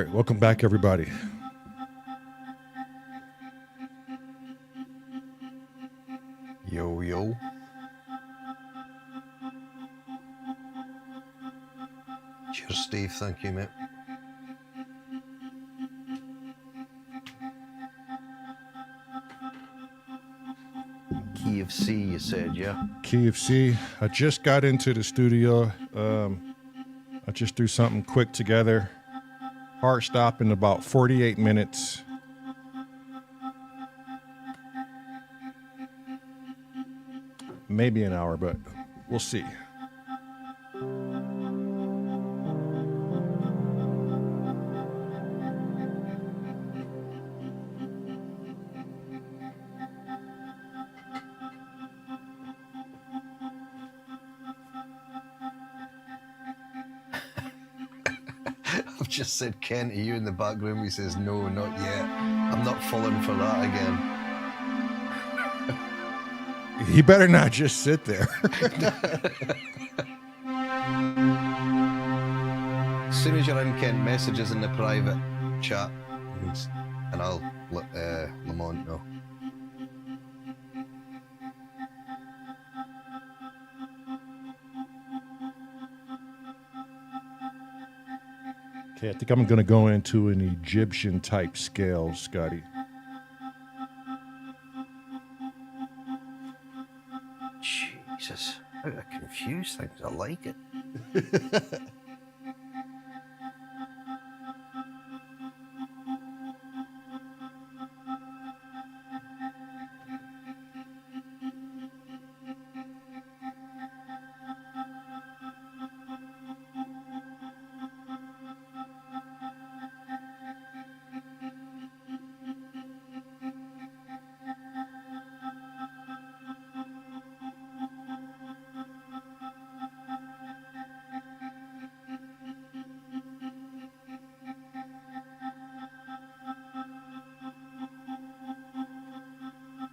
right, welcome back, everybody. Yo, yo. Cheers, Steve. Thank you, mate. KFC, you said, yeah? KFC. I just got into the studio. I just threw something quick together. Hard stop in about 48 minutes. Maybe an hour, but we'll see. I've just said Ken to you in the background. He says, no, not yet. I'm not falling for that again. He better not just sit there. As soon as you're in, Ken, messages in the private chat, and I'll let Lamont know. Okay, I think I'm going to go into an Egyptian type scale, Scotty. Jesus, how to confuse things. I like it.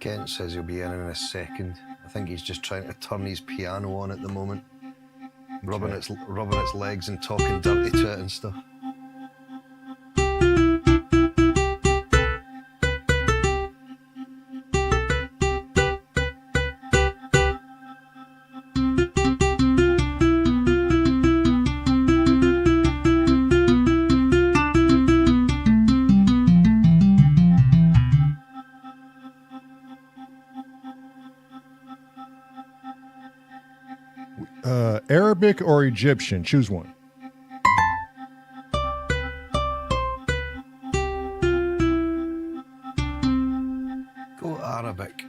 Kent says he'll be in a second. I think he's just trying to turn his piano on at the moment, rubbing its legs and talking dirty to it and stuff. Arabic or Egyptian? Choose one. Go Arabic.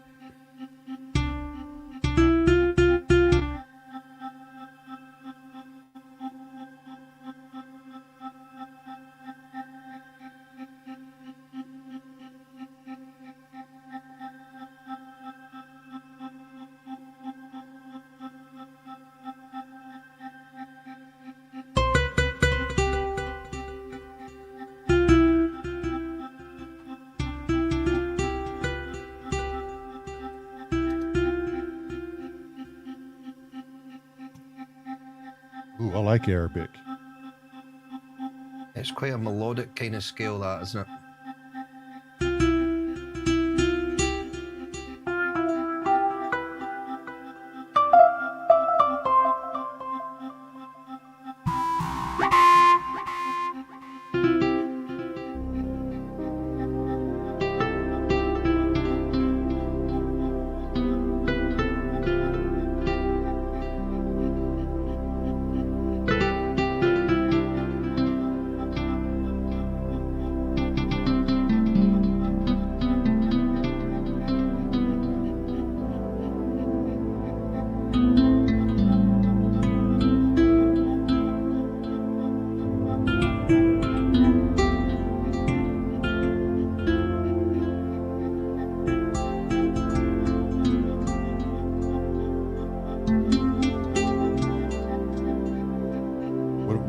Ooh, I like Arabic. It's quite a melodic kind of scale, that, isn't it?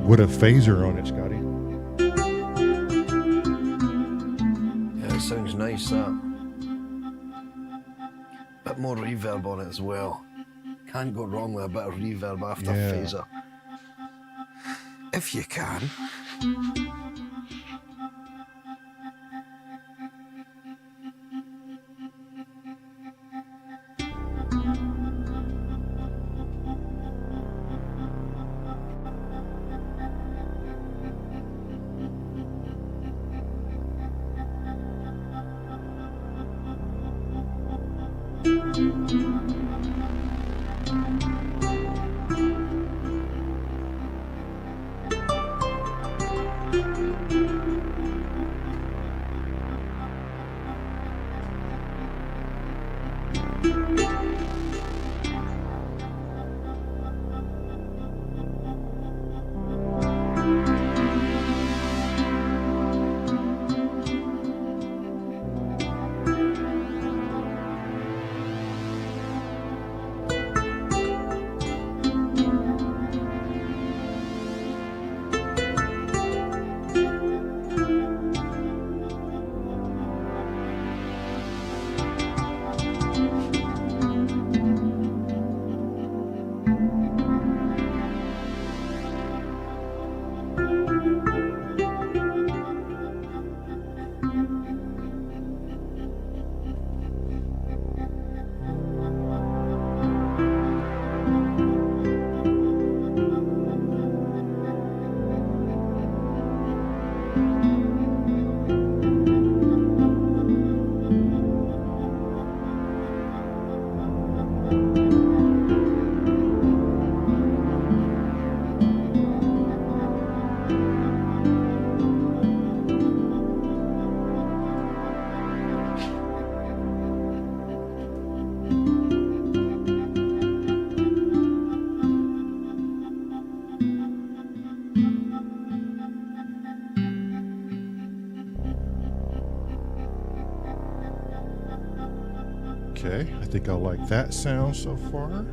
With a phaser on it, Scotty. Yeah, it sounds nice, that. Bit more reverb on it as well. Can't go wrong with a bit of reverb after phaser. If you can. Okay, I think I like that sound so far.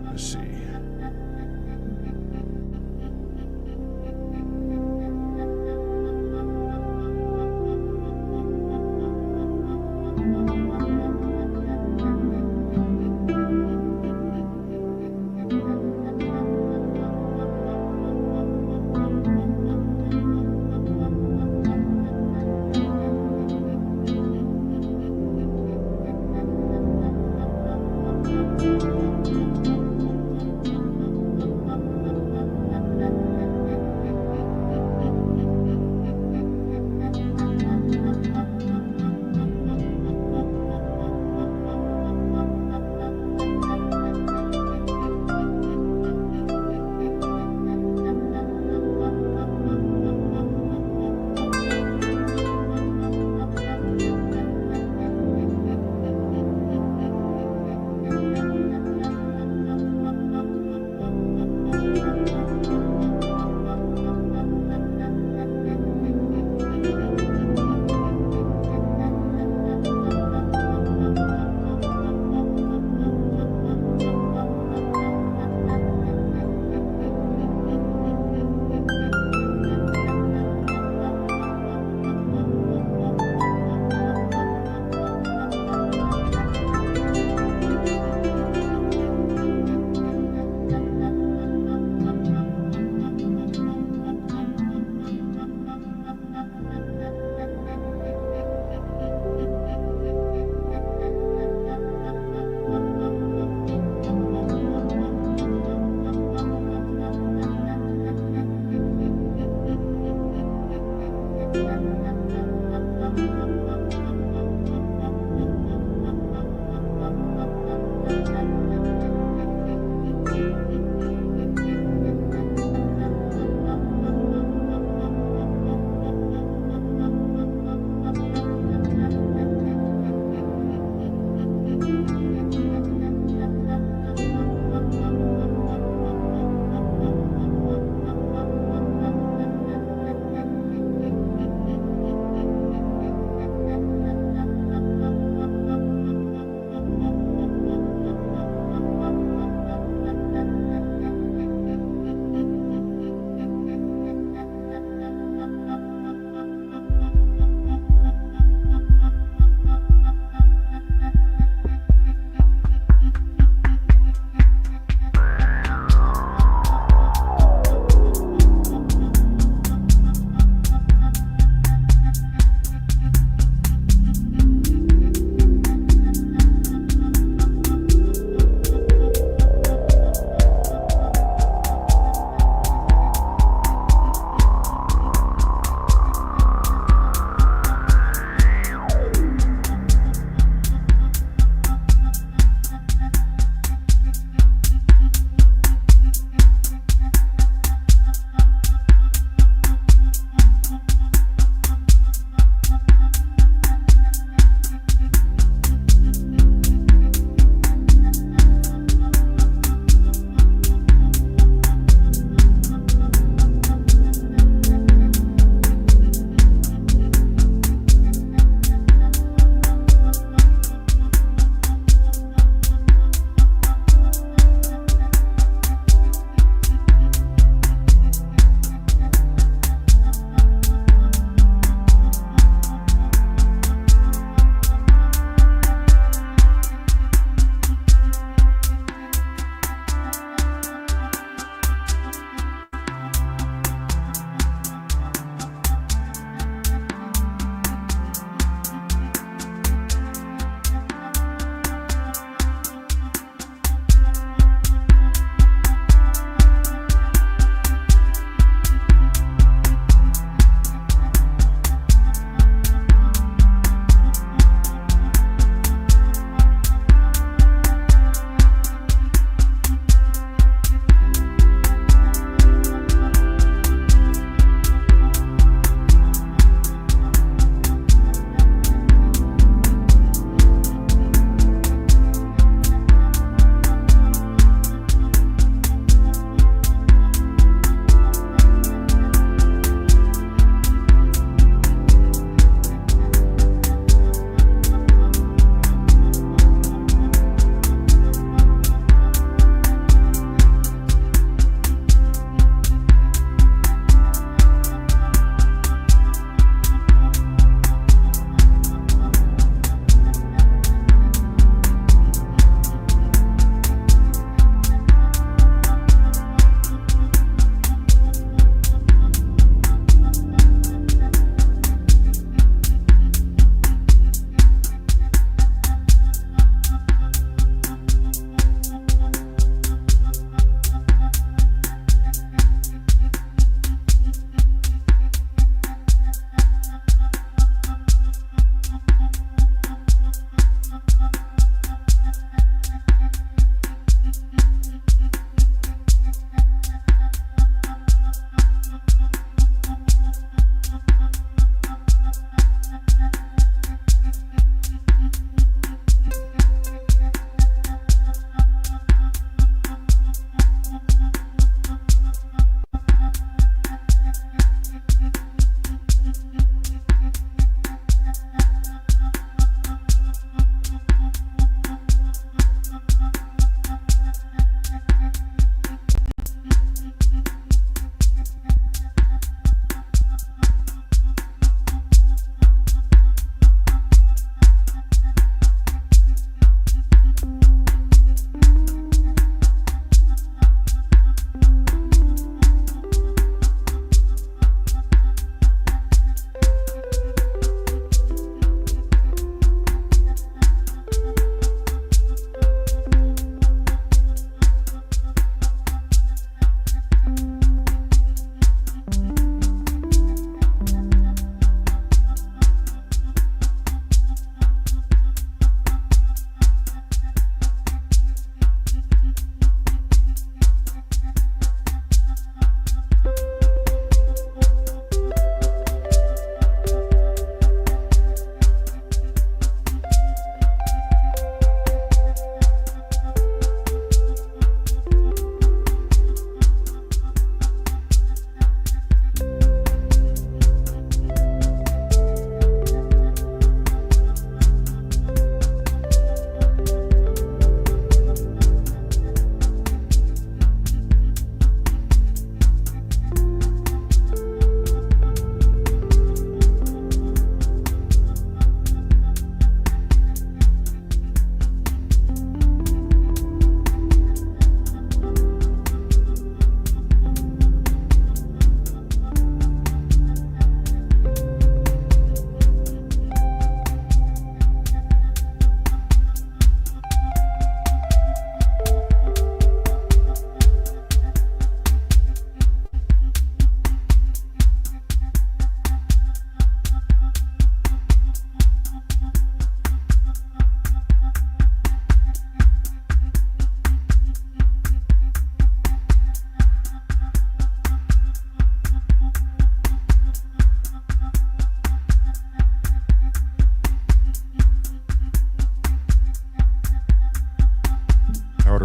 Let's see.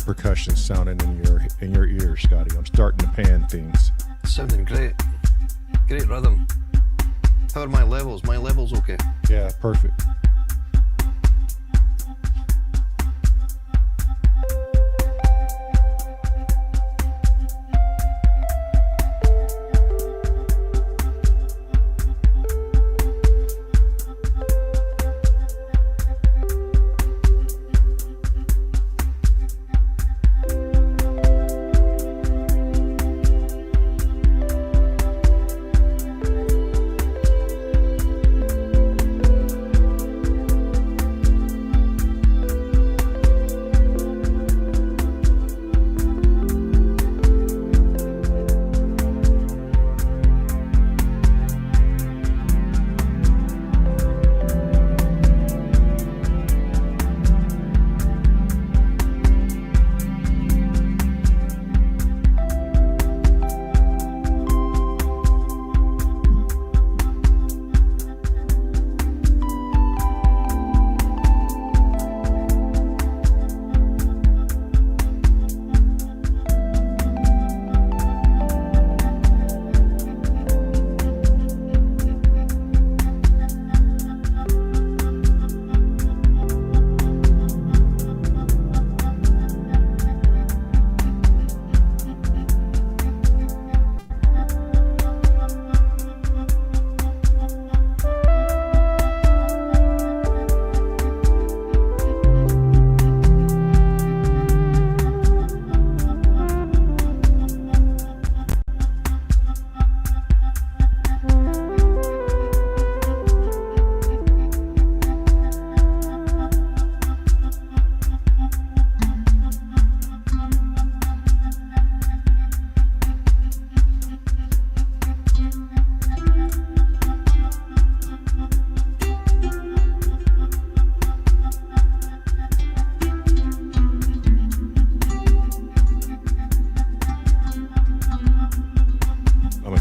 percussion sounding in your ears, Scotty? I'm starting to pan things. Sounding great. Great rhythm. How are my levels? My levels okay? Yeah, perfect.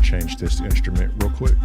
Change this instrument real quick.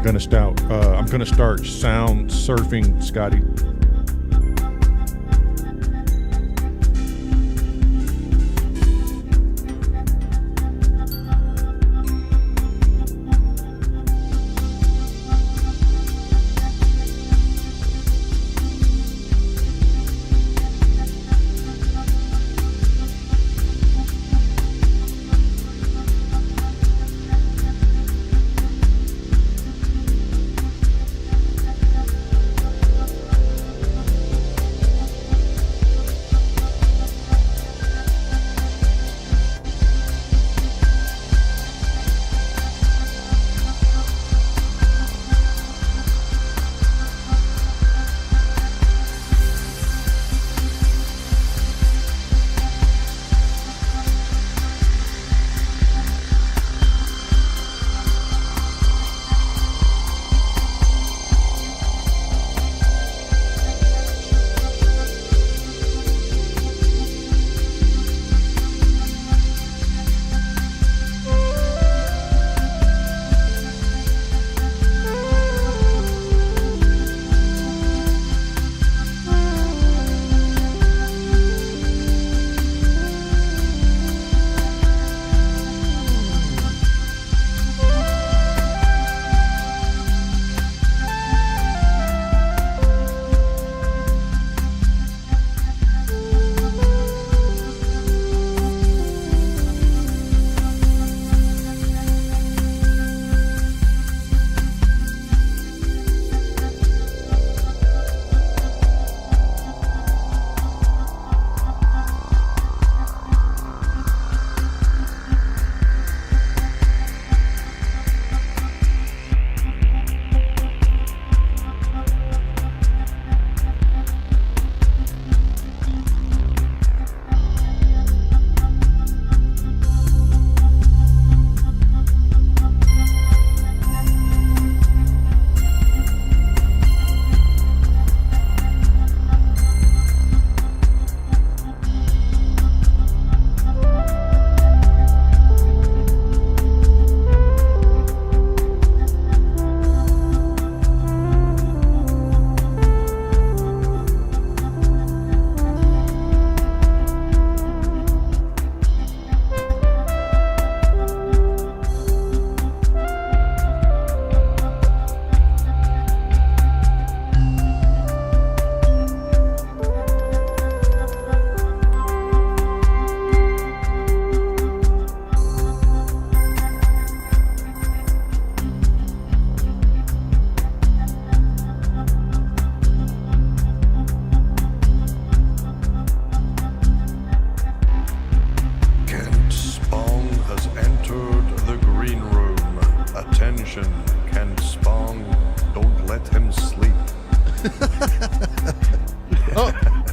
I'm gonna start sound surfing, Scotty.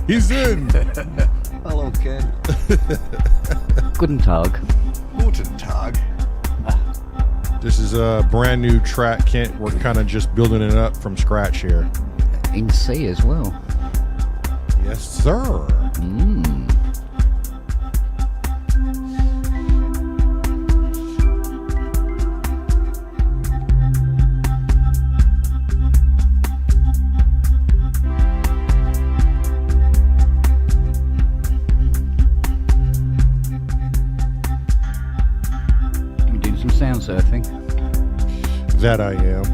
He's in. Hello, Ken. Guten Tag. Guten Tag. This is a brand new track, Kent. We're kind of just building it up from scratch here. In C as well. Yes, sir. We're doing some sound surfing. That I am.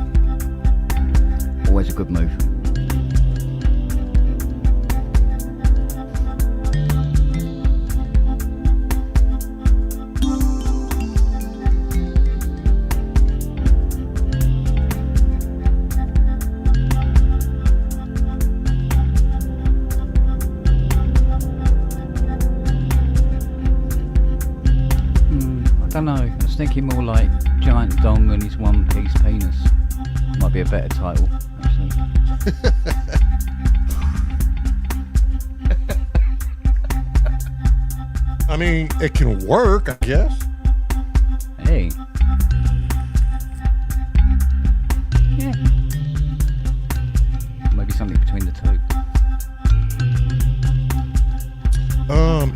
Always a good move. I don't know. I was thinking more like Giant Dong and his One Piece Penis. Might be a better title, actually. I mean, it can work, I guess. Hey. Yeah. Maybe something between the two.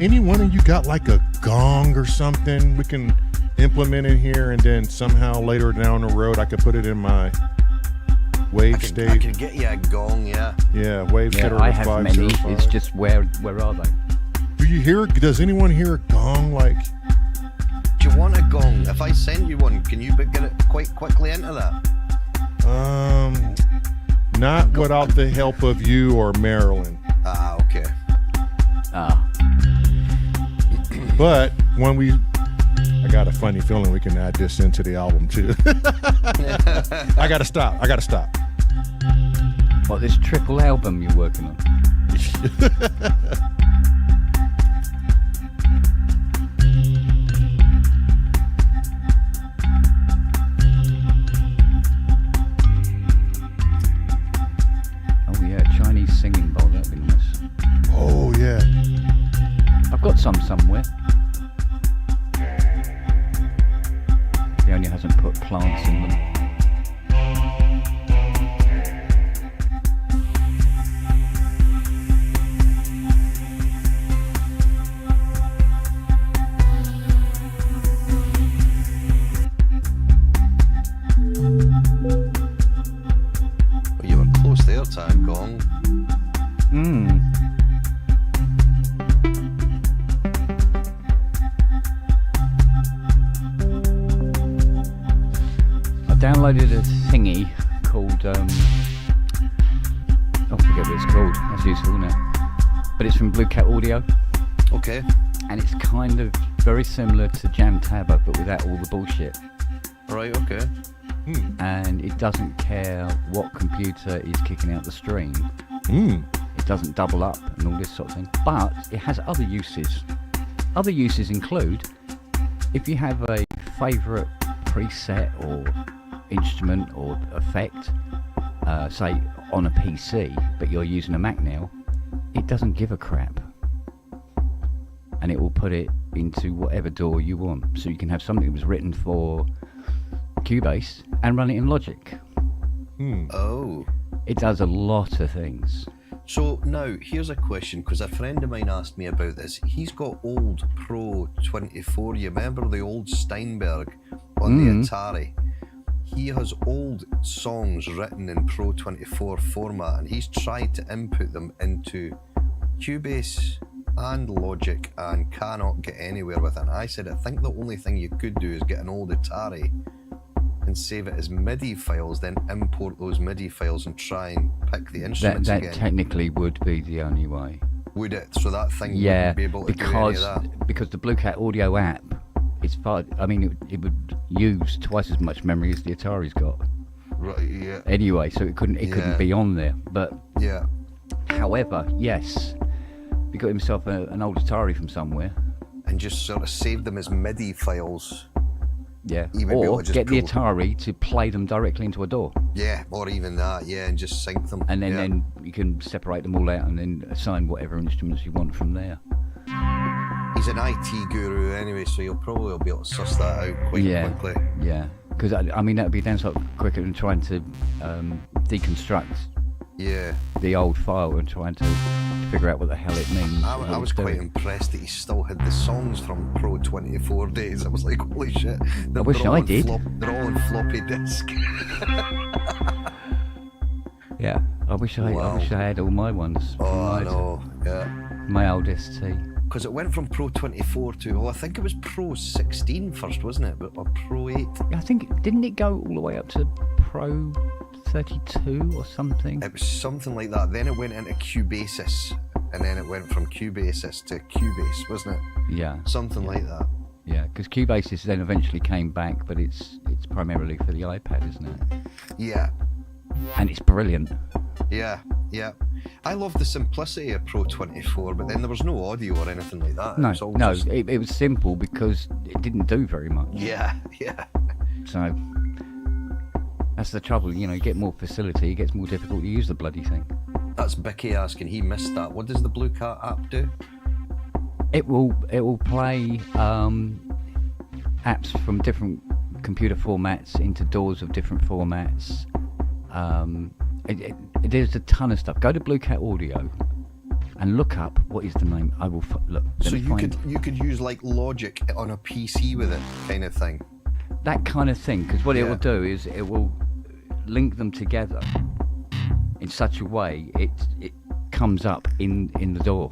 Any one of you got like a gong or something we can implement in here, and then somehow later down the road I could put it in my Wave I state. could get you a gong, yeah. Yeah, wave Yeah, stater I with have 505. many. It's just where are they? Do you hear? Does anyone hear a gong? Like, Do you want a gong? If I send you one, can you get it quite quickly into that? not without the help of you or MARELYN. Ah, okay. But when I got a funny feeling we can add this into the album too. I gotta stop. What, this triple album you're working on? Oh yeah, Chinese singing bowl, that'd be nice. Oh yeah. I've got some somewhere. He only hasn't put plants in them. Well, you were close there, Tag Gong. I downloaded a thingy called I forget what it's called. That's useful, isn't it? But it's from Blue Cat Audio, Okay. and it's kind of very similar to Jam Tabba, but without all the bullshit. Right, okay. And it doesn't care what computer is kicking out the stream. It doesn't double up and all this sort of thing. But it has other uses. Other uses include if you have a favourite preset or instrument or effect, say on a PC, but you're using a Mac now, it doesn't give a crap. And it will put it into whatever DAW you want. So you can have something that was written for Cubase and run it in Logic. Oh. It does a lot of things. So now, here's a question, because a friend of mine asked me about this. He's got old Pro 24. You remember the old Steinberg on the Atari? He has old songs written in Pro 24 format, and he's tried to input them into Cubase and Logic and cannot get anywhere with it. And I said, I think the only thing you could do is get an old Atari and save it as MIDI files, then import those MIDI files and try and pick the instruments That again. technically would be the only way. Would it? So that thing Yeah, wouldn't be able to do any of that? because the Blue Cat Audio app, it's far. I mean, it would use twice as much memory as the Atari's got. Right, yeah. Anyway, so it couldn't be on there. But Yeah. however, yes, he got himself an old Atari from somewhere. And just sort of save them as MIDI files. Yeah, You would be able or to just get the pull- Atari to play them directly into a DAW, Yeah, or even that, yeah, and just sync them. and then, yeah. then you can separate them all out and then assign whatever instruments you want from there. He's an IT guru anyway, so you'll probably be able to suss that out quite quickly. Yeah, because I mean that would be done sort of quicker than trying to deconstruct Yeah. the old file and trying to figure out what the hell it means. I what was it's quite doing. impressed that he still had the songs from Pro 24 days. I was like, holy shit. They're, wish they're all I on did. They're all on floppy disk. Yeah, I wish I had all my ones. Oh, I my, know, yeah. my old ST. Because it went from Pro 24 to, well, I think it was Pro 16 first, wasn't it? Or Pro 8. I think didn't it go all the way up to Pro 32 or something? It was something like that. Then it went into Cubasis, and then it went from Cubasis to Cubase, wasn't it? Yeah, Something like that. yeah. Because Cubase then eventually came back, but it's primarily for the iPad, isn't it? Yeah, And it's brilliant. yeah, yeah. I love the simplicity of Pro 24, but then there was no audio or anything like that. It No, was all no, just- it was simple because it didn't do very much. Yeah, yeah. So that's the trouble, you know. You get more facility, it gets more difficult to use the bloody thing. That's Bicky asking. He missed that. What does the Blue Cat app do? It will play apps from different computer formats into DAWs of different formats. There's a ton of stuff. Go to Blue Cat Audio and look up what is the name. I will look. So you could use like Logic on a PC with it, kind of thing. That kind of thing, because what it Yeah. will do is it will link them together in such a way it comes up in the door,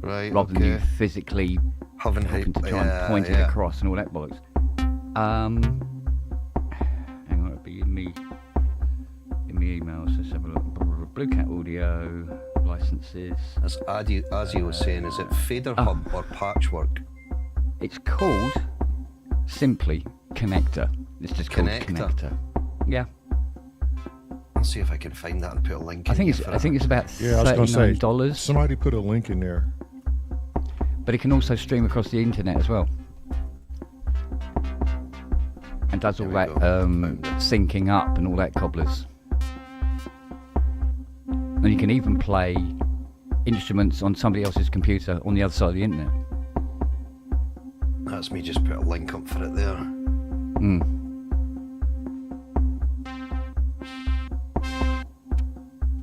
Right. rather than you physically having to try and point it across and all that bollocks. Hang on, it'll be in me emails. Let's have a look. Blue Cat Audio licenses. As Adi was saying, is it Fader Hub or Patchwork? It's called simply Connector. It's just called Connector. Yeah. I'll see if I can find that and put a link. I think it's about $39. Somebody put a link in there. But it can also stream across the internet as well, and does all that syncing up and all that cobblers. And you can even play instruments on somebody else's computer on the other side of the internet. That's me just put a link up for it there.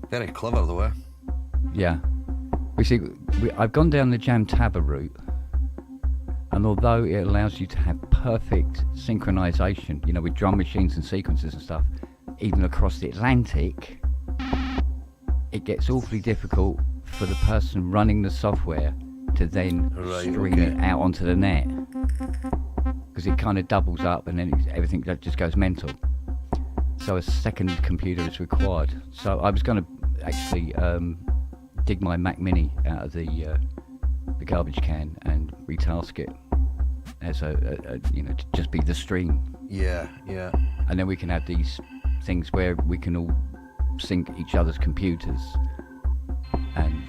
Very clever though, eh? Yeah. I've gone down the Jamtaba route, and although it allows you to have perfect synchronization, with drum machines and sequences and stuff, even across the Atlantic, it gets awfully difficult for the person running the software to then stream it out onto the net, because it kind of doubles up and then everything just goes mental. So a second computer is required. So I was going to actually dig my Mac Mini out of the garbage can and retask it as to just be the stream. Yeah. And then we can have these things where we can all sync each other's computers, and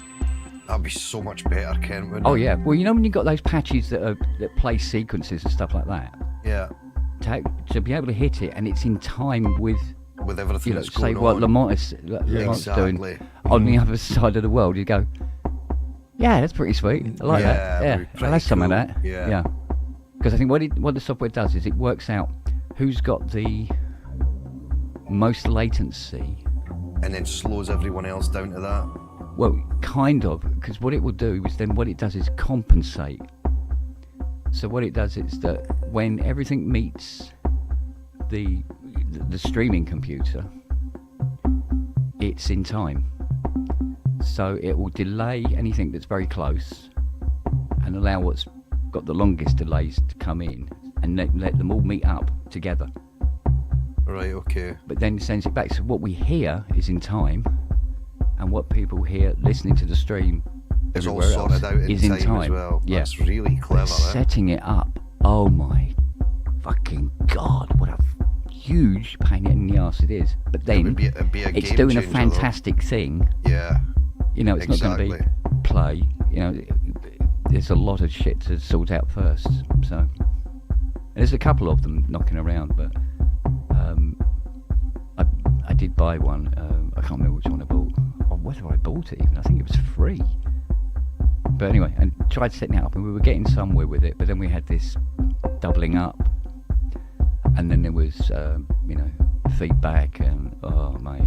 that'd be so much better, Ken, wouldn't it? Oh yeah. Well, when you've got those patches that play sequences and stuff like that. Yeah. To be able to hit it and it's in time with everything that's going on. Say what Lamont's doing on the other side of the world, you go, yeah, that's pretty sweet. I like that. Yeah, I'll have some of that. Yeah. Because I think what the software does is it works out who's got the most latency, and then slows everyone else down to that. Well, kind of, because what it will do is then what it does is compensate. So what it does is that when everything meets the streaming computer, it's in time. So it will delay anything that's very close and allow what's got the longest delays to come in, and let them all meet up together. Right, okay. But then sends it back. So what we hear is in time, and what people hear listening to the stream is all sorted out in time as well. Yeah. That's really clever. Setting it up, oh my fucking God, what a huge pain in the arse it is. But then it'd be a it's game doing a changer, fantastic thing. Yeah. It's not going to be play. There's a lot of shit to sort out first. So there's a couple of them knocking around, but I did buy one. I can't remember which one I bought, or whether I bought it even. I think it was free. But anyway, and tried setting it up, and we were getting somewhere with it. But then we had this doubling up, and then there was feedback, and oh mate,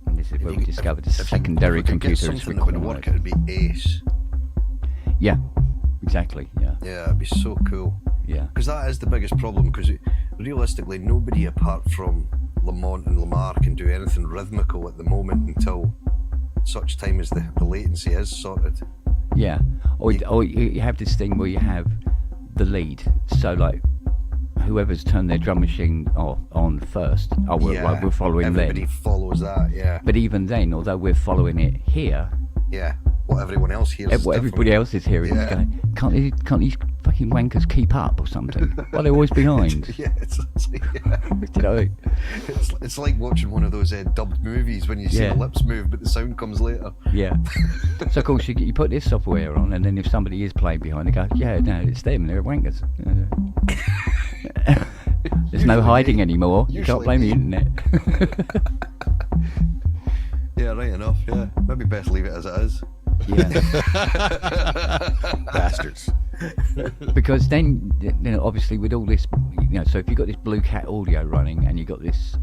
and this is where we discovered the secondary computer is required. That would work, it'd be ace. Yeah, exactly. Yeah, it'd be so cool. Yeah, because that is the biggest problem. Because realistically, nobody apart from Lamont and Lamar can do anything rhythmical at the moment until such time as the latency is sorted. Yeah, or you have this thing where you have the lead. So like, whoever's turned their drum machine on first, we're following them. Everybody follows that, yeah. But even then, although we're following it here, yeah, what everyone else hears. What everybody else is hearing is going, can't these fucking wankers keep up or something? Well, they're always behind. Yeah, it's like, yeah. Do you know what I mean? It's like watching one of those dubbed movies when you see the lips move, but the sound comes later. Yeah. So of course you put this software on, and then if somebody is playing behind, they go, yeah, no, it's them. They're wankers. There's no hiding anymore. You can't blame the internet. Yeah, right enough. Yeah, maybe best leave it as it is. Yeah. Bastards. Because then obviously with all this, so if you've got this Blue Cat audio running, and you've got this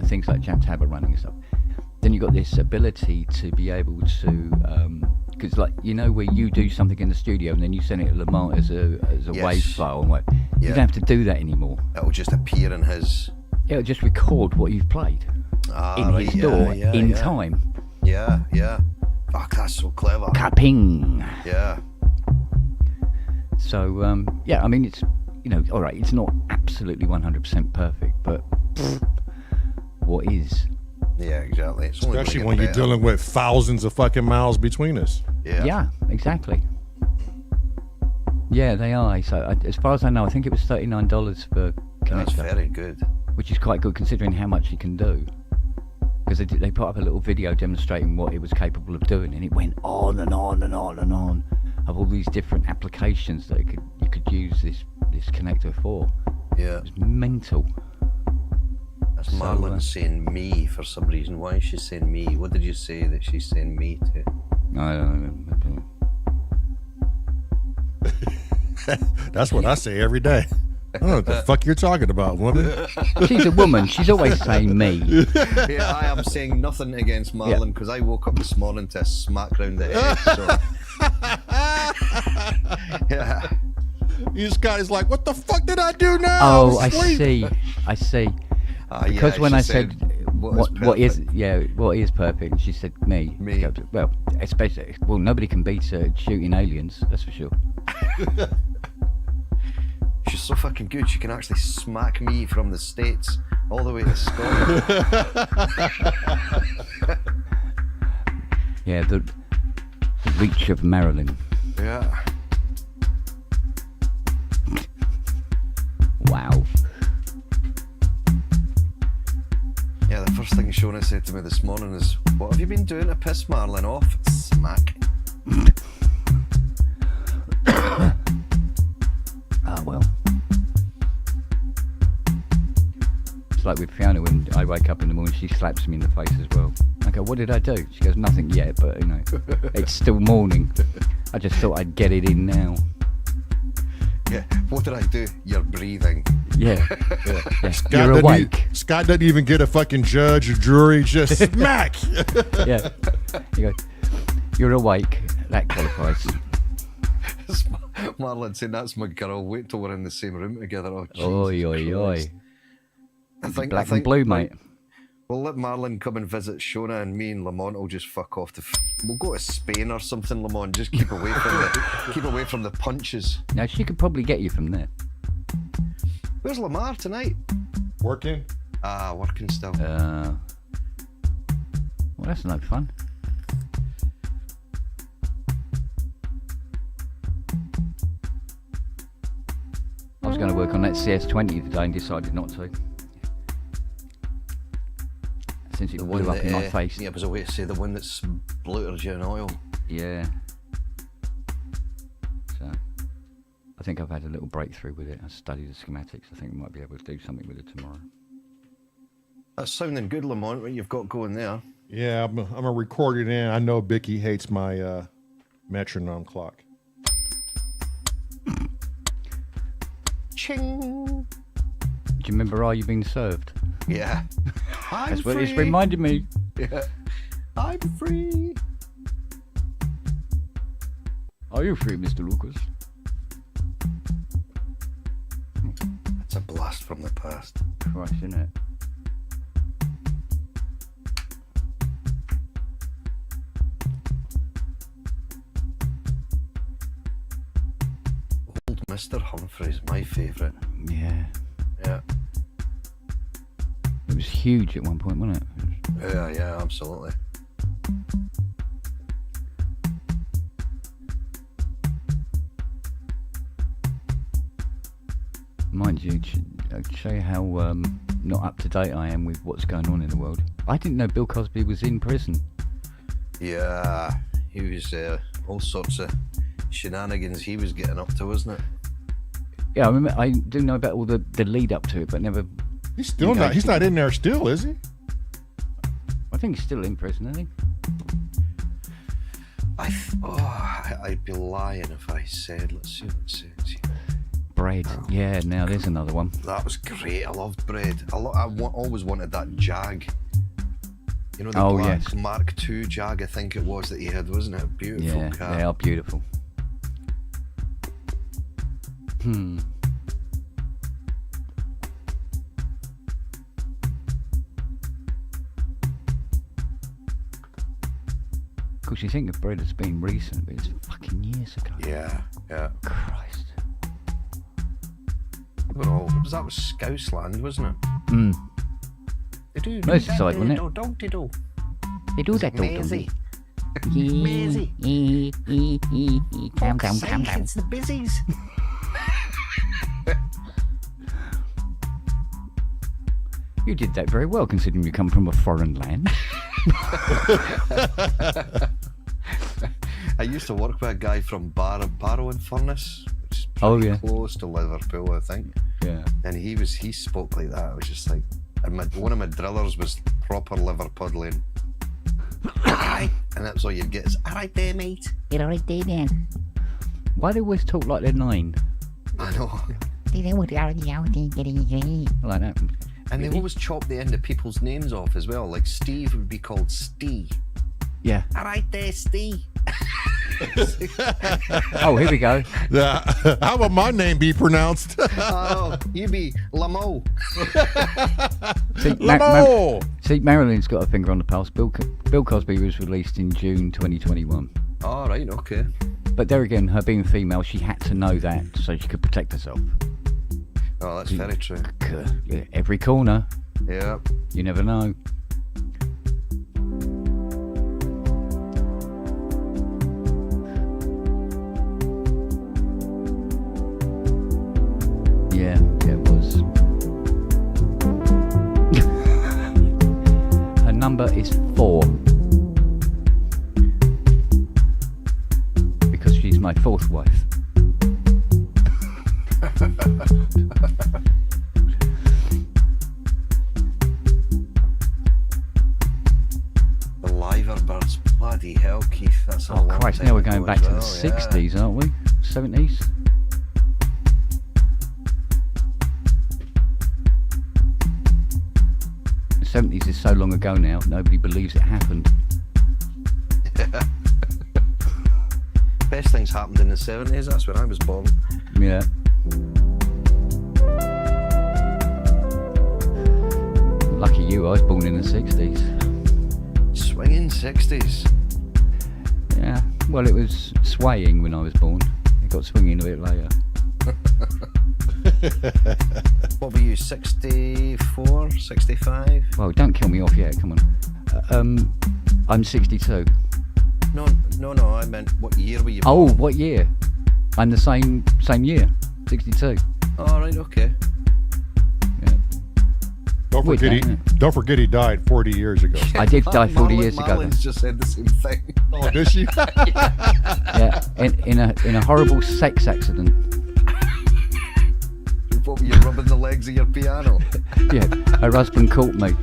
things like Jamtaba running and stuff, then you've got this ability to be able to because like where you do something in the studio and then you send it to Lamont as a Yes. wave file, and what you Yeah. don't have to do that anymore. It'll just appear in his. It'll just record what you've played in his door in time. Yeah, yeah. Fuck, that's so clever. Kaping. Yeah. So yeah, I mean it's all right. It's not absolutely 100% perfect, but what is? Yeah, exactly. It's only Especially gonna when get you're better. dealing with thousands of fucking miles between us. Yeah. Yeah, exactly. Yeah, they are. So as far as I know, I think it was $39 for That's connector, very good. which is quite good considering how much you can do. Because they put up a little video demonstrating what it was capable of doing, and it went on and on and on and on of all these different applications that you could use this connector for. Yeah. It was mental. That's So, Marlyn saying me for some reason. Why is she saying me? What did you say that she's saying me to? I don't know. That's what I say every day. I don't know what the fuck you're talking about, woman. She's a woman. She's always saying me. Yeah, I am saying nothing against Marlyn because I woke up this morning to a smack round the head. So. Yeah. Scott is like, what the fuck did I do now? Oh, I Sleep. see. Yeah, Because when she I said what is perfect, and she said me. Me. Well, especially nobody can beat shooting aliens. That's for sure. She's so fucking good. She can actually smack me from the States all the way to Scotland. Yeah, the reach of MARELYN. Yeah. Wow. Yeah, the first thing Shona said to me this morning is, "What have you been doing to piss Marlyn off?" Smack. Ah, well. It's like with Fiona when I wake up in the morning, she slaps me in the face as well. I go, what did I do? She goes, nothing yet, but it's still morning. I just thought I'd get it in now. Yeah. What did I do? You're breathing. Yeah. Scott You're doesn't awake. Scott doesn't even get a fucking judge or jury, just smack. Yeah. You go, you're awake. That qualifies. Marlyn saying, "That's my girl. Wait till we're in the same room together." Oh, Jesus Oi, oi, oi. Christ. I Black think and blue, mate. We'll let Marlyn come and visit Shona, and me and Lamont will just fuck off to. We'll go to Spain or something, Lamont. Just keep away from the punches. Now, she could probably get you from there. Where's Lamar tonight? Working? Working still. Well, that's no fun. I was going to work on that CS20 today and decided not to. Since it blew up in my face. Yeah, I was away to say the one that's bloated you in oil. Yeah. So, I think I've had a little breakthrough with it. I studied the schematics. I think we might be able to do something with it tomorrow. That's sounding good, Lamont, what you've got going there. Yeah, I'm gonna record it in. I know Bicky hates my metronome clock. Ching! Do you remember Are You Being Served? Yeah. That's what it's reminded me. Yeah. I'm free. Are you free, Mr. Lucas? That's a blast from the past. Christ, isn't it? Old Mr. Humphrey's my favourite. Yeah. Yeah. It was huge at one point, wasn't it? Yeah, absolutely. Mind you, I'll show you how not up to date I am with what's going on in the world. I didn't know Bill Cosby was in prison. Yeah, he was all sorts of shenanigans he was getting up to, wasn't it? Yeah, I remember. I do know about all the lead up to it, but never. He's still not. He's not in there still, is he? I think he's still in prison, isn't he? I'd be lying if I said. Let's see what it says here. Bread. Yeah, now there's another one. That was great. I loved Bread. I always wanted that Jag. You know, the Oh, black yes. Mark II Jag, I think it was, that he had, wasn't it? A beautiful Yeah, car. they are beautiful. Of course, you think of bread as being recent, but it's fucking years ago. Yeah, yeah. Christ. We're all, that was Scousland, wasn't it? They do. Merseyside, wasn't it? Diddle. They do that, Maisie. Maisie. Calm down, calm down. It's the busies. You did that very well, considering you come from a foreign land. I used to work with a guy from Barrow and Furness, which is Oh, pretty yeah. close to Liverpool, I think. Yeah. And he spoke like that. I was just like, and one of my drillers was proper Liverpudlian. Alright, and that's all you'd get is, alright there, mate. You're alright there then. Why do they always talk like they're 9? I know. They know what are you out there getting here. Like that. And they always chop the end of people's names off as well. Like Steve would be called Stee. Yeah. Alright there, Stee. Oh, here we go. How would my name be pronounced? Oh, you be Lamo. See, Lamo! Marilyn's got her finger on the pulse. Bill Cosby was released in June 2021. All right, okay. But there again, her being female, she had to know that so she could protect herself. Oh, that's very true. Yeah, every corner, Yeah. you never know. Yeah, it was. Her number is 4. Because she's my 4th wife. The Liverbirds, bloody hell, Keith. That's a Oh long Christ, time now we're ago going as back to the well, 60s, aren't we? 70s? The 70s is so long ago now, nobody believes it happened. Yeah. Best things happened in the 70s. That's when I was born. Yeah. Lucky you, I was born in the 60s. Swinging 60s. Yeah, well, it was swaying when I was born. It got swinging a bit later. What were you, 64, 65? Well, don't kill me off yet, come on. I'm 62. No, I meant what year were you Oh, born? what year? I'm the same year, 62. All right, okay. Yeah. Don't Weird, forget, isn't don't forget he died 40 years ago. I did die 40 years ago. Marlon's just said the same thing. Oh, did she? Yeah, in a horrible sex accident. What were you, rubbing the legs of your piano? Yeah, her husband caught me.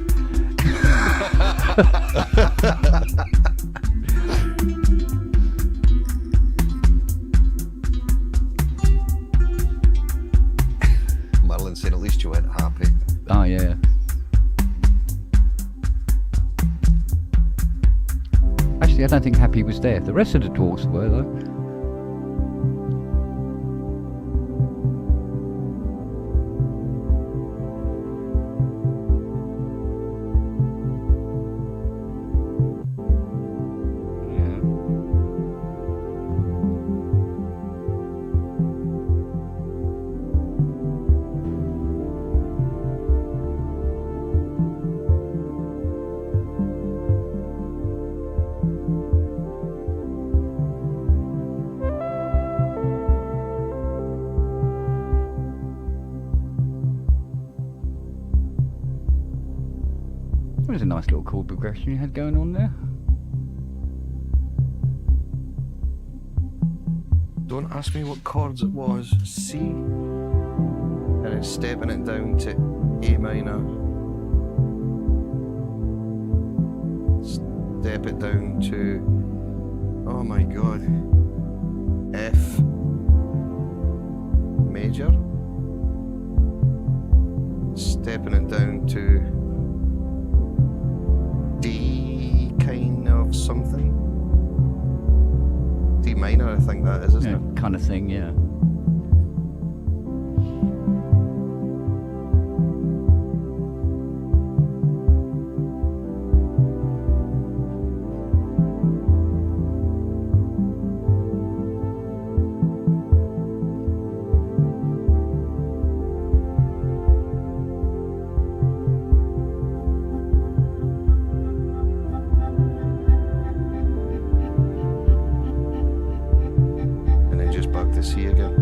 Marlon said at least you went happy. Oh, yeah. Actually, I don't think Happy was there. The rest of the dwarfs were, though. It was a nice little chord progression you had going on there. Don't ask me what chords it was. C. And it's stepping it down to A minor. Step it down to, oh my god, F major. Stepping it down to D something. D minor, I think that is, isn't it? Kind of thing, yeah. See again.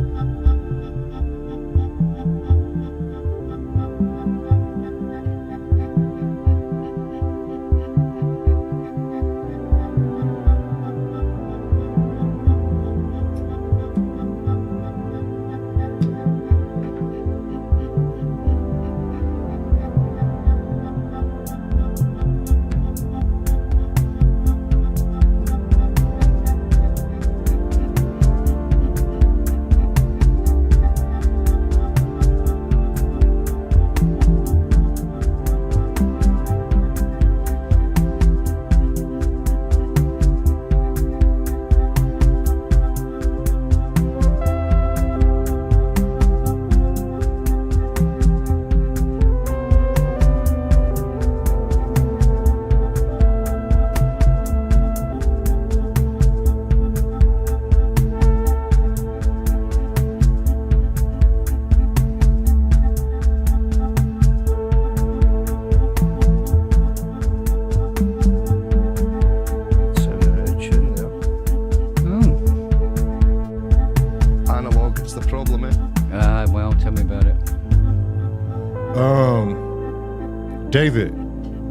David,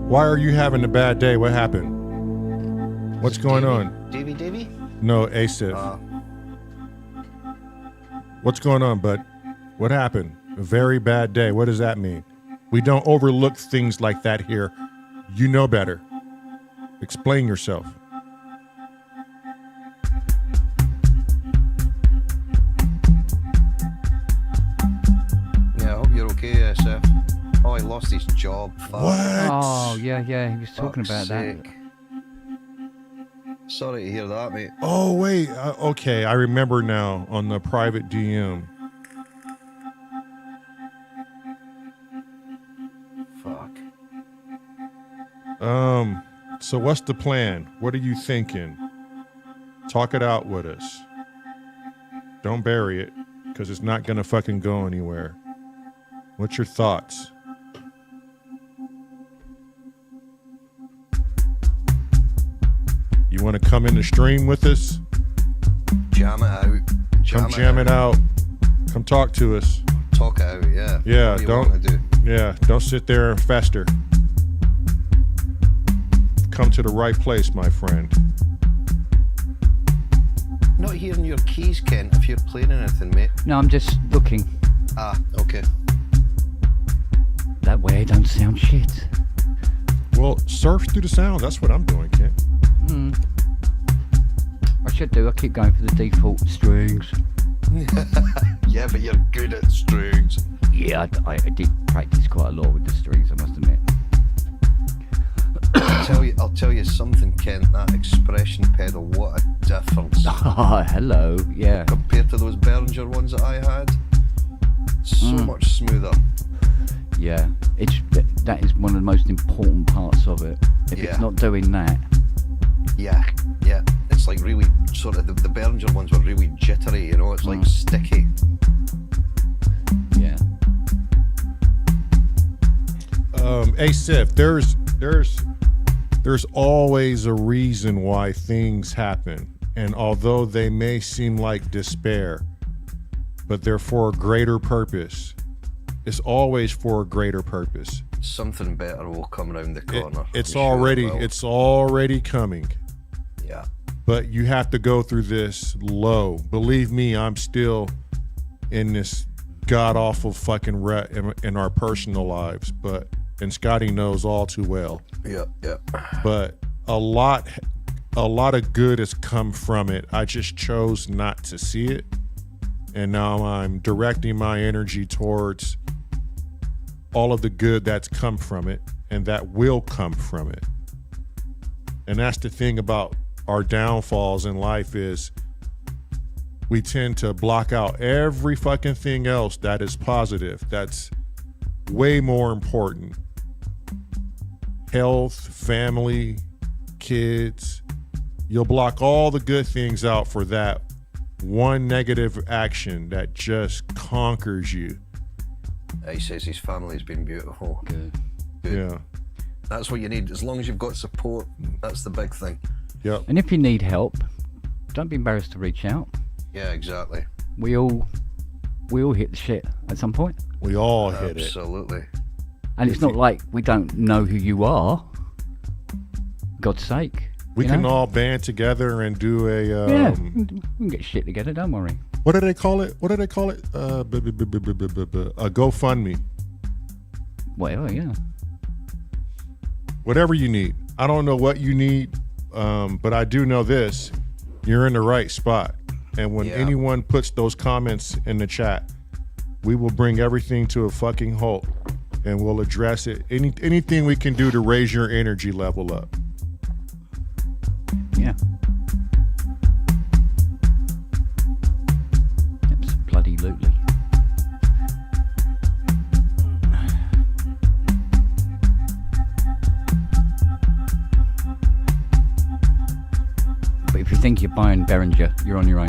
why are you having a bad day? What happened? What's going on? Davy? No, Asif. What's going on, bud? What happened? A very bad day. What does that mean? We don't overlook things like that here. You know better. Explain yourself. Yeah, I hope you're okay, SF. Oh, he lost his job. Fuck. What? Oh, yeah, he was talking about that. Sorry to hear that, mate. Oh, wait. Okay, I remember now on the private DM. Fuck. So what's the plan? What are you thinking? Talk it out with us. Don't bury it, because it's not going to fucking go anywhere. What's your thoughts? You want to come in the stream with us? Jam it out. Come jam it out. Come talk to us. Talk it out, yeah. Yeah, what do you want to do? Yeah, don't sit there and fester. Come to the right place, my friend. Not hearing your keys, Ken, if you're playing anything, mate. No, I'm just looking. Ah, okay. That way I don't sound shit. Well, surf through the sound. That's what I'm doing, Ken. I should do. I keep going for the default strings. Yeah, but you're good at strings. Yeah, I did practice quite a lot with the strings, I must admit. I'll tell you something, Ken. That expression pedal, what a difference. Oh, hello. Yeah. Compared to those Behringer ones that I had, so much smoother. Yeah, that is one of the most important parts of it. If it's not doing that. Yeah. It's like really sort of the Behringer ones were really jittery, you know. It's like sticky. Yeah. Asif, there's always a reason why things happen, and although they may seem like despair, but they're for a greater purpose. It's always for a greater purpose. Something better will come around the corner. It's already coming. Yeah. But you have to go through this low. Believe me, I'm still in this god-awful fucking rut in our personal lives, and Scotty knows all too well. Yeah. But a lot of good has come from it. I just chose not to see it. And now I'm directing my energy towards all of the good that's come from it and that will come from it. And that's the thing about our downfalls in life is we tend to block out every fucking thing else that is positive. That's way more important. Health, family, kids. You'll block all the good things out for that one negative action that just conquers you. He says his family's been beautiful. Good. Yeah. That's what you need. As long as you've got support, that's the big thing. Yep. And if you need help, don't be embarrassed to reach out. Yeah, exactly. We all hit the shit at some point. We all hit it. Absolutely. And it's not like we don't know who you are. God's sake. We you can know? all band together and do a Yeah, we can get shit together, don't worry. what do they call it? A GoFundMe. Whatever, yeah. Whatever you need. I don't know what you need, but I do know this. You're in the right spot. And when anyone puts those comments in the chat, we will bring everything to a fucking halt and we'll address it. Anything we can do to raise your energy level up. Yeah. Bloody-lutely. But if you think you're buying Behringer, you're on your own.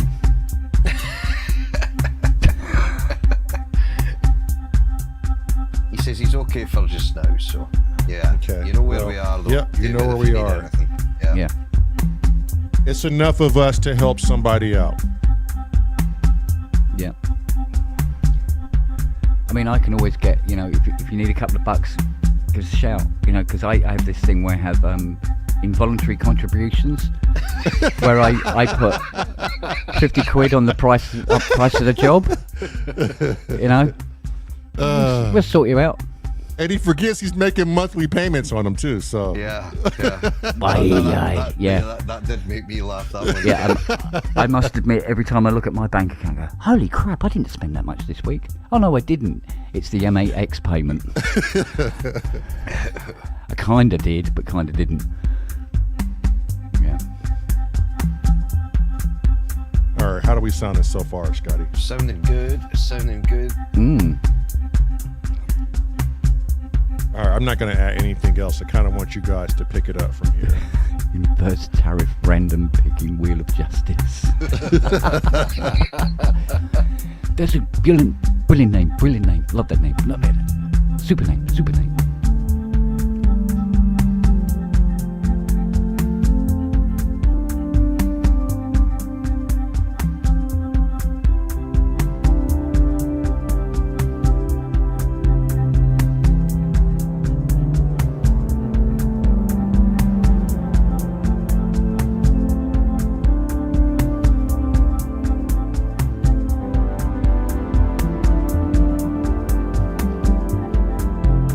He says he's okay for just now, so yeah. Okay. You know where we are, though. Yep, you know David, where if we need are. anything. Yeah. It's enough of us to help somebody out. Yeah. I mean, I can always get, if you need a couple of bucks, give us a shout, because I have this thing where I have involuntary contributions where I put 50 quid on the price of the job, we'll sort you out. And he forgets he's making monthly payments on them too, so. Yeah. That did make me laugh, that one. Yeah, I must admit, every time I look at my bank account, I go, holy crap, I didn't spend that much this week. Oh no, I didn't. It's the M8X payment. I kind of did, but kind of didn't. Yeah. All right, how do we sound so far, Scotty? Sounding good. All right, I'm not going to add anything else. I kind of want you guys to pick it up from here. Inverse tariff random picking wheel of justice. There's a brilliant name. Love that name. Love it. Super name.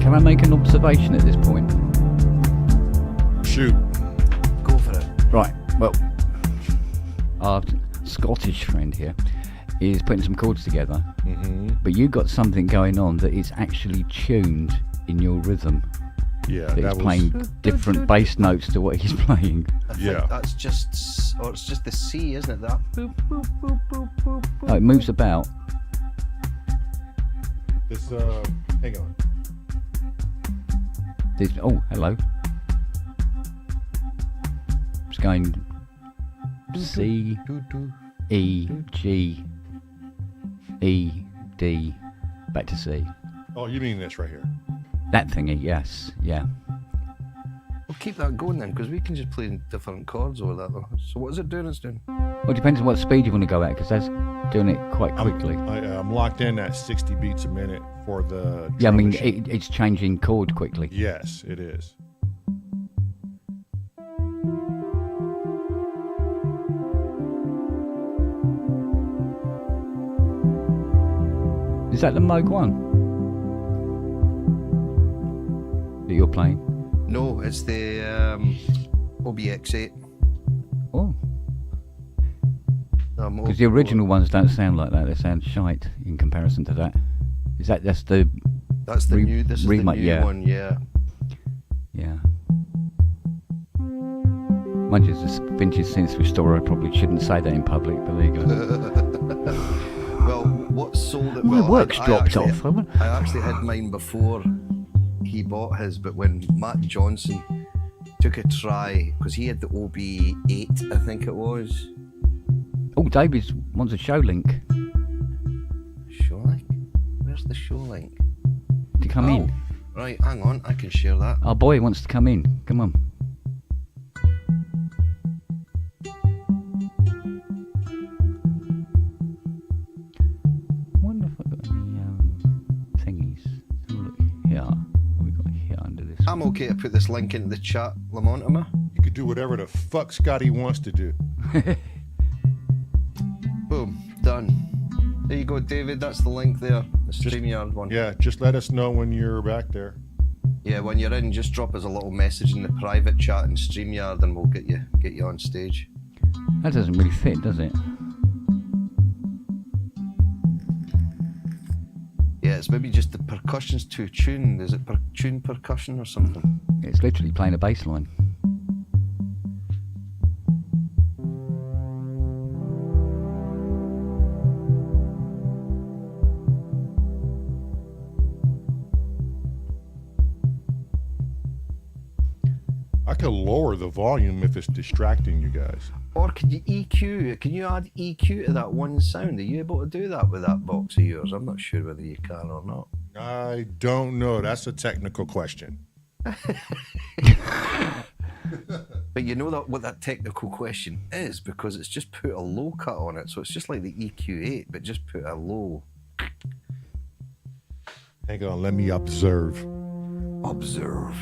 Can I make an observation at this point? Shoot. Go for it. Right, well, our Scottish friend here is putting some chords together, but you got something going on that is actually tuned in your rhythm. Yeah, That he's playing different bass notes to what he's playing. I think that's just, or it's just the C, isn't it? That boop, boop, boop, boop, boop, boop. Oh, it moves about. It's, hang on. Oh, hello. It's going C, E, G, E, D, back to C. Oh, you mean this right here? That thingy, yes, yeah. We'll keep that going then, because we can just play different chords over that though. So what is it doing? It's doing. Well, it depends on what speed you want to go at, because that's doing it quite quickly. I'm locked in at 60 beats a minute for the. Yeah, I mean, drum machine. it's changing chord quickly. Yes, it is. Is that the Moog 1 that you're playing? No, it's the OBX8. Oh, because the original ones don't sound like that. They sound shite in comparison to that. That's the new. This is remake, the new one. Yeah. Yeah. Mind you, it's a vintage synth restorer. I probably shouldn't say that in public, but there you go. Well, what sold it? My Well, work's dropped actually, off. I actually had mine before he bought his, but when Matt Johnson took a try, because he had the OB8, I think it was. Oh, David wants a show link Show link? Where's the show link? to come in. Right, hang on, I can share that. Our boy wants to come in. Come on. Wonder if I've got any thingies. Have a look here. What have we got here under this? I'm okay to put this link into the chat, Lamont, am I? You could do whatever the fuck Scotty wants to do. Boom, done. There you go, David, that's the link there. The Streamyard one. Yeah, just let us know when you're back there. Yeah, when you're in, just drop us a little message in the private chat in Streamyard and we'll get you on stage. That doesn't really fit, does it? Yeah, it's maybe just the percussion's too tuned. Is it tuned percussion or something? It's literally playing a bass line. I could lower the volume if it's distracting you guys. Or can you EQ? Can you add EQ to that one sound? Are you able to do that with that box of yours? I'm not sure whether you can or not. I don't know. That's a technical question. But you know that what that technical question is, because it's just put a low cut on it. So it's just like the EQ8, but just put a low. Hang on, let me observe. Observe.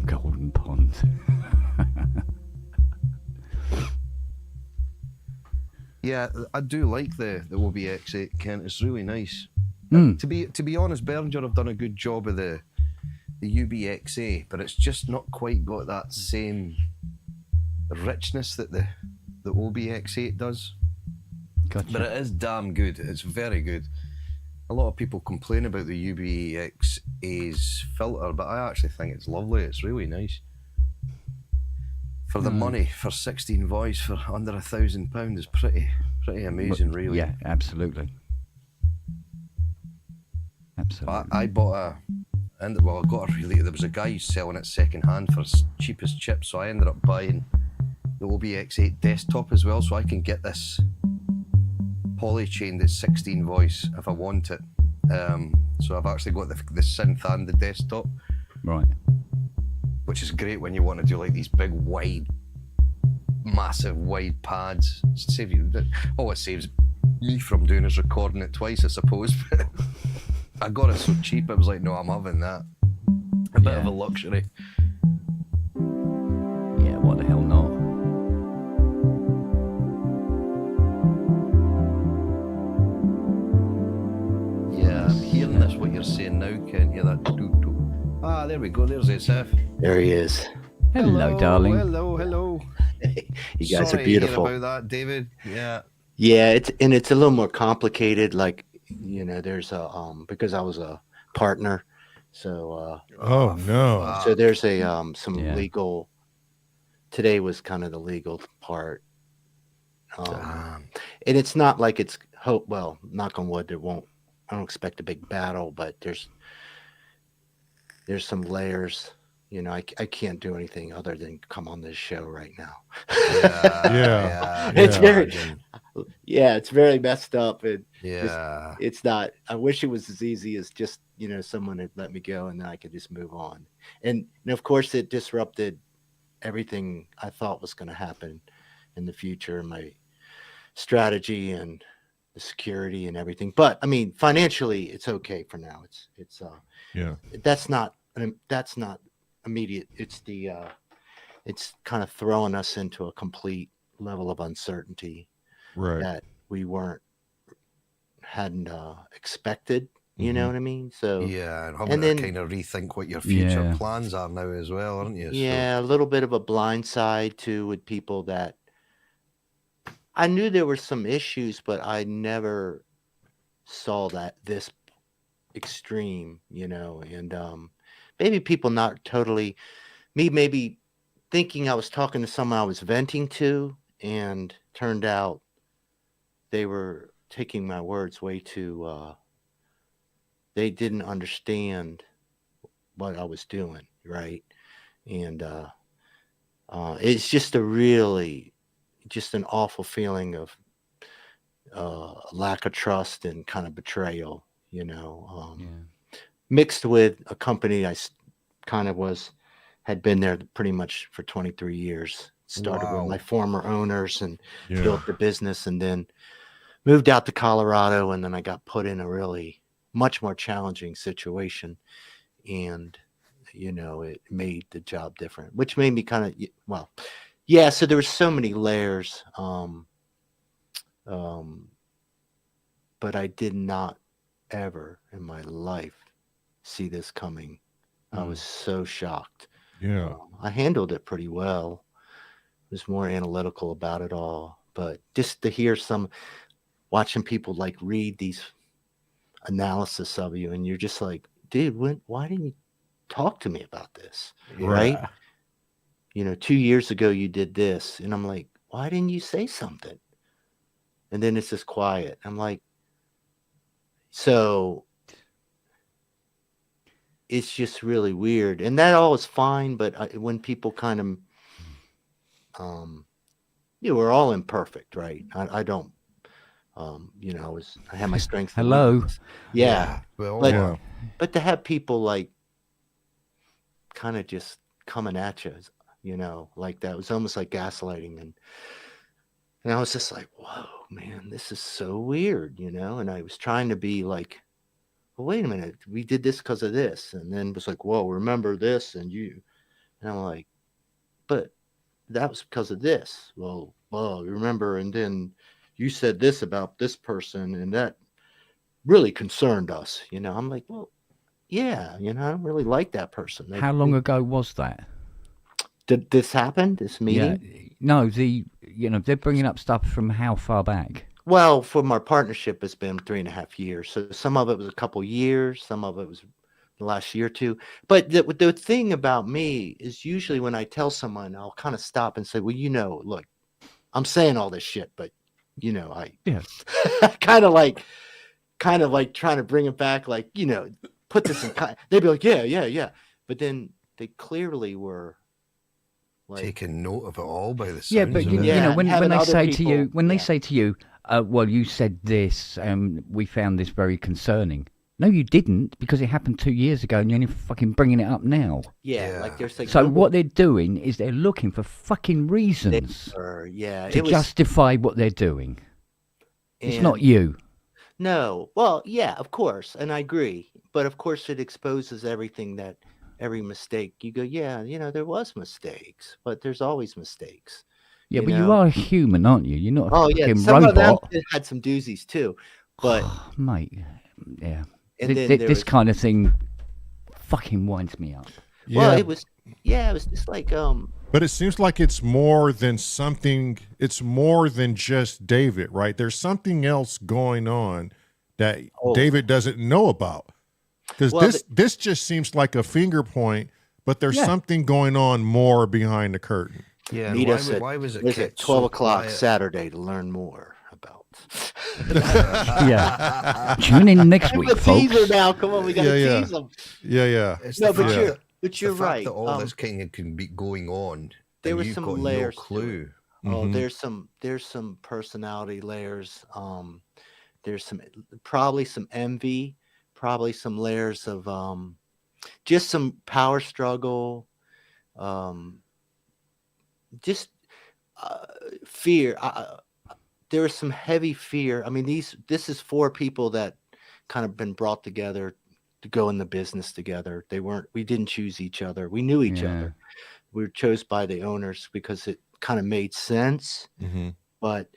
Golden Pond. Yeah, I do like the OBX8, Kent. It's really nice. Mm. To be honest, Behringer have done a good job of the UBXA, but it's just not quite got that same richness that the OBX8 does. Gotcha. But it is damn good. It's very good. A lot of people complain about the UBXA's filter, but I actually think it's lovely. It's really nice. For the money, for 16 voice, for under £1,000 is pretty amazing, really. Yeah, absolutely. Absolutely. I bought I got a really. There was a guy selling it second hand for cheapest chip, so I ended up buying the OBX8 desktop as well, so I can get this polychain that's 16 voice if I want it. So I've actually got the synth and the desktop, Right. which is great when you want to do like these big, massive wide pads. All it saves me from doing is recording it twice, I suppose. But I got it so cheap, I was like, no, I'm having that. A bit of a luxury. Yeah, what the hell not? Yeah, I'm hearing this, what you're saying now, Kent. Yeah, that doo-doo. Ah, there we go. There's SF. There he is. Hello, darling. Hello. You guys Sorry are beautiful. To hear about that, David. Yeah. Yeah, it's a little more complicated. Like, you know, there's a because I was a partner, so Oh no. so there's a some Yeah. legal. Today was kind of the legal part, and it's not like it's hope. Well, knock on wood, there won't. I don't expect a big battle, but there's some layers. You know, I can't do anything other than come on this show right now. Yeah. It's Yeah. very, yeah, it's very messed up. And Yeah. it's not. I wish it was as easy as just, you know, someone had let me go and then I could just move on. And of course, it disrupted everything I thought was going to happen in the future, my strategy and the security and everything. But I mean, financially, it's okay for now. It's Yeah. that's not immediate. It's it's kind of throwing us into a complete level of uncertainty Right. that we hadn't expected. You know what I mean? So Yeah, and having then- to kind of rethink what your future Yeah. plans are now as well, aren't you? yeah, a little bit of a blind side too with people that I knew there were some issues, but I never saw that this extreme, you know, and maybe people not totally, maybe thinking I was talking to someone I was venting to, and turned out they were taking my words way too. They didn't understand what I was doing, right? And it's just just an awful feeling of lack of trust and kind of betrayal, mixed with a company kind of had been there pretty much for 23 years. Started with my former owners and built the business, and then moved out to Colorado, and then I got put in a really much more challenging situation, and it made the job different, which made me kind of so there were so many layers, but I did not ever in my life see this coming. I was so shocked. I handled it pretty well. Was more analytical about it all, but just to hear watching people like read these analysis of you, and you're just like, dude, why didn't you talk to me about this? Right? 2 years ago you did this, and I'm like, why didn't you say something? And then it's just quiet. I'm like, so it's just really weird, and that all is fine. But when people kind of we're all imperfect, right? I don't, I have my strengths. Hello. Yeah. Well, but to have people like kind of just coming at you, like that, was almost like gaslighting. And I was just like, whoa, man, this is so weird, and I was trying to be like, well, wait a minute, we did this because of this. And then it was like, whoa, remember this. And I'm like, but that was because of this. Well, remember, and then you said this about this person, and that really concerned us. I'm like, well, yeah, I don't really like that person. How long ago was that? Did this happen? This meeting? Yeah. No, they're bringing up stuff from how far back? Well, from our partnership, it's been 3.5 years. So some of it was a couple years, some of it was the last year or two. But the thing about me is, usually when I tell someone, I'll kind of stop and say, well, look, I'm saying all this shit, but I kind of like trying to bring it back, like, put this in they'd be like, yeah. But then they clearly were like taking note of it all by the sounds Yeah, but of you it. know, when they say to people- you, they say to you, well, you said this, and we found this very concerning. No, you didn't, because it happened 2 years ago, and you're only fucking bringing it up now. like there's like, So what they're doing is they're looking for fucking reasons to justify what they're doing. It's not you. No. Well, yeah, of course. And I agree. But of course it exposes every mistake. You go, yeah, there was mistakes, but there's always mistakes. Yeah, but you are a human, aren't you? You're not a fucking some robot. of them had some doozies too. But mate, yeah. And then This kind of thing fucking winds me up. Well, it was just like But it seems like it's more than something. It's more than just David, right? There's something else going on that David doesn't know about. Because this just seems like a finger point, but there's something going on more behind the curtain. Yeah. Why was it at 12 o'clock Saturday to learn more about? Yeah. Tune in next week, folks. Teaser now. Come on, we got to tease them. Yeah. But you're right. That all this kind of can be going on. There was some layers. No clue. There's some personality layers. There's probably some envy, probably some layers of just some power struggle, just fear. There was some heavy fear. I mean, this is 4 people that kind of been brought together to go in the business together. We didn't choose each other. We knew each other. We were chosen by the owners because it kind of made sense. Mm-hmm. But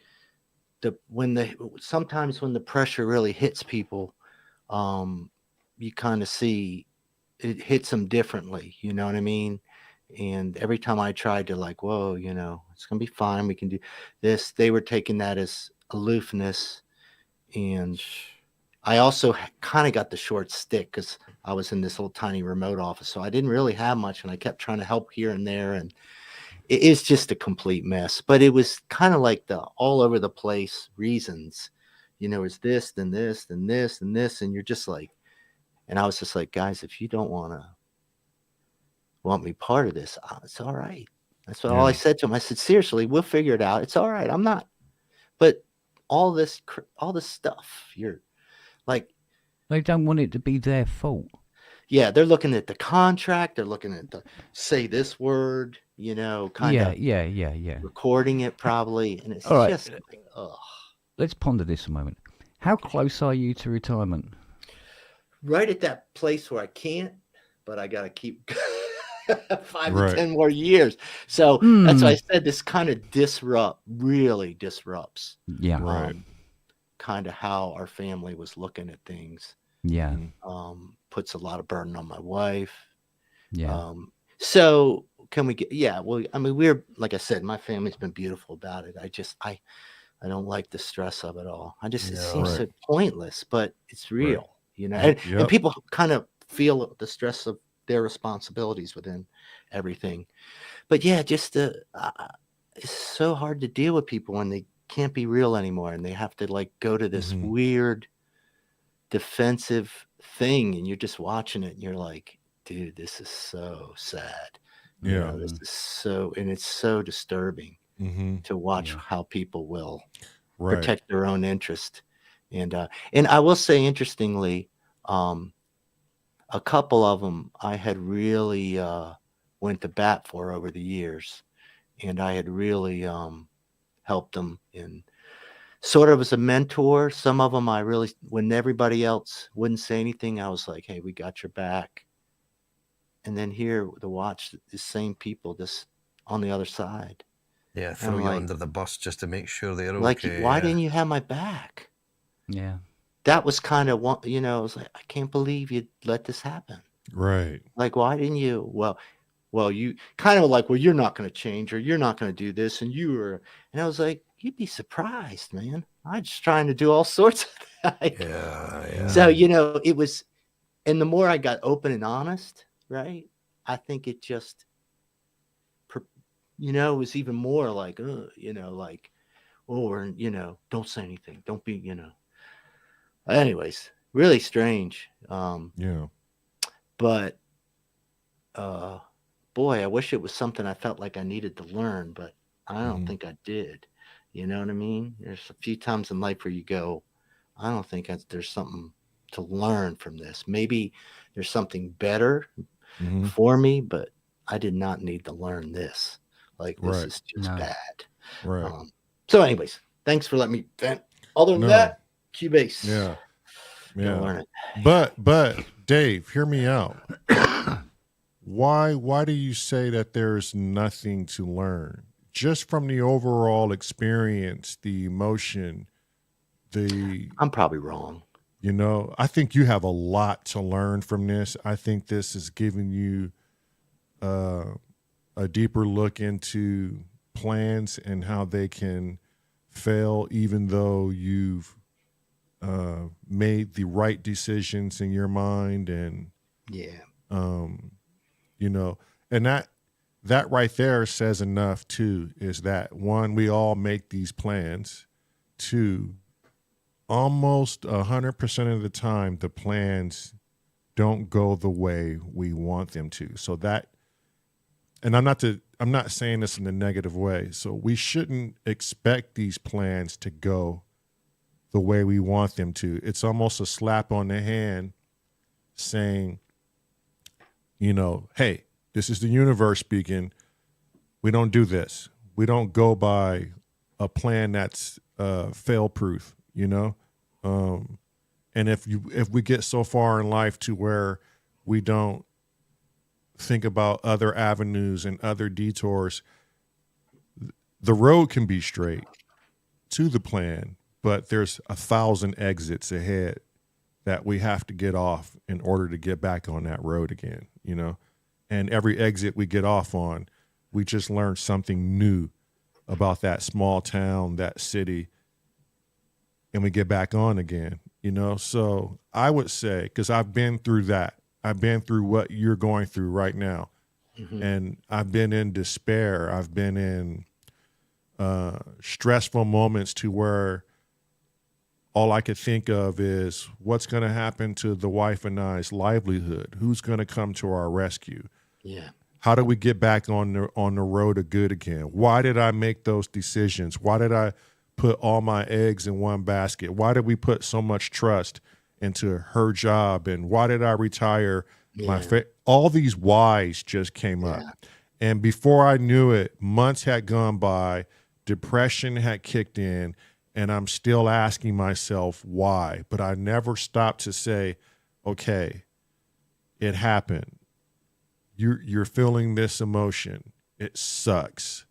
sometimes when the pressure really hits people, you kind of see it hits them differently. You know what I mean? And every time I tried to like, whoa, it's going to be fine. We can do this. They were taking that as aloofness. And I also kind of got the short stick because I was in this little tiny remote office. So I didn't really have much. And I kept trying to help here and there. And it's just a complete mess. But it was kind of like the all over the place reasons, it's this, then this, then this, and this, and you're just like, and I was just like, guys, if you don't want me part of this, it's all right. That's all I said to him. I said, seriously, we'll figure it out. It's all right. I'm not, but all this stuff, you're like, They don't want it to be their fault. yeah, they're looking at the contract. They're looking at the say this word, kind of Yeah. recording it probably. And it's All just right. like, ugh. Let's ponder this a moment. How close are you to retirement? Right at that place where I can't, but I got to keep 5 Right. to 10 more years. So that's why I said this kind of really disrupts Yeah. Right. kind of how our family was looking at things. Yeah. Puts a lot of burden on my wife. Yeah. So can we get, well, I mean, we're, like I said, my family's been beautiful about it. I don't like the stress of it all. It seems so pointless, but it's real, and people kind of feel the stress of their responsibilities within everything. But just it's so hard to deal with people when they can't be real anymore and they have to like go to this weird defensive thing, and you're just watching it and you're like, dude, this is so sad. This is it's so disturbing to watch how people will protect their own interest. And I will say, interestingly, a couple of them I had really went to bat for over the years, and I had really helped them in sort of as a mentor. Some of them I really, when everybody else wouldn't say anything, I was like, hey, we got your back. And then here to watch the same people just on the other side. Yeah, throw you under the bus just to make sure they're okay. Why didn't you have my back? Yeah. That was kind of one, I was like, I can't believe you let this happen. Right. Like, why didn't you? Well, you kind of like, well, you're not going to change, or you're not going to do this. And and I was like, you'd be surprised, man. I'm just trying to do all sorts of that. Yeah. So, it was, and the more I got open and honest, right, I think it just, it was even more like, like, or, don't say anything. Don't be, anyways, really strange. But, boy, I wish it was something I felt like I needed to learn, but I don't think I did. You know what I mean? There's a few times in life where you go, I don't think there's something to learn from this. Maybe there's something better for me, but I did not need to learn this. Like, this is just bad. Right. So anyways, thanks for letting me vent. Other than that, Cubase. Yeah. Learn it. But Dave, hear me out. Why do you say that there's nothing to learn? Just from the overall experience, the emotion, I'm probably wrong. I think you have a lot to learn from this. I think this is giving you a deeper look into plans and how they can fail, even though you've made the right decisions in your mind. And and that right there says enough too, is that one, we all make these plans. Two, almost 100% of the time, the plans don't go the way we want them to. So that, and I'm not saying this in a negative way. So we shouldn't expect these plans to go the way we want them to. It's almost a slap on the hand saying, hey, this is the universe speaking. We don't do this. We don't go by a plan that's fail-proof, and if we get so far in life to where we don't think about other avenues and other detours, the road can be straight to the plan, but there's 1,000 exits ahead that we have to get off in order to get back on that road again, and every exit we get off on, we just learn something new about that small town, that city, and we get back on again, So I would say, because I've been through that. I've been through what you're going through right now. Mhm. And I've been in despair. I've been in stressful moments to where all I could think of is what's going to happen to the wife and I's livelihood? Who's going to come to our rescue? Yeah. How do we get back on the road to good again? Why did I make those decisions? Why did I put all my eggs in one basket? Why did we put so much trust into her job? And why did I retire Yeah. all these whys just came up. Yeah. And before I knew it, months had gone by, depression had kicked in, and I'm still asking myself why. But I never stopped to say, okay, it happened. You're feeling this emotion. It sucks.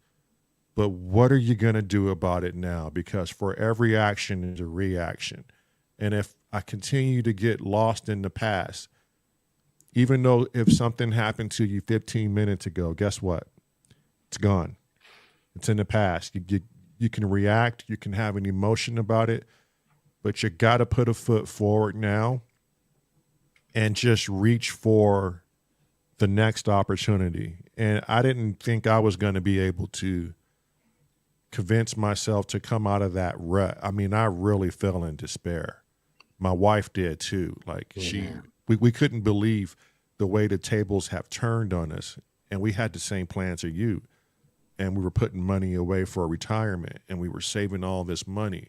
But what are you going to do about it now? Because for every action is a reaction. And if I continue to get lost in the past, even though if something happened to you 15 minutes ago, guess what? It's gone. It's in the past. You can react. You can have an emotion about it. But you got to put a foot forward now and just reach for the next opportunity. And I didn't think I was going to be able to convince myself to come out of that rut. I mean, I really fell in despair. My wife did too. Like we couldn't believe the way the tables have turned on us. And we had the same plans as you. And we were putting money away for retirement, and we were saving all this money.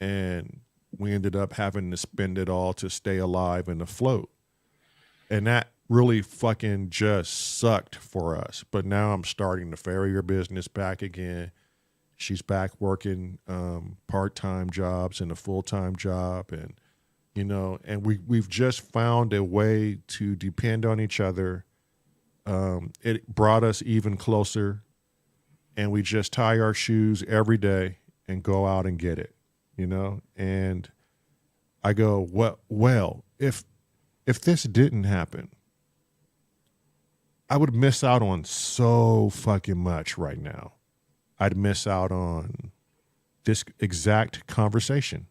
And we ended up having to spend it all to stay alive and afloat. And that really fucking just sucked for us. But now I'm starting the farrier business back again. She's back working part-time jobs and a full-time job. And, you know, and we've just found a way to depend on each other. It brought us even closer. And we just tie our shoes every day and go out and get it, you know? And I go, well, if this didn't happen, I would miss out on so fucking much right now. I'd miss out on this exact conversation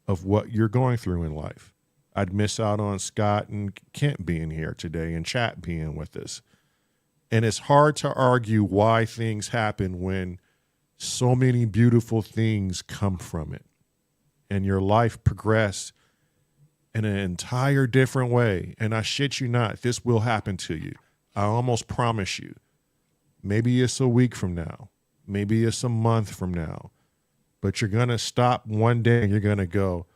of what you're going through in life. I'd miss out on Scott and Kent being here today and Chat being with us. And it's hard to argue why things happen when so many beautiful things come from it and your life progress in an entire different way. And I shit you not, this will happen to you. I almost promise you. Maybe it's a week from now. Maybe it's a month from now. But you're going to stop one day and you're going to go,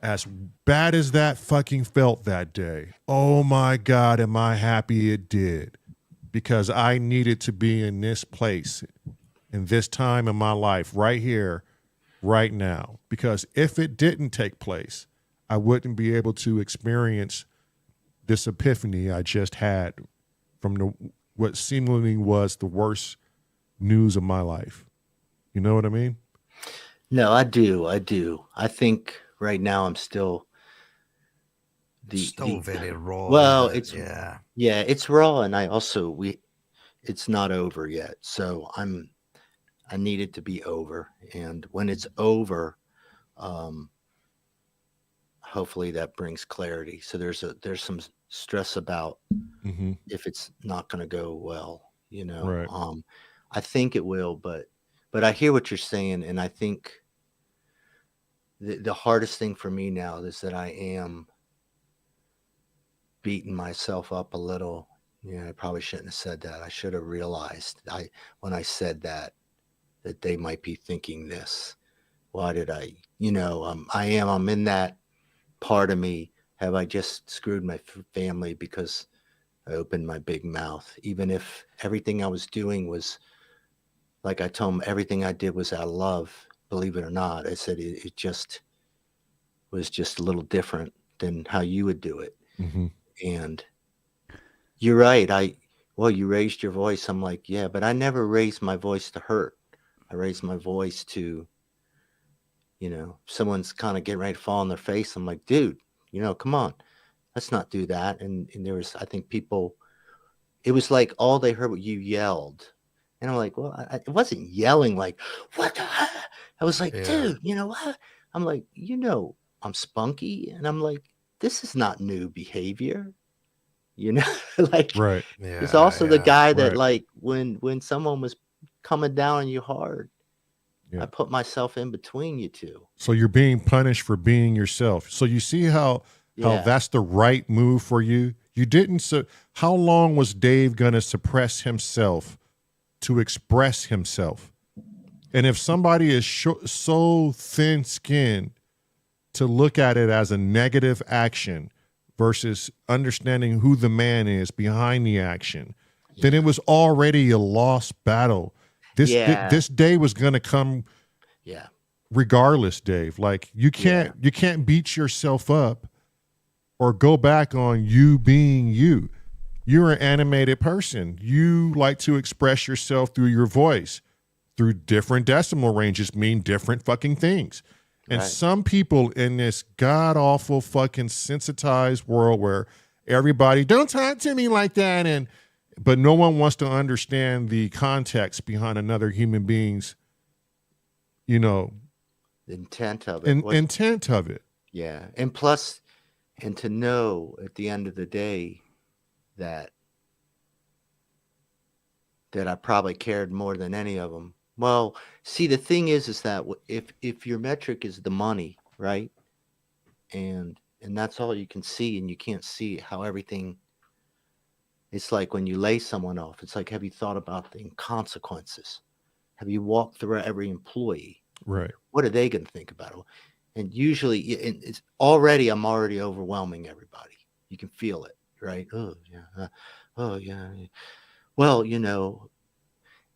as bad as that fucking felt that day, oh my God, am I happy it did. Because I needed to be in this place, in this time in my life, right here, right now. Because if it didn't take place, I wouldn't be able to experience this epiphany I just had from what seemingly was the worst news of my life. You know what I mean? No, I do. I think right now I'm still Still very raw. Well, isn't it? it's yeah, it's raw, and I also it's not over yet. So I need it to be over, and when it's over, hopefully that brings clarity. So there's some stress about if it's not going to go well, you know. Right. I think it will, but I hear what you're saying, and I think the hardest thing for me now is that I am beating myself up a little. I probably shouldn't have said that. I should have realized when I said that they might be thinking this. Why did I, I'm in that part of me. Have I just screwed my family because I opened my big mouth? Even if everything I was doing was, like I told them, everything I did was out of love, believe it or not. I said it just was just a little different than how you would do it. Mm-hmm. And you're right. You raised your voice. I'm like, yeah, but I never raised my voice to hurt. I raised my voice to, someone's kind of getting ready to fall on their face. I'm like, dude, come on, let's not do that. And there was, I think people, it was like all they heard what you yelled. And I'm like, well, it wasn't yelling like, what the heck? I was like, dude, you know what? I'm like, I'm spunky. And I'm like, this is not new behavior. You know, like Right. Yeah, it's also the guy that Right. like when someone was coming down on you hard, Yeah. I put myself in between you two. So you're being punished for being yourself. So you see how Yeah. that's the right move for you. You didn't. So how long was Dave going to suppress himself to express himself? And if somebody is so thin-skinned to look at it as a negative action versus understanding who the man is behind the action, then it was already a lost battle. This day was going to come. Yeah. Regardless, Dave, like you can't beat yourself up or go back on you being you. You're an animated person. You like to express yourself through your voice, through different decimal ranges mean different fucking things. And some people in this god awful fucking sensitized world where everybody don't talk to me like that, but no one wants to understand the context behind another human being's, intent of it. Intent of it. Yeah. And plus, and to know at the end of the day that I probably cared more than any of them. Well, see, the thing is that if your metric is the money, right? And that's all you can see, and you can't see how everything, it's like when you lay someone off, it's like, have you thought about the consequences? Have you walked through every employee? Right. What are they going to think about it? And usually it's I'm already overwhelming everybody. You can feel it, right? Oh yeah. Well,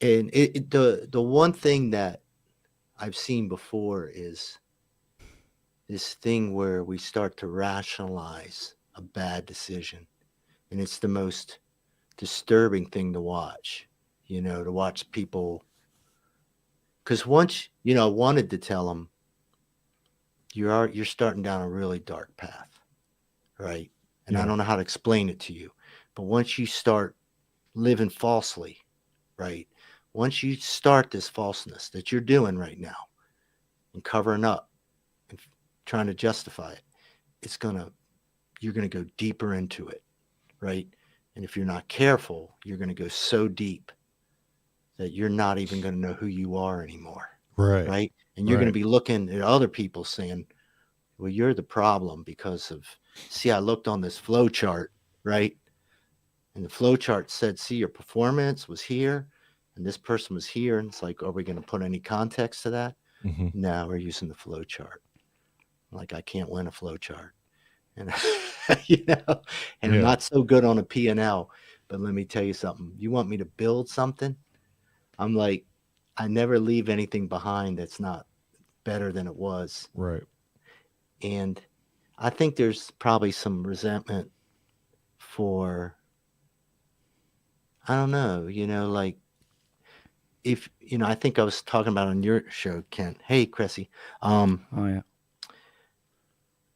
and the one thing that I've seen before is this thing where we start to rationalize a bad decision. And it's the most disturbing thing to watch, to watch people. Because once, I wanted to tell them, you're starting down a really dark path, right? And I don't know how to explain it to you. But once you start living falsely, right? Once you start this falseness that you're doing right now and covering up and trying to justify it, you're going to go deeper into it, right? And if you're not careful, you're going to go so deep that you're not even going to know who you are anymore. Right. Right. And you're going to be looking at other people saying, well, you're the problem because of, see, I looked on this flow chart, right? And the flow chart said, see, your performance was here and this person was here. And it's like, are we going to put any context to that? Mm-hmm. No, we're using the flow chart. Like, I can't win a flow chart. And, I'm not so good on a P&L, but let me tell you something. You want me to build something? I'm like, I never leave anything behind that's not better than it was. Right. And I think there's probably some resentment for, I don't know, like if, I think I was talking about on your show, Kent. Hey, Cressy. Oh, yeah.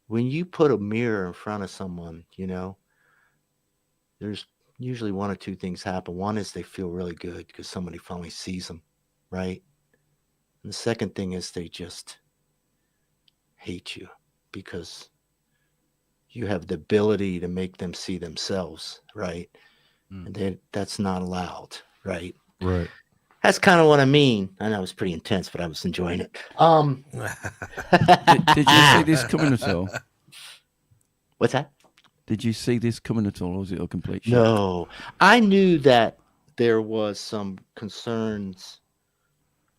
When you put a mirror in front of someone, there's usually one or two things happen. One is they feel really good because somebody finally sees them, right? And the second thing is they just hate you because you have the ability to make them see themselves, right? And that's not allowed, right? Right. That's kind of what I mean. I know it was pretty intense, but I was enjoying it. Did you see this coming at all? What's that? Did you see this coming at all, or was it a complete shock? No. I knew that there was some concerns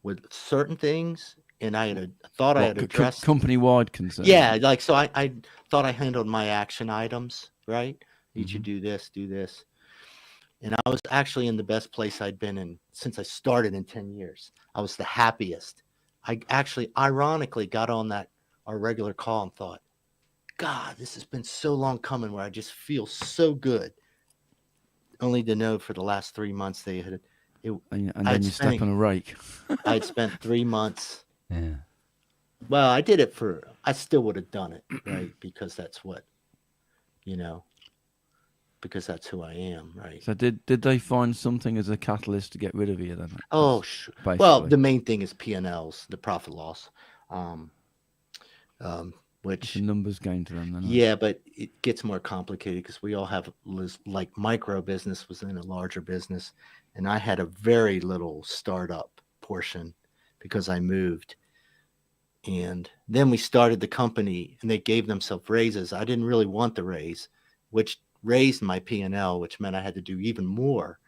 with certain things, and I thought I had addressed company-wide concerns. Yeah, like so I thought I handled my action items, right? You should do this, do this. And I was actually in the best place I'd been in since I started in 10 years. I was the happiest. I actually ironically got on our regular call and thought, God, this has been so long coming where I just feel so good. Only to know for the last 3 months they had it. And then you step on a rake. I'd spent 3 months. Yeah. Well, I still would have done it, right? Because that's what, because that's who I am, right? So did they find something as a catalyst to get rid of you then? Oh, sure. Basically. Well, the main thing is P&Ls, the profit loss. which It's a numbers game to them. Then, yeah, but it gets more complicated because we all have like micro business was in a larger business, and I had a very little startup portion because I moved. And then we started the company, and they gave themselves raises. I didn't really want the raise, which raised my P&L, which meant I had to do even more.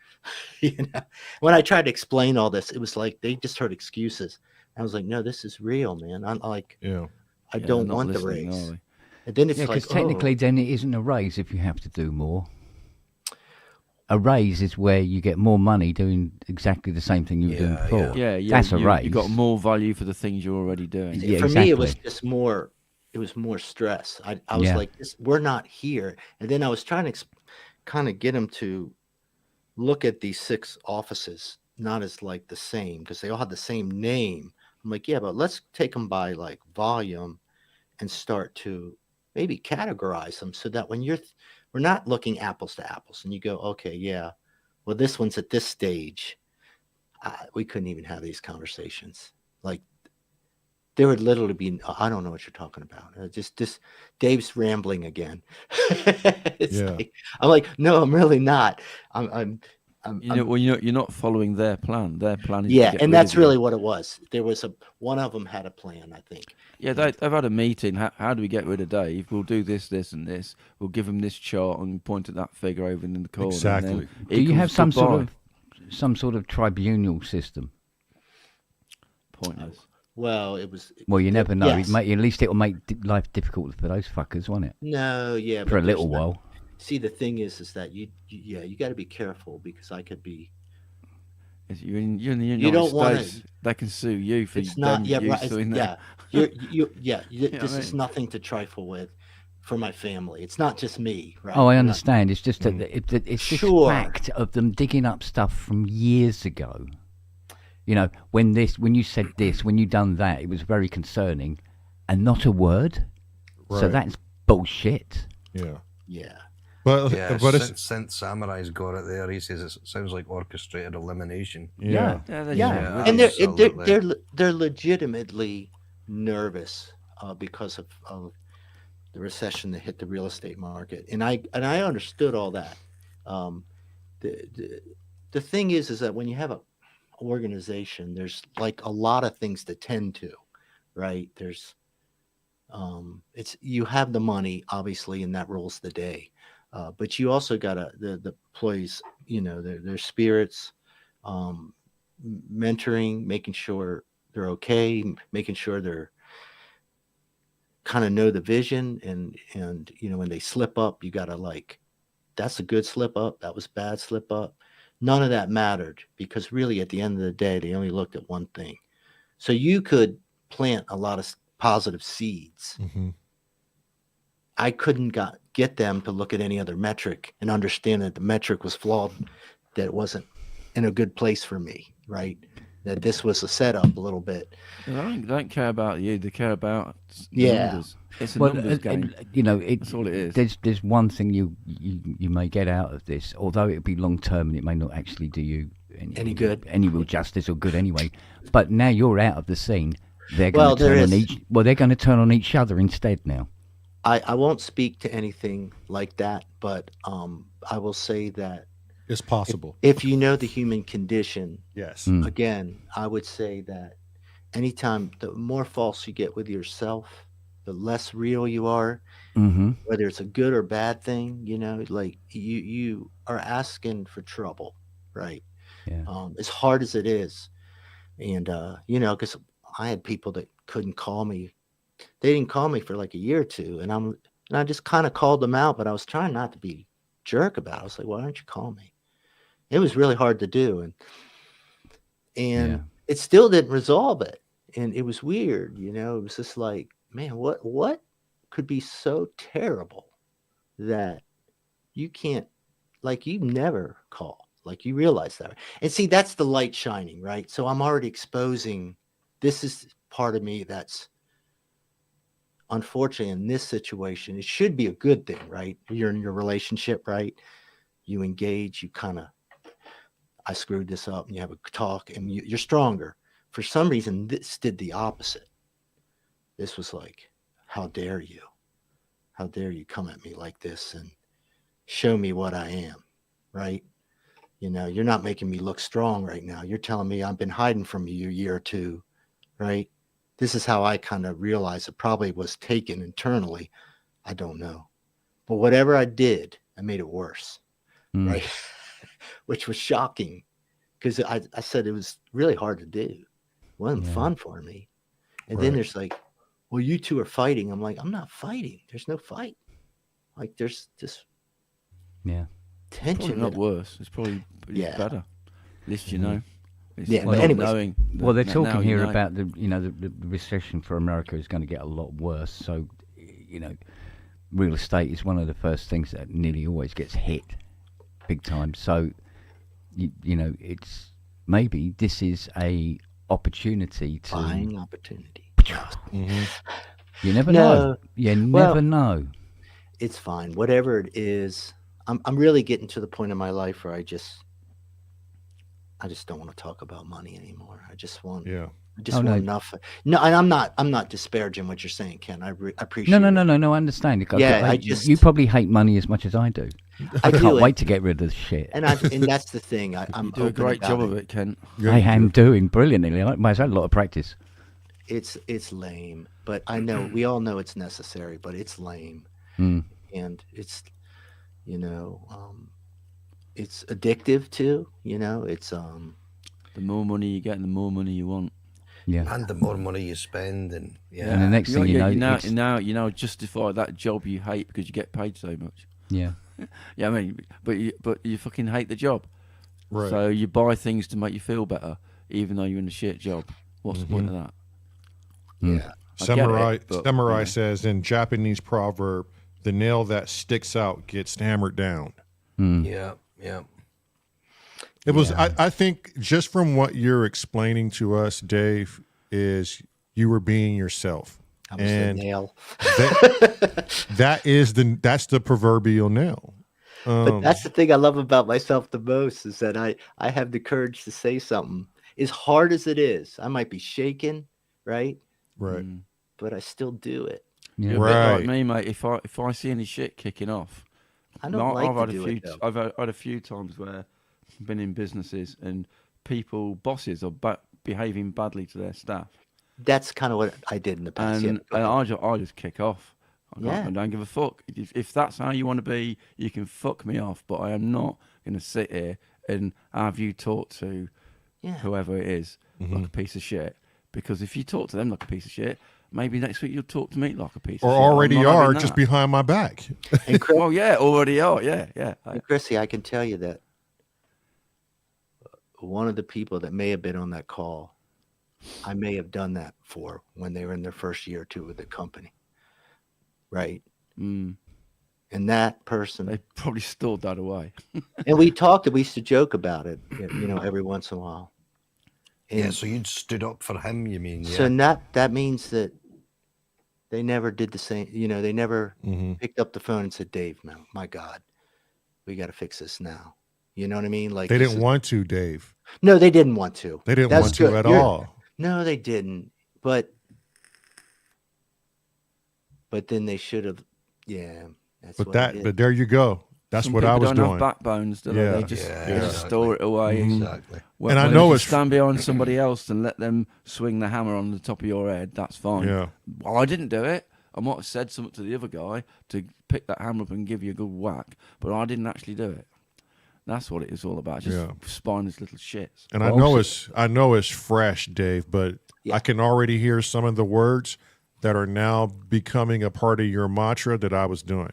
When I tried to explain all this, it was like they just heard excuses. I was like, no, this is real, man. I'm like, Yeah. I they're don't not want the listening, raise. are they? And then it's Yeah, like, because technically, then it isn't a raise if you have to do more. A raise is where you get more money doing exactly the same thing you were doing Yeah, before. Yeah, That's a raise. You got more value for the things you're already doing. Yeah, for me, it was exactly. just more. It was more stress. I was Yeah. like, we're not here. And then I was trying to kind of get them to look at these 6 offices not as like the same because they all had the same name. I'm like, yeah, but let's take them by like volume and start to maybe categorize them so that when we're not looking apples to apples and you go, okay, yeah, well, this one's at this stage. We couldn't even have these conversations. Like, there would literally be, I don't know what you're talking about. Just this, Dave's rambling again. Yeah. Like, I'm like, no, I'm really not. I'm You're not following their plan. Their plan is yeah, to get and rid that's of you. really what it was. There was one of them had a plan, I think. Yeah, they've had a meeting. How do we get rid of Dave? We'll do this, this, and this. We'll give him this chart and point at that figure over in the corner. Exactly. And then Do you have equals some sort of tribunal system? pointless? Well, it was. Well, you never know. Yes. At least it will make life difficult for those fuckers, won't it? No, yeah, For a but little there's not- while. See, the thing is that you got to be careful because I could be. You're in the United You don't wanna- States. They can sue you for It's not. them Yeah, right. suing them. Yeah, what This I is mean? nothing to trifle with for my family. It's not just me, right? Oh, I We're not- understand. It's just that it's this Sure. fact of them digging up stuff from years ago. You know, when you said this, when you done that, it was very concerning, and not a word. So Right. that's bullshit. Yeah. Yeah. But Yeah, but it's since Samurai's got it there, he says it sounds like orchestrated elimination. yeah. Yeah, Yeah, Yeah, and absolutely. they're legitimately nervous because of the recession that hit the real estate market, and I understood all that. The thing is that when you have a organization, there's like a lot of things to tend to, right? There's it's you have the money obviously, and that rules the day. But you also got the employees, their spirits, mentoring, making sure they're okay, making sure they're kind of know the vision, and when they slip up, you got to like, that's a good slip up, that was bad slip up. None of that mattered because really at the end of the day, they only looked at one thing. So you could plant a lot of positive seeds. Mm-hmm. I couldn't get them to look at any other metric and understand that the metric was flawed, that it wasn't in a good place for me, right? That this was a setup a little bit. They don't care about you. They care about the Yeah. numbers. It's a numbers game. That's all it is. There's one thing you may get out of this, although it would be long term and it may not actually do you Any good. any real justice or good anyway. But now you're out of the scene. They're Well, going to there turn on is. each. Well, they're going to turn on each other instead now. I won't speak to anything like that, but I will say that It's possible. if you know the human condition, Yes. Mm. again, I would say that anytime the more false you get with yourself, the less real you are, Mm-hmm. whether it's a good or bad thing, like you are asking for trouble, right? Yeah. As hard as it is. And, because I had people that couldn't call me. They didn't call me for like a year or two. And I just kind of called them out, but I was trying not to be a jerk about it. I was like, why don't you call me? It was really hard to do. And Yeah. it still didn't resolve it. And it was weird, it was just like, man, what could be so terrible that you can't, like, you never call, like, you realize that. And see, that's the light shining, right? So I'm already exposing, this is part of me that's, unfortunately, in this situation, it should be a good thing, right? You're in your relationship, right? You engage, you kind of, I screwed this up, and you have a talk, and you're stronger. For some reason, this did the opposite. This was like, how dare you? How dare you come at me like this and show me what I am, right? You're not making me look strong right now. You're telling me I've been hiding from you a year or two, right? This is how I kind of realized it probably was taken internally. I don't know. But whatever I did, I made it worse, right? Which was shocking because I said it was really hard to do. It wasn't fun for me. And then there's like, well, you two are fighting. I'm like, I'm not fighting. There's no fight. Like there's this tension. Probably not worse. It's probably better. At least you know. But anyways, knowing Well, they're now talking you here know. about the recession for America is going to get a lot worse. So, real estate is one of the first things that nearly always gets hit big time. So, it's maybe this is a opportunity to buying opportunity. You never know. You never know. It's fine. Whatever it is, I'm really getting to the point in my life where I just don't want to talk about money anymore. I just want want enough. No, and I'm not disparaging what you're saying, Ken. I appreciate it. No, I understand. Yeah, you probably hate money as much as I do. I can't wait to get rid of the shit. And that's the thing. I'm You do a great job of it, Ken. I am doing brilliantly. I've had a lot of practice. It's lame, but I know we all know it's necessary, but it's lame. And it's it's addictive too, it's The more money you get, the more money you want. Yeah. And the more money you spend, and And the next thing you now justify that job you hate because you get paid so much. Yeah. Yeah, I mean, but you fucking hate the job, Right. so you buy things to make you feel better, even though you're in a shit job. What's the point of that? yeah. Samurai says in Japanese proverb, the nail that sticks out gets hammered down. Yeah. It was, I think, just from what you're explaining to us, Dave, is you were being yourself. I was the nail. That's the proverbial nail. But that's the thing I love about myself the most is that I have the courage to say something. As hard as it is, I might be shaken, right? Right. But I still do it. Yeah. You're a bit Right. like me, mate. If I see any shit kicking off, I don't like to do it, though. I've had a few times where I've been in businesses and bosses are behaving badly to their staff. That's kind of what I did in the past. And I just kick off. I don't give a fuck. If that's how you want to be, you can fuck me off. But I am not going to sit here and have you talk to whoever it is like a piece of shit. Because if you talk to them like a piece of shit, maybe next week you'll talk to me like a piece of Or shit. already I'm not are, having just that. behind my back. And Chris, Well, yeah, already are. Yeah. and Chrissy, I can tell you that one of the people that may have been on that call, I may have done that for when they were in their first year or two with the company. Right. And that person, They probably stored that away. and we used to joke about it, every once in a while. And So you'd stood up for him, you mean? Yeah. so that means that they never did the same, they never picked up the phone and said, Dave, man, my God, we got to fix this now. You know what I mean? Like They didn't want to, Dave. No, they didn't want to. They didn't That's want to good. at all. No, they didn't. But then they should have. Yeah, that's what I did. But there you go. That's Some what I people was don't doing. have backbones, do they? Yeah. They just Exactly. store it away. Exactly. When I you know can it's- stand behind somebody else and let them swing the hammer on the top of your head. That's fine. Yeah. Well, I didn't do it. I might have said something to the other guy to pick that hammer up and give you a good whack, but I didn't actually do it. That's what it is all about. Just spineless little shits. And I know it's fresh, Dave, but I can already hear some of the words that are now becoming a part of your mantra that I was doing.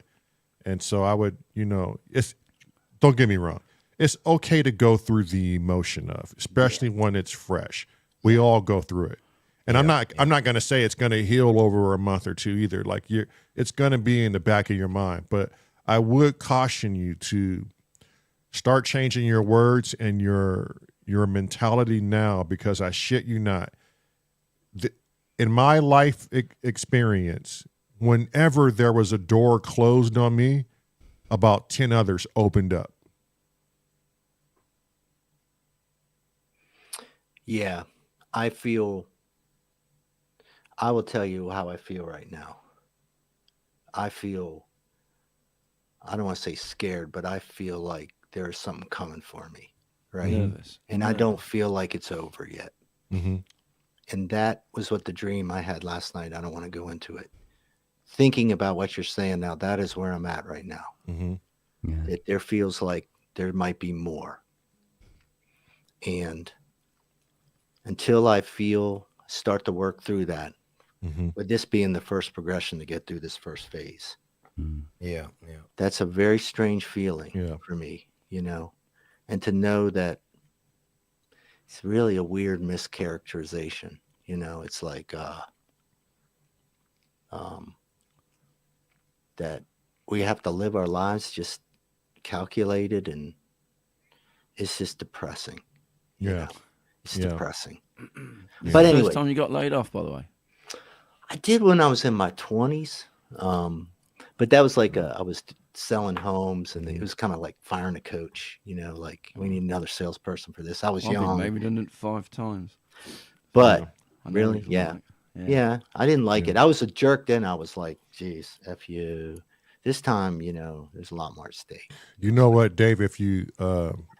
And so I would, don't get me wrong. It's okay to go through the emotion of, especially when it's fresh. We all go through it. And I'm not going to say it's going to heal over a month or two either. Like it's going to be in the back of your mind, but I would caution you to start changing your words and your mentality now, because I shit you not. In my life experience, whenever there was a door closed on me, about 10 others opened up. Yeah, I will tell you how I feel right now. I feel, I don't want to say scared, but I feel like there's something coming for me, right? Nervous. And I don't feel like it's over yet. Mm-hmm. And that was what the dream I had last night. I don't want to go into it. Thinking about what you're saying now, that is where I'm at right now. Mm-hmm. Yeah. There feels like there might be more. And until I start to work through that, with this being the first progression to get through this first phase. Yeah. That's a very strange feeling for me, you know, and to know that it's really a weird mischaracterization. You know, it's like that we have to live our lives just calculated, and it's just depressing. You know? It's depressing. But anyway, first time you got laid off, by the way? I did when I was in my 20s. But that was like I was selling homes, and it was kind of like firing a coach, you know, like we need another salesperson for this. I was young. Maybe done it 5 times. But I know really, what yeah. like. Yeah, I didn't like it. I was a jerk then. I was like, geez, F you. This time, you know, there's a lot more at stake. You know what, Dave, if you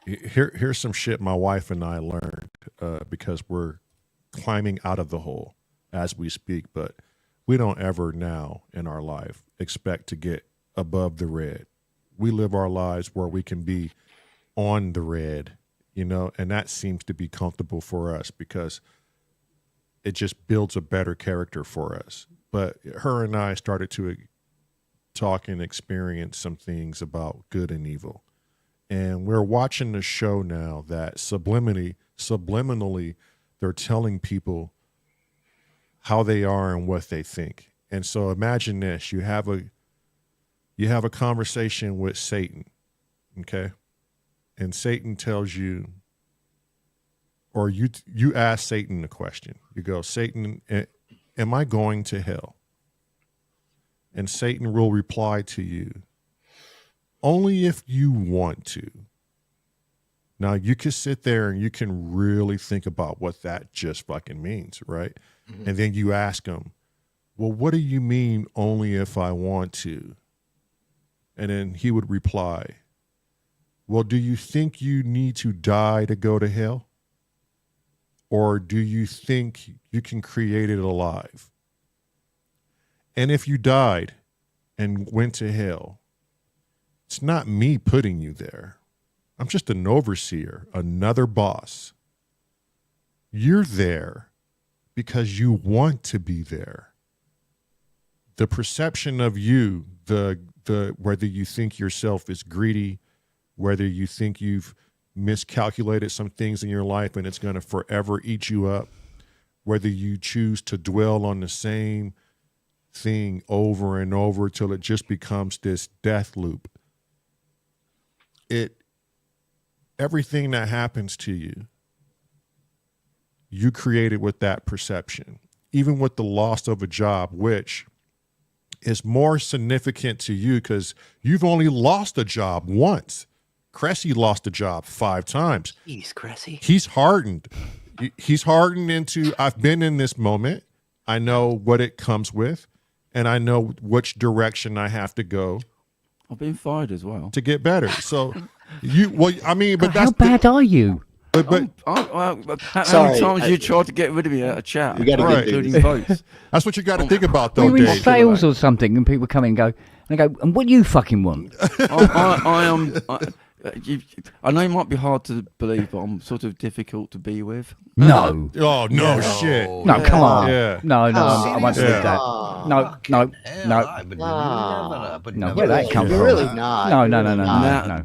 here's some shit my wife and I learned because we're climbing out of the hole as we speak, but we don't ever now in our life expect to get above the red. We live our lives where we can be on the red, you know, and that seems to be comfortable for us because it just builds a better character for us. But her and I started to talk and experience some things about good and evil. And we're watching the show now that subliminally, they're telling people how they are and what they think. And so imagine this, you have a conversation with Satan, okay? And Satan tells you, or you ask Satan a question. You go, Satan, am I going to hell? And Satan will reply to you, only if you want to. Now, you can sit there and you can really think about what that just fucking means, right? Mm-hmm. And then you ask him, well, what do you mean only if I want to? And then he would reply, well, do you think you need to die to go to hell? Or do you think you can create it alive? And if you died and went to hell, it's not me putting you there. I'm just an overseer, another boss. You're there because you want to be there. The perception of you, the whether you think yourself is greedy, whether you think you've miscalculated some things in your life and it's going to forever eat you up, whether you choose to dwell on the same thing over and over till it just becomes this death loop. Everything that happens to you, you created with that perception. Even with the loss of a job, which is more significant to you because you've only lost a job once. Cressy lost a job 5 times. Jeez, Cressy. He's hardened. He's hardened into, I've been in this moment. I know what it comes with, and I know which direction I have to go. I've been fired as well to get better. So but God, that's how bad are you? But how many times you tried to get rid of me out of chat? You got to Right. Including votes. that's what you got to think about, though, We were in Dave. sales or something, and people come in and go, and what do you fucking want? I am. I know it might be hard to believe, but I'm sort of difficult to be with. No. Oh no, shit. No, come on. Yeah. No, I won't believe that. No. I would never. Where that come You're from? really not. No. Now,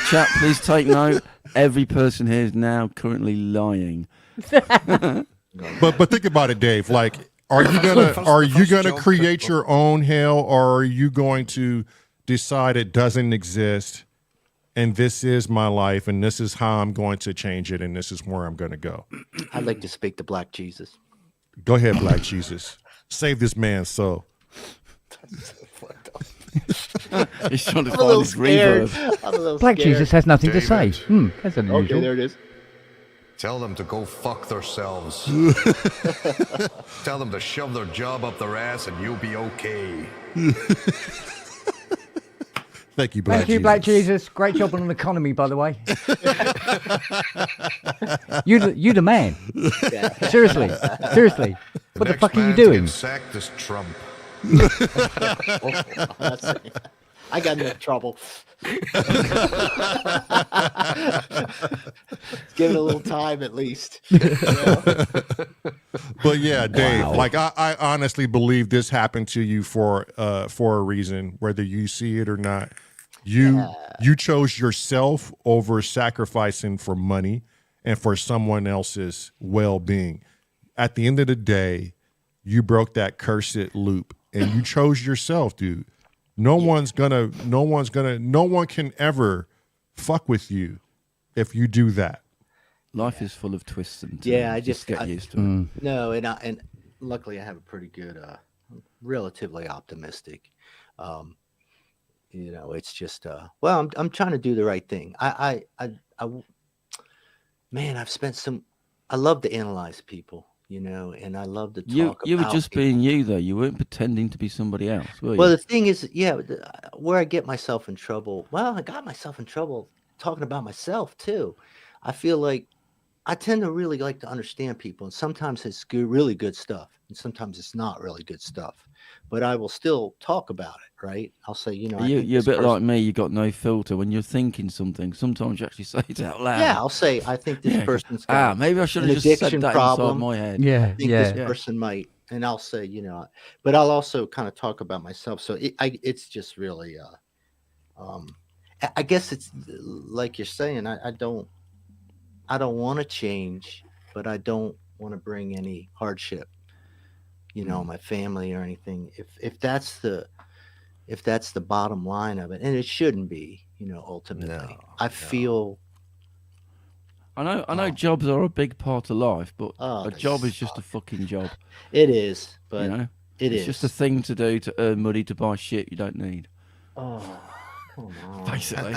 chat, please take note. Every person here is now currently lying. But think about it, Dave. Like, are you gonna create your own hell, or are you going to decide it doesn't exist, and this is my life, and this is how I'm going to change it, and this is where I'm going to go? I'd like to speak to Black Jesus. Go ahead, Black Jesus. Save this man's soul. He's trying to I'm a find little his scared. reverb. I'm a little Black scared. Jesus has nothing to say. David. That's unusual. Okay, there it is. Tell them to go fuck themselves. Tell them to shove their job up their ass and you'll be okay. Thank you, Black Thank you, Black Jesus. Great job on an economy, by the way. You the man. Yeah. Seriously. What the fuck are you doing? Sacked as Trump. I got into trouble. Give it a little time at least. But yeah, Dave, Wow. like I honestly believe this happened to you for a reason, whether you see it or not. You chose yourself over sacrificing for money and for someone else's well-being. At the end of the day, you broke that cursed loop and you chose yourself, dude. No one can ever fuck with you if you do that. Life is full of twists and turns. Yeah, I just get used to it. No, and luckily I have a pretty good, relatively optimistic. It's just well, I'm trying to do the right thing. Man, I've spent I love to analyze people, and I love to talk. You were about just people. being you, though. You weren't pretending to be somebody else, were you? Well, the thing is, where I get myself in trouble. Well, I got myself in trouble talking about myself too. I feel like I tend to really like to understand people, and sometimes it's really good stuff, and sometimes it's not really good stuff. But I will still talk about it, right? I'll say, you're a bit like me. You got no filter when you're thinking something. Sometimes you actually say it out loud. Yeah, I'll say, I think this person's got maybe I should an have just said addiction that problem. inside my head. Yeah, I think this person might, and I'll say, but I'll also kind of talk about myself. So it's just really, I guess it's like you're saying. I don't want to change, but I don't want to bring any hardship, on my family or anything. If that's the bottom line of it, and it shouldn't be, ultimately. I feel. I know jobs are a big part of life, but a they job is just suck. a fucking job. It is, but It's just a thing to do to earn money to buy shit you don't need. Oh, come on. Basically.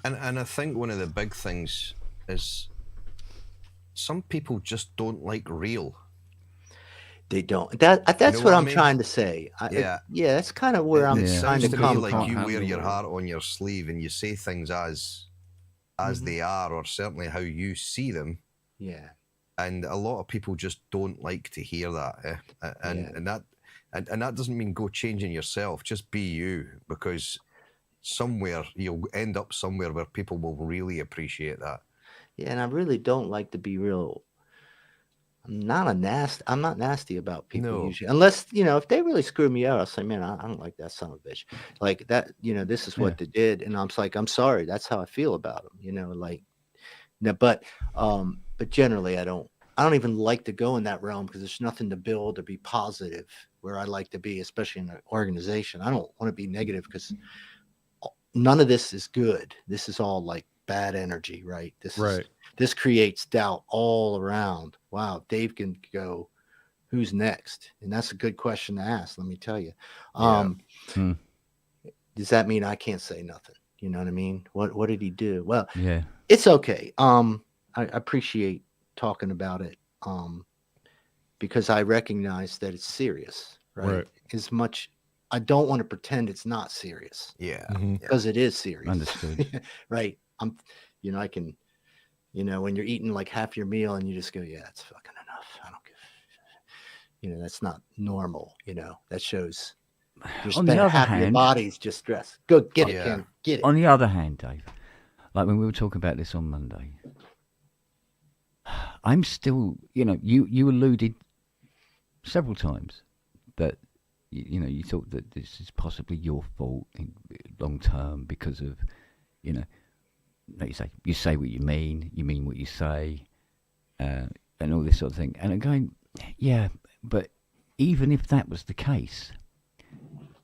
And I think one of the big things is some people just don't like real. They don't. That's what I I'm mean? trying to say. Yeah. That's kind of where I'm It trying sounds to to me come like from. you wear handle your it. heart on your sleeve and you say things as they are, or certainly how you see them. Yeah. And a lot of people just don't like to hear that. And that doesn't mean go changing yourself. Just be you, because somewhere you'll end up somewhere where people will really appreciate that. Yeah, and I really don't like to be real. I'm not nasty about people No. usually, unless if they really screw me out. I'll say, man, I don't like that son of a bitch. Like that, this is what they did, and I'm like, I'm sorry. That's how I feel about them. But generally, I don't even like to go in that realm because there's nothing to build or be positive where I like to be, especially in an organization. I don't want to be negative because none of this is good. This is all like bad energy, right? This creates doubt all around. Wow, Dave can go, who's next? And that's a good question to ask, let me tell you. Does that mean I can't say nothing? You know what I mean? What did he do? Well, Yeah. it's okay. I appreciate talking about it because I recognize that it's serious, right? As much I don't want to pretend it's not serious. Yeah. Because it is serious. Understood. Right. I can, when you're eating like half your meal and you just go, yeah, it's fucking enough. I don't give, that's not normal. That shows you're On the spending other half your hand- body's just stressed. Go get it, Yeah. Ken. Get it. On the other hand, Dave, like when we were talking about this on Monday, I'm still, you alluded several times that, you thought that this is possibly your fault in long term because of, like you say what you mean what you say, and all this sort of thing. And I'm going, yeah, but even if that was the case,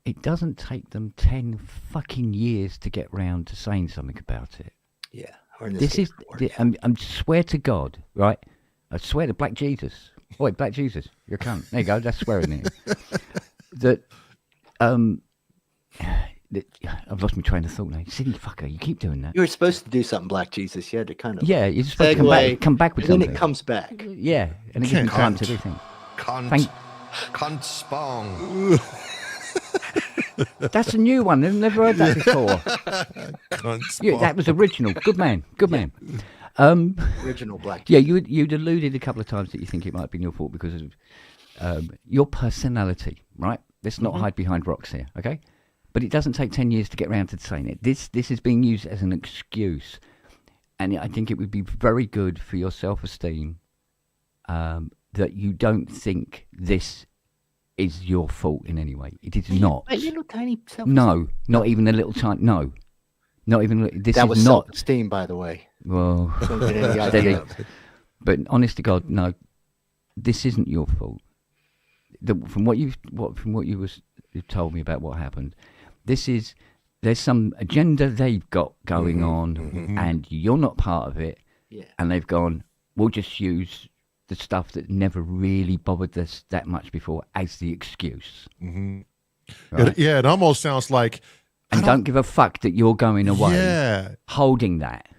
it doesn't take them 10 fucking years to get round to saying something about it. Yeah. Or in This case, is, Lord. I'm swear to God, right? I swear to Black Jesus. Oh, wait, Black Jesus, you're a cunt. There you go, that's swearing in it. That, I've lost my train of thought now. Silly fucker, you keep doing that. You were supposed to do something, Black Jesus. You had to kind of Yeah, you're supposed to segue, come back with and then something. it comes back. Yeah, and it gives me time to do things. Cunt. Thank- Cunt spong. That's a new one. I've never heard that before. Yeah, that was original. Good man. Good man. Original Black. Yeah, you'd alluded a couple of times that you think it might be your fault because of your personality, right? Let's not hide behind rocks here, okay? But it doesn't take 10 years to get around to saying it. This is being used as an excuse. And I think it would be very good for your self-esteem that you don't think this is your fault in any way. It is not. A little tiny self-esteem. No, not even a little tiny. No, not even. This that is was not self-esteem, by the way. Well, Don't get any steady. idea. But honest to God, no, this isn't your fault. From what you told me about what happened, there's some agenda they've got going on, and you're not part of it. Yeah. And they've gone, we'll just use the stuff that never really bothered us that much before as the excuse. Right? Yeah, it almost sounds like. And don't give a fuck that you're going away. Yeah. Holding that.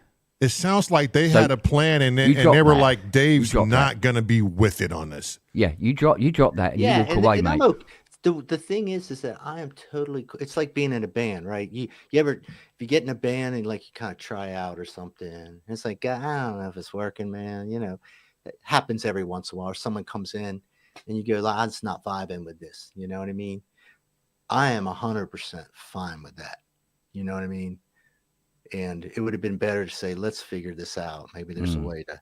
It sounds like they had a plan, and they were that. like, Dave's You drop not going to be with it on this. Yeah, you drop that and you walk away, mate. The thing is that I am totally. It's like being in a band, right? You ever if you get in a band and like you kind of try out or something, and it's like I don't know if it's working, man. You know, it happens every once in a while. Or someone comes in and you go, I'm just not vibing with this. You know what I mean? I am 100% fine with that. You know what I mean? And it would have been better to say, let's figure this out. Maybe there's a way to,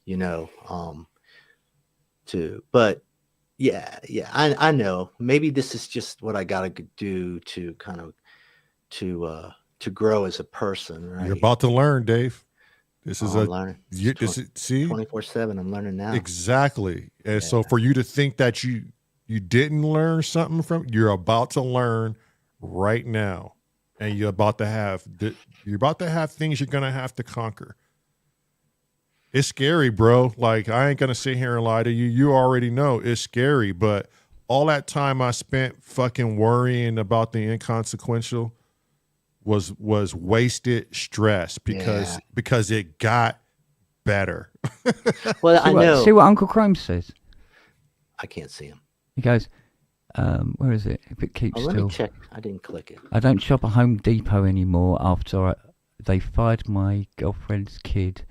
you know, but yeah, I know. Maybe this is just what I got to do to kind of, to grow as a person, right? You're about to learn, Dave. This is learning. See? 24/7, I'm learning now. Exactly. And so for you to think that you didn't learn something from, you're about to learn right now. And you're about to have things you're gonna have to conquer. It's scary, bro. Like, I ain't gonna sit here and lie to you. You already know it's scary, but all that time I spent fucking worrying about the inconsequential was wasted stress because it got better. Well, I know. See what Uncle Chrome says. I can't see him. He goes, where is it? If it keeps Let still. me check. I didn't click it. I don't shop at Home Depot anymore after they fired my girlfriend's kid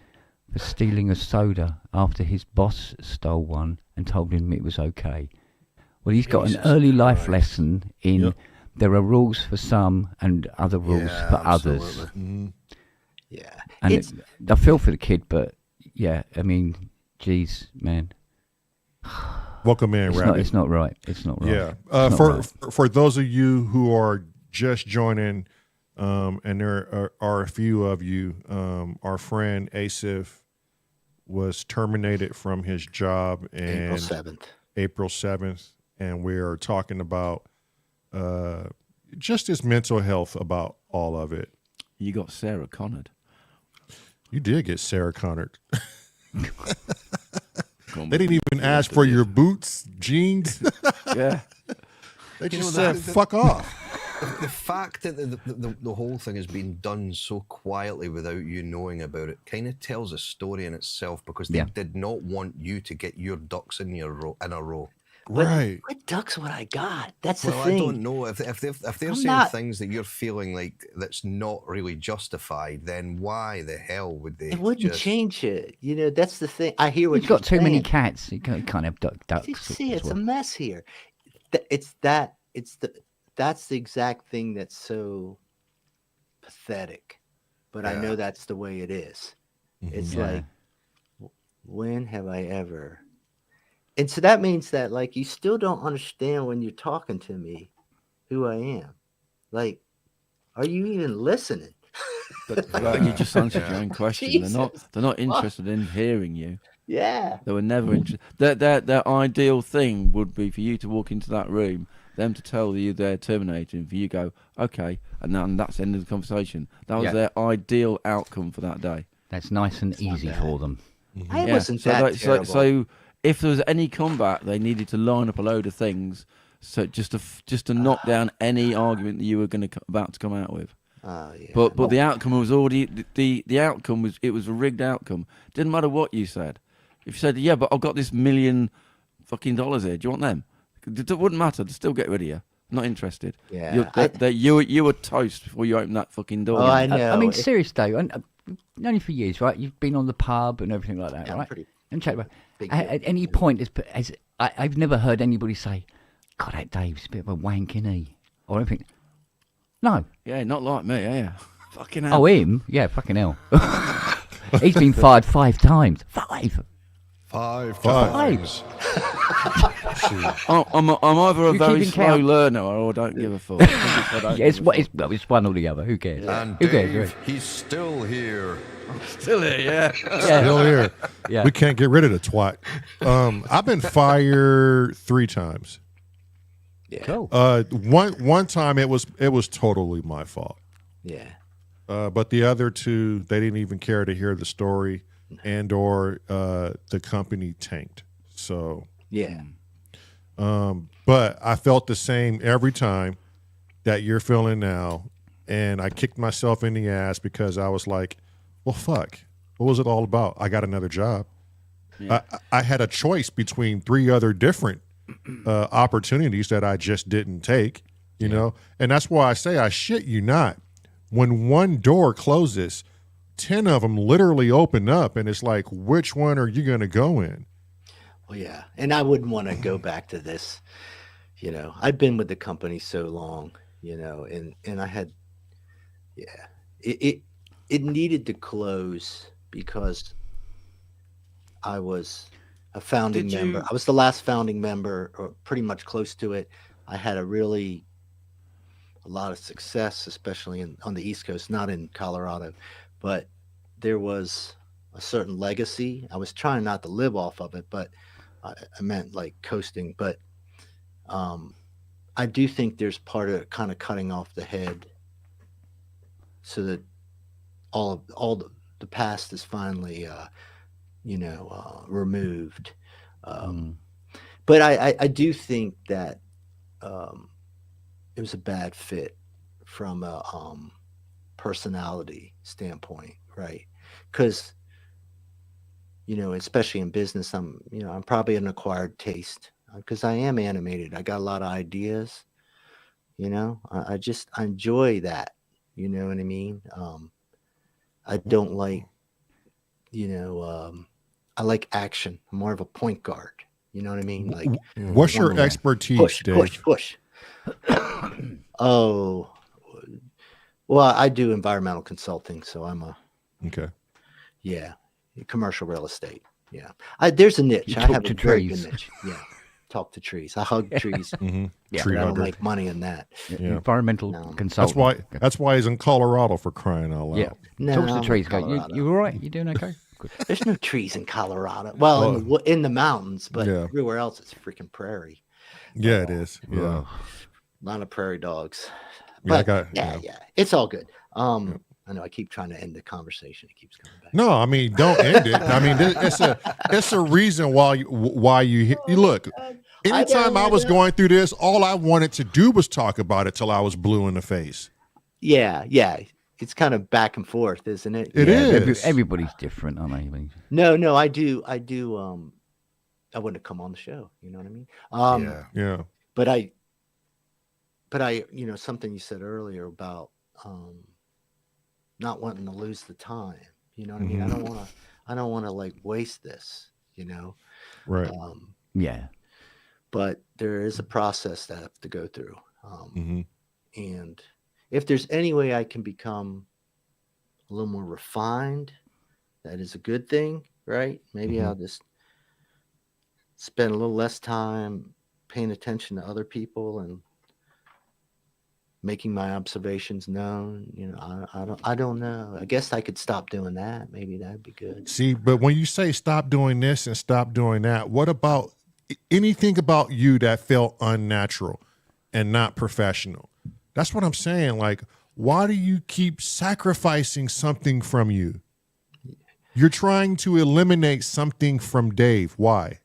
for stealing a soda after his boss stole one and told him it was okay. Well, he's got an early life lesson in there are rules for some and other rules for others. Mm-hmm. Yeah. And I feel for the kid, but yeah, I mean, geez, man. Welcome in, Rabbit. It's not right. It's not right. Yeah. For those of you who are just joining, and there are a few of you, our friend Asif was terminated from his job and April 7th, and we are talking about just his mental health about all of it. You got Sarah Connored. You did get Sarah Connored. They didn't even ask for your boots, jeans. Yeah. They just said, fuck off. The fact that the whole thing has been done so quietly without you knowing about it kind of tells a story in itself, because they did not want you to get your ducks in a row. Right. What ducks would I got? That's the thing. I don't know. If they're saying things that you're feeling like that's not really justified, then why the hell would they? It wouldn't change it. You know, that's the thing. I hear what you've got too many cats. You can't have ducks. You see, it's a mess here. That's the exact thing that's so pathetic. But I know that's the way it is. Mm-hmm. It's like, when have I ever? And so that means that, like, you still don't understand when you're talking to me who I am. Like, are you even listening? But you just answered your own question. Jesus. They're not interested in hearing you. Yeah. They were never interested. Their ideal thing would be for you to walk into that room, them to tell you they're terminating, for you to go, okay, and that's the end of the conversation. That was their ideal outcome for that day. That's nice and easy for them. Mm-hmm. I wasn't that terrible. So if there was any comeback, they needed to line up a load of things, so just to knock down any argument that you were about to come out with. But the outcome was already the outcome was a rigged outcome. Didn't matter what you said. If you said, but I've got this $1 million fucking here, do you want them? It wouldn't matter. They'd still get rid of you. Not interested. Yeah, You were toast before you opened that fucking door. Oh, I know. I mean, serious though. Only for years, right? You've been on the pub and everything like that, Yeah, I'm right? pretty And check about. big At deal. any point, I've never heard anybody say, "God, that Dave's a bit of a wank, isn't he?" Or anything. No. Yeah, not like me, yeah. Fucking hell. Oh, him? Yeah, fucking hell. He's been fired 5 times. 5. Five. Five. I'm either a You very keeping slow count? learner or I don't give a fuck. I don't Yeah, it's give a fuck. it's one or the other. Who cares? And Who cares? Dave, he's still here. Still here, yeah. Yeah. Still here. Yeah. We can't get rid of the twat. I've been fired 3 times. Yeah. Cool. One time it was totally my fault. Yeah. But the other 2, they didn't even care to hear the story, and/or the company tanked. So, Yeah. but I felt the same every time that you're feeling now, and I kicked myself in the ass because I was like, "Well, fuck, what was it all about? I got another job. Yeah. I had a choice between 3 other different opportunities that I just didn't take, you know, and that's why I say I shit you not. When one door closes, 10 of them literally open up, and it's like, which one are you going to go in? Well, yeah. And I wouldn't want to go back to this. You know, I've been with the company so long, you know, and I had, yeah, it needed to close because I was a founding member. I was the last founding member, or pretty much close to it. I had a lot of success, especially on the East Coast, not in Colorado, but there was a certain legacy. I was trying not to live off of it, but I meant like coasting. But I do think there's part of it kind of cutting off the head so that all the past is finally, removed. But I do think that it was a bad fit from a personality standpoint, right? Because, you know, especially in business, I'm probably an acquired taste because I am animated. I got a lot of ideas, you know. I enjoy that, you know what I mean? I don't like, I like action. I'm more of a point guard, you know what I mean? Like, What's your expertise, Dave? push. Oh, well, I do environmental consulting, so I'm Okay. commercial real estate. Yeah, there's a niche. You I talk have to a very trees. good niche. Yeah, talk to trees. I hug trees. Mm-hmm. Yeah. Tree I don't hugger. make money in that. Yeah. Environmental No. consultant. That's why he's in Colorado, for crying out loud. Yeah. No, Talks to I'm the trees. in Go. Colorado. You all right? You doing okay? Good. There's no trees in Colorado. Well, in the mountains, but Yeah. everywhere else it's freaking prairie. Yeah, it is. Yeah. A lot of prairie dogs. Yeah, I But got- yeah. It's all good. I know I keep trying to end the conversation. It keeps coming back. No, I mean, don't end it. I mean, it's a reason why you look. Anytime I was going through this, all I wanted to do was talk about it till I was blue in the face. Yeah. It's kind of back and forth, isn't it? It is. Everybody's different, aren't they? I mean, No, I do. I wouldn't have come on the show. You know what I mean? Yeah. But I, something you said earlier about not wanting to lose the time. You know what I mean? I don't want to like waste this. You know? Right. yeah. But there is a process that I have to go through. Mm-hmm. And if there's any way I can become a little more refined, that is a good thing, right? Maybe I'll just spend a little less time paying attention to other people and making my observations known. You know, I don't know. I guess I could stop doing that. Maybe that'd be good. See, but when you say stop doing this and stop doing that, what about anything about you that felt unnatural and not professional? That's what I'm saying. Like, why do you keep sacrificing something from you? You're trying to eliminate something from Dave. Why?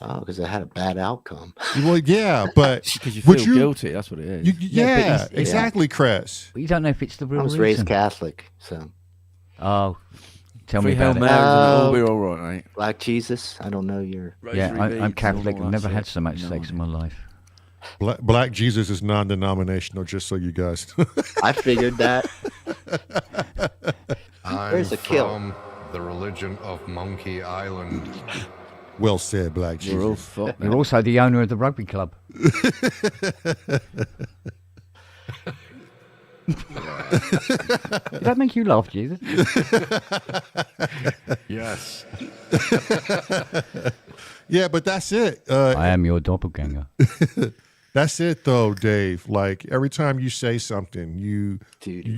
Oh, because I had a bad outcome. Well, yeah, but Because you would feel guilty, that's what it is. yeah, but exactly, Chris. But you don't know if it's the real I was reason. raised Catholic, so Oh, tell me Three Hail about it. Marys and it'll Oh. be all right, mate. Black Jesus. I don't know your. Yeah, Rosary I'm beads and Catholic. all I've that never had shit. so much No. sex in my life. Black Jesus is non-denominational, just so you guys. I figured that. I'm Where's the kill? from the religion of Monkey Island. Well said, Black We're all Jesus. fucked. You're also the owner of the rugby club. Did that make you laugh, Jesus? Yes. Yeah, but that's it. I am your doppelganger. That's it, though, Dave. Like every time you say something, you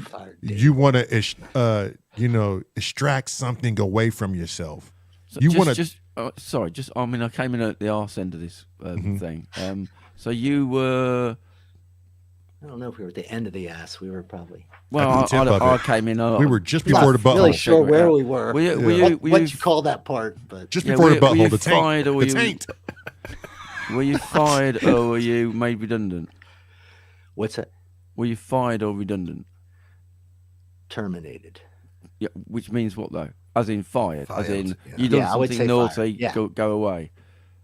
fired Dave. you want to, extract something away from yourself. So You want to. I mean, I came in at the arse end of this thing. So you were. I don't know if we were at the end of the ass. We were probably. Well, At the tip of I it. came in. We were just Not before the butthole. really sure Figure it where out. we were. Were What you you call that part? But Just Yeah, before the were you butthole. The fired taint. or were The you- taint. Were you fired or were you made redundant? what's that? Were you fired or redundant? Terminated. Yeah, which means what though? As in fired. As Fired, in yeah. you done Yeah, I would something say naughty, fired, yeah. go away.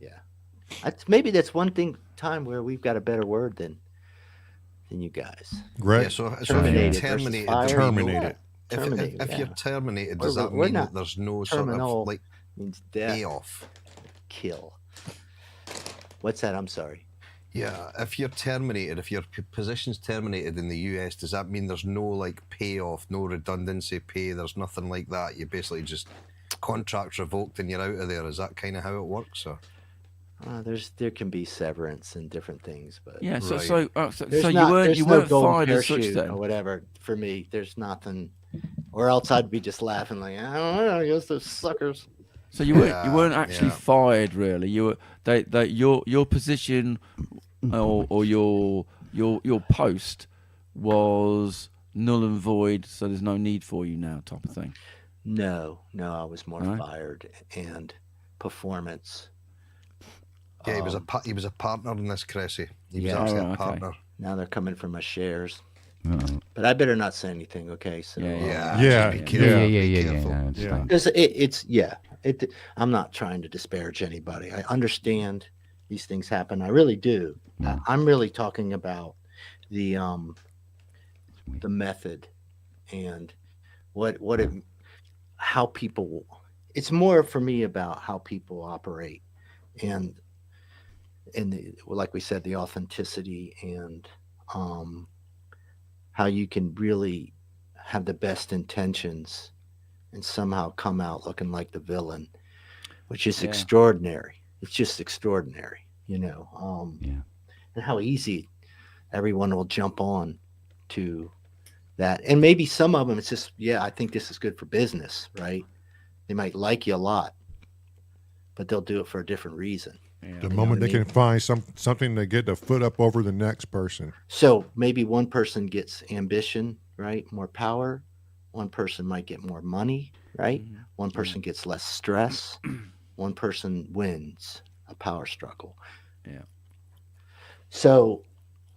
Yeah. Maybe that's one time where we've got a better word than you guys. Greg. Yeah, so if Terminated you're versus terminated, fired. then we know- Terminated. Terminated, If yeah. you're terminated, does that We're mean not that there's no sort terminal. of like Means death, payoff? kill. What's that? I'm sorry. Yeah, if you're terminated, if your position's terminated in the US, does that mean there's no like payoff, no redundancy pay? There's nothing like that. You basically just contracts revoked and you're out of there. Is that kind of how it works? Or There can be severance and different things, but Yeah, so Right. so there's you not- weren't there's you no weren't golden fired as such parachute then. or whatever. For me, there's nothing, or else I'd be just laughing like, I don't know, I guess those suckers. So you weren't actually yeah. fired really. You were your position or your post was null and void. So there's no need for you now, type of thing. No, I was more Right. fired and performance. yeah, he was a partner in this, Cressy. He was Yeah. actually Oh, a okay. partner. Now they're coming for my shares, Uh-oh. but I better not say anything. Okay, so Yeah, Yeah, Yeah, just be yeah. careful. Yeah. be careful. No, it's Yeah. fine. because I'm not trying to disparage anybody. I understand these things happen. I really do. Yeah. I'm really talking about the method and how people. It's more for me about how people operate and like we said, the authenticity and how you can really have the best intentions and somehow come out looking like the villain, which is Yeah. extraordinary. It's just extraordinary, Yeah. and how easy everyone will jump on to that. And maybe some of them, it's just, yeah, I think this is good for business, right? They might like you a lot, but they'll do it for a different reason. Yeah. The know moment what I they can find something to get the foot up over the next person. So maybe one person gets ambition, right? More power. One person might get more money, right? Mhm. One person gets less stress. One person wins a power struggle. Yeah. So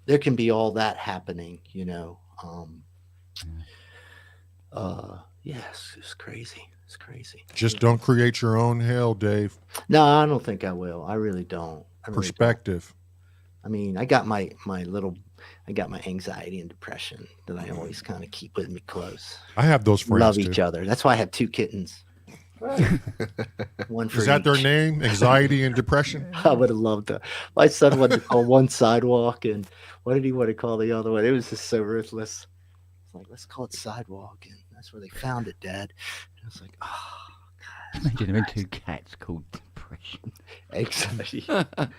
there can be all that happening, Yes, it's crazy. It's crazy. Just don't create your own hell, Dave. No, I don't think I will. I really don't. I really don't. Perspective. I mean, I got my anxiety and depression that I always kind of keep with me close. I have those friends. Love too. each other. That's why I have 2 kittens. One for Is that their each. name? Anxiety and depression? I would have loved that. My son wanted to call one sidewalk, and what did he want to call the other one? It was just so ruthless. It's like, let's call it sidewalk, and that's where they found it, Dad. And I was like, oh, Imagine having 2 cats called Depression. exactly.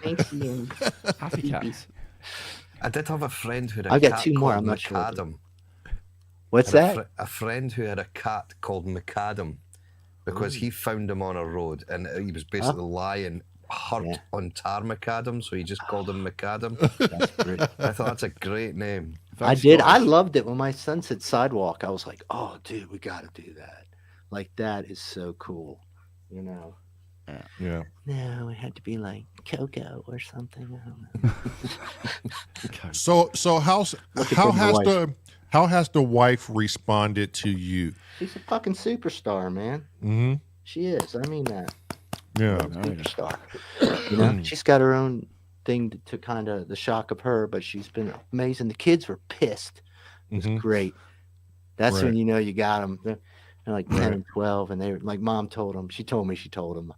Thanks, Ian. Happy cats. I did have a friend who had a I've got cat 2 more. called I'm not sure. Macadam. What's Had that? a friend who had a cat called Macadam because he found him on a road and he was basically lying hurt Yeah. on tar macadam, so he just called him Macadam. That's great. I thought that's a great name. I did. I loved it when my son said sidewalk. I was like, "Oh, dude, we got to do that. Like that is so cool." Yeah. No, it had to be like Coco or something. I don't know. So Look at how the has wife. how has the wife responded to you? She's a fucking superstar, man. Mm-hmm. She is. I mean that. Yeah. Superstar. She's got her own thing to kind of the shock of her, but she's been amazing. The kids were pissed. It was great. That's when you know you got them. They're like 10 and 12, and they were like, Mom told them. She told them.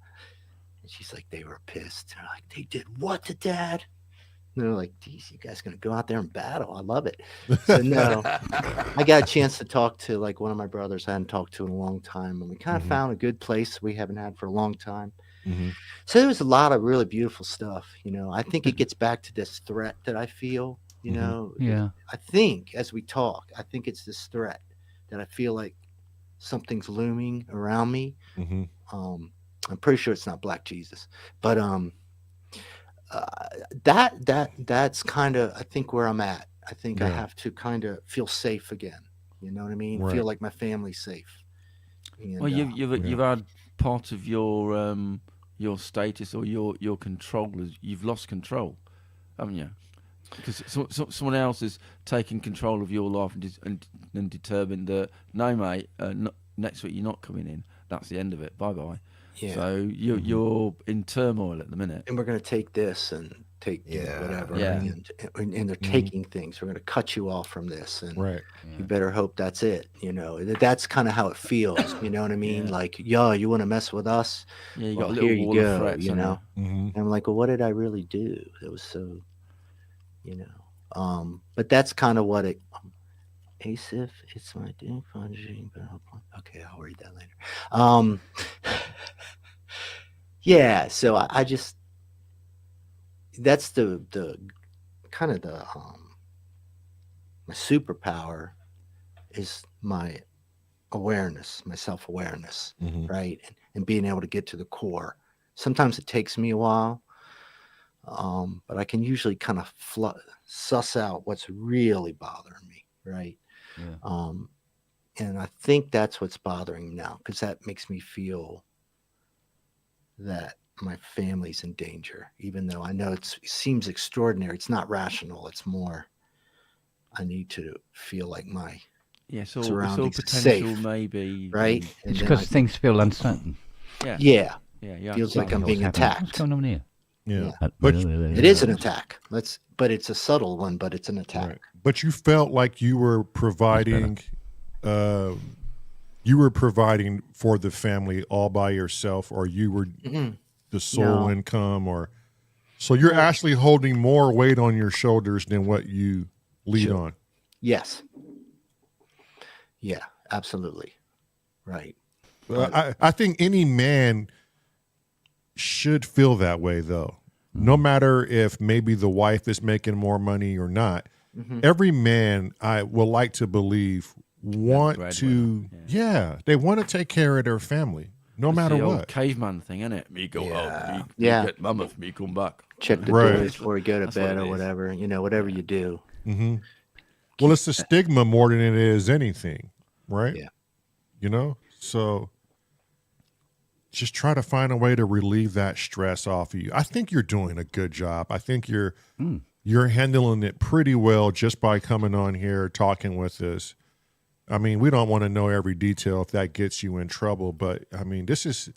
And she's like, they were pissed. They're like, they did what to Dad? And they're like, geez, you guys going to go out there and battle? I love it. So no, I got a chance to talk to like one of my brothers I hadn't talked to in a long time. And we kind of found a good place we haven't had for a long time. So there was a lot of really beautiful stuff. You know, I think it gets back to this threat that I feel, you know. Yeah. I think as we talk, I think it's this threat that I feel like something's looming around me. I'm pretty sure it's not Black Jesus, but that's kind of, I think, where I'm at. I think I have to kind of feel safe again. You know what I mean? Feel like my family's safe. And, well, you've had part of your status or your control is you've lost control, haven't you? Because someone else is taking control of your life and determined that no, mate, next week you're not coming in. That's the end of it. Bye bye. Yeah. So you're in turmoil at the minute, and we're going to take this and take whatever. Yeah. And they're taking things. We're going to cut you off from this, and you better hope that's it. You know, that's kind of how it feels. You know what I mean? Like, you want to mess with us? Yeah, you got a here little you wall go. of threats, You know, and I'm like, well, what did I really do? It was so, you know. But that's kind of what it. Asif, it's my day. Okay, I'll read that later. Yeah, so I just, that's the kind of the my superpower is my awareness, my self-awareness, right? And being able to get to the core. Sometimes it takes me a while, but I can usually kind of suss out what's really bothering me, right? Yeah. And I think that's what's bothering me now, because that makes me feel that my family's in danger, even though I know it seems extraordinary. It's not rational. It's more, I need to feel like my surroundings potential safe, maybe, right? It's because things feel uncertain. Yeah. Feels like I'm being attacked. What's going on here? Yeah. But it is an attack. But it's a subtle one, but it's an attack. Right. But you felt like you were providing for the family all by yourself, or you were the sole income, or so you're actually holding more weight on your shoulders than what you lead on. Yes. Yeah, absolutely. Right. I think any man should feel that way, though. No matter if maybe the wife is making more money or not. Every man, I will like to believe, they want to take care of their family, no matter the what. Old caveman thing, isn't it? Me go out, me get mama, me come back. Check the door before you go to bed or whatever. You know, whatever you do. Well, it's a stigma more than it is anything, right? Yeah. You know, so just try to find a way to relieve that stress off of you. I think you're doing a good job. I think you're handling it pretty well just by coming on here, talking with us. I mean, we don't want to know every detail if that gets you in trouble, but I mean, this is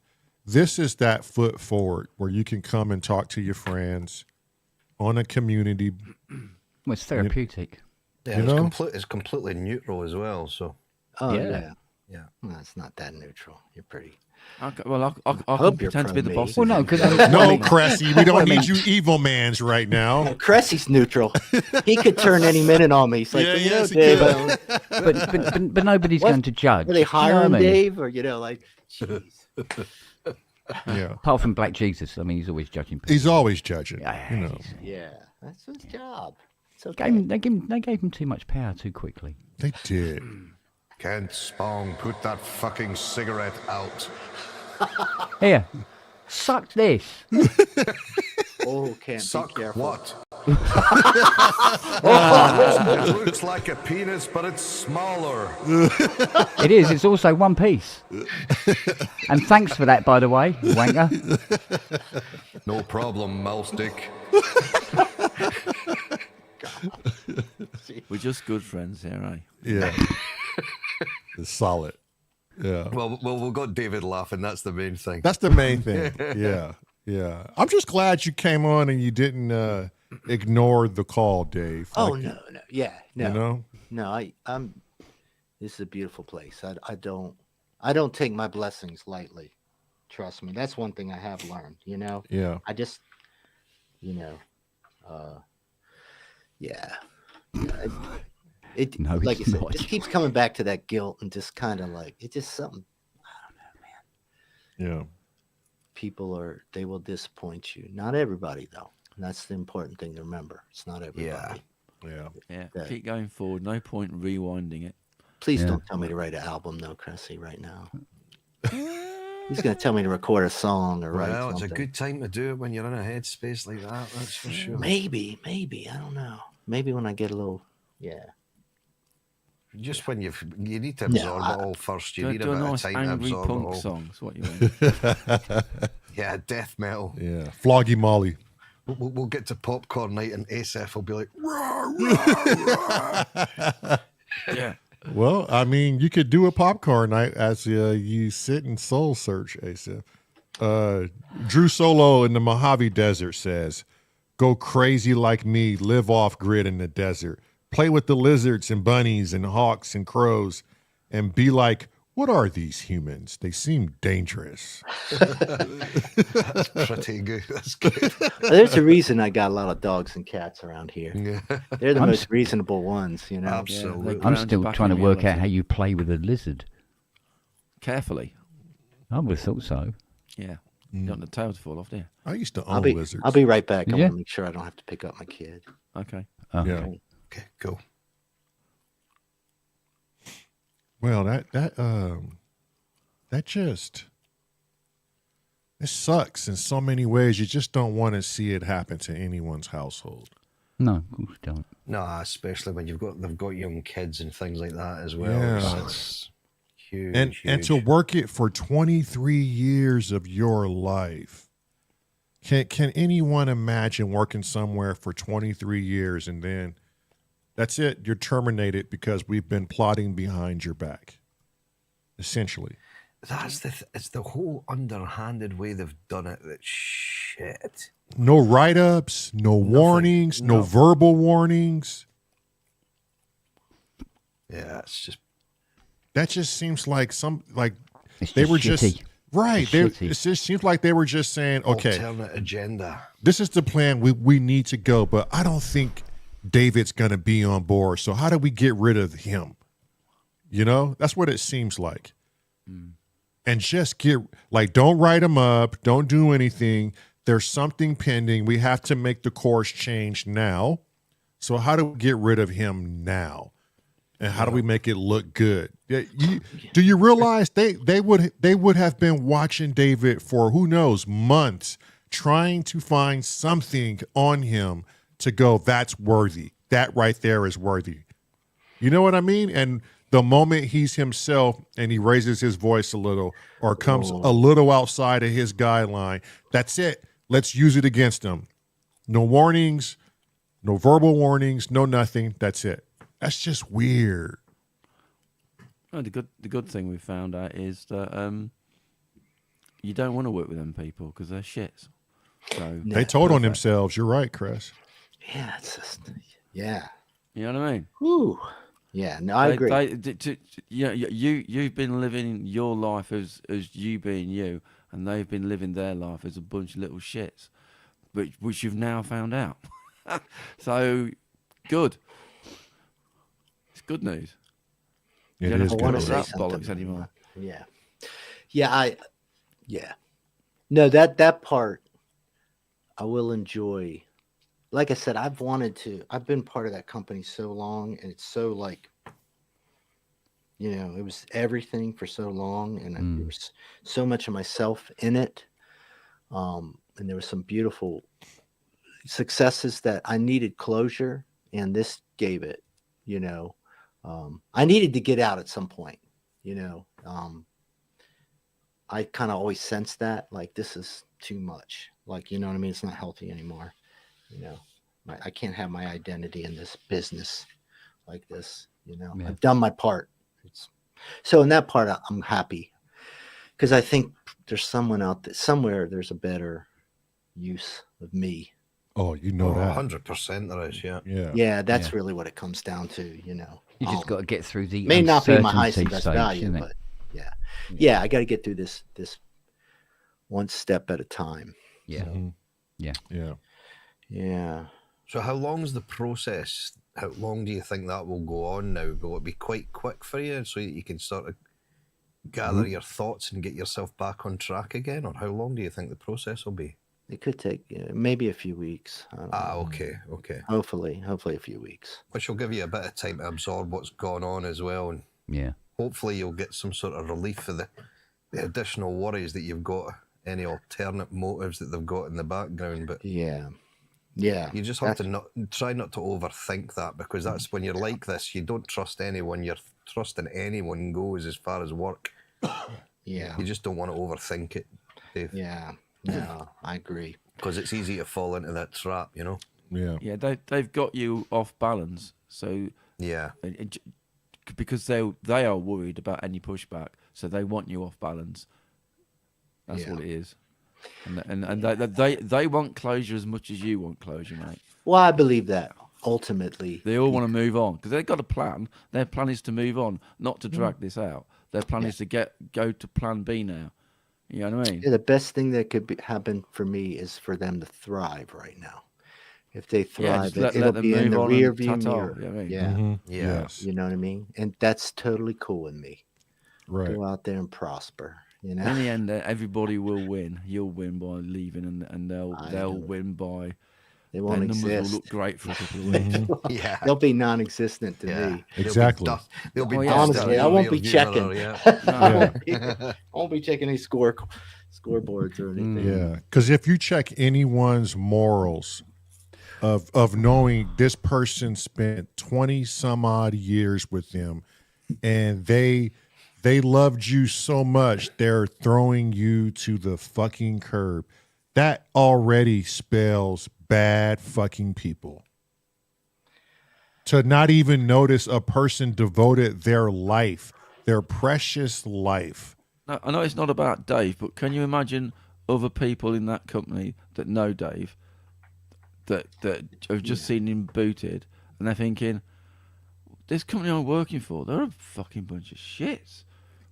that foot forward where you can come and talk to your friends on a community. Well, it's therapeutic. Yeah, it's completely neutral as well. So. Oh yeah. Well, it's not that neutral. You're pretty. Okay, well, I can pretend to be the boss. Well, no, because no, Cressy, we don't need you evil mans right now. Cressy's neutral. He could turn any minute on me. He's like, Dave. But nobody's going to judge. Are they hiring Dave, or like, jeez. Yeah. Apart from Black Jesus, I mean, he's always judging people. He's always judging. Yeah, that's his job. It's okay. They gave him too much power too quickly. They did. Kent Spong, put that fucking cigarette out. Here, suck this. Oh, Kent, suck be careful. What? It looks like a penis, but it's smaller. It is. It's also one piece. And thanks for that, by the way, wanker. No problem, mouse dick. We're just good friends here, eh? Yeah. It's solid. Yeah. Well, we've got David laughing. That's the main thing. That's the main thing. Yeah. Yeah. I'm just glad you came on and you didn't ignore the call, Dave. Oh Like, no, yeah, no, You know? no. I'm. This is a beautiful place. I don't take my blessings lightly. Trust me. That's one thing I have learned. Yeah. I just, you know, yeah. Yeah, it No, like I it's said, not. it just keeps coming back to that guilt and just kind of like it's just something. Yeah. People they will disappoint you. Not everybody though. And that's the important thing to remember. It's not everybody. Yeah. Yeah, Yeah. keep going forward. No point rewinding it. Please Yeah. don't tell me to write an album though, Cressy, right now. He's gonna tell me to record a song or write Well, it's something. a good time to do it when you're in a headspace like that. That's for sure. Maybe. I don't know. Maybe when I get a little, yeah. Just when you need to No, absorb it all first. You Do, need do a a bit nice of time to angry absorb it punk all. song. That's what you want. Yeah, death metal. Yeah. Floggy Molly. We'll get to popcorn night and ASF will be like, rah, rah, rah. Yeah. Well, I mean, you could do a popcorn night as you sit and soul search, Asif. Drew Solo in the Mojave Desert says, go crazy like me, live off grid in the desert, play with the lizards and bunnies and hawks and crows, and be like, what are these humans? They seem dangerous. That's pretty good. That's good. There's a reason I got a lot of dogs and cats around here. Yeah, They're the I'm most s- reasonable ones, you know. absolutely. they- I'm Ground still back trying to in work out reality. how you play with a lizard. Carefully. I would have thought so. Yeah. You don't want the tail to fall off, do you? I used to I'll own be lizards. I'll be right back. I Yeah. want to make sure I don't have to pick up my kid. Okay. Oh. Yeah. Okay, cool. Well, it sucks in so many ways. You just don't want to see it happen to anyone's household. No, of course you don't. No, especially when they've got young kids and things like that as well. Yeah. It's huge. And to work it for 23 years of your life. Can anyone imagine working somewhere for 23 years and then that's it, you're terminated because we've been plotting behind your back, essentially. That's it's the whole underhanded way they've done it. That's shit. No write-ups, no warnings, no No. verbal warnings. Yeah, it's just That just seems like It's they just were shitty. just right. It's They, shitty. it just seems like they were just saying, okay, alternate agenda. this is the plan we need to go, but I don't think David's going to be on board. So how do we get rid of him? You know, that's what it seems like. And just don't write him up. Don't do anything. There's something pending. We have to make the course change now. So how do we get rid of him now? And how do we make it look good? Do you realize they would have been watching David for who knows months, trying to find something on him to go, that's worthy. That right there is worthy. You know what I mean? And the moment he's himself and he raises his voice a little or comes a little outside of his guideline, that's it. Let's use it against him. No warnings, no verbal warnings, no nothing. That's it. That's just weird. Oh, the good thing we found out is that you don't want to work with them people because they're shits. So They told on themselves. You're right, Chris. Yeah, it's just yeah. you know what I mean? Whew. Yeah, no, I agree. You've been living your life as you being you, and they've been living their life as a bunch of little shits, which you've now found out. So good. It's good news. It don't is have to I want good. to worry say about something bollocks anymore. Yeah, yeah. No, that part I will enjoy. Like I said, I've been part of that company so long, and it's so like, it was everything for so long, and there was so much of myself in it. And there were some beautiful successes that I needed closure, and this gave it, I needed to get out at some point, I kind of always sensed that, like, this is too much. Like, you know what I mean? It's not healthy anymore. I can't have my identity in this business like this. Yeah. I've done my part. So in that part, I'm happy because I think there's someone out there somewhere. There's a better use of me. Oh, you know that. 100% there is, yeah. Yeah. Yeah, that's really what it comes down to, you know. You just got to get through the May not be my highest and uncertainty best stage, value, isn't it? but yeah, I got to get through this one step at a time. Yeah. Mhm. Yeah. Yeah. Yeah. So how long's the process? How long do you think that will go on now? Will it be quite quick for you so that you can sort of gather your thoughts and get yourself back on track again? Or how long do you think the process will be? It could take maybe a few weeks. I don't know. Okay. Hopefully a few weeks. Which will give you a bit of time to absorb what's gone on as well. And Yeah. hopefully you'll get some sort of relief for the additional worries that you've got, any alternate motives that they've got in the background. But Yeah. you just have to try not to overthink that, because that's when you're like this, you don't trust anyone. You're trusting anyone goes as far as work. Yeah. You just don't want to overthink it, Dave. Yeah. No, I agree. Because it's easy to fall into that trap, you know? Yeah. Yeah, they've got you off balance. So Yeah. because they are worried about any pushback, so they want you off balance. That's Yeah. all it is. And they want closure as much as you want closure, mate. Well, I believe that ultimately. They all want to move on because they've got a plan. Their plan is to move on, not to drag this out. Their plan is to go to plan B now. You know what I mean? Yeah, the best thing that could happen for me is for them to thrive right now. If they thrive, just let it'll them be in move the on rear and view ta-ta, mirror. you know what I mean? Yeah. Mhm. Yeah. Yes. You know what I mean? And that's totally cool with me. Right. Go out there and prosper. You know? In the end, everybody will win. You'll win by leaving, and they'll know. win by. They Their won't numbers will exist. look great for a couple of weeks. Yeah. They'll be non-existent to Yeah. me. Exactly. They'll be Oh, yeah. dust Honestly, in I the won't be rearview checking. mirror, yeah. Yeah. I won't be checking any scoreboards or anything. Yeah. Because if you check anyone's morals of knowing this person spent 20 some odd years with them and they loved you so much they're throwing you to the fucking curb, that already spells bad fucking people. To not even notice a person devoted their life, their precious life. No, I know it's not about Dave, but can you imagine other people in that company that know Dave, that have just seen him booted, and they're thinking, this company I'm working for, they're a fucking bunch of shits.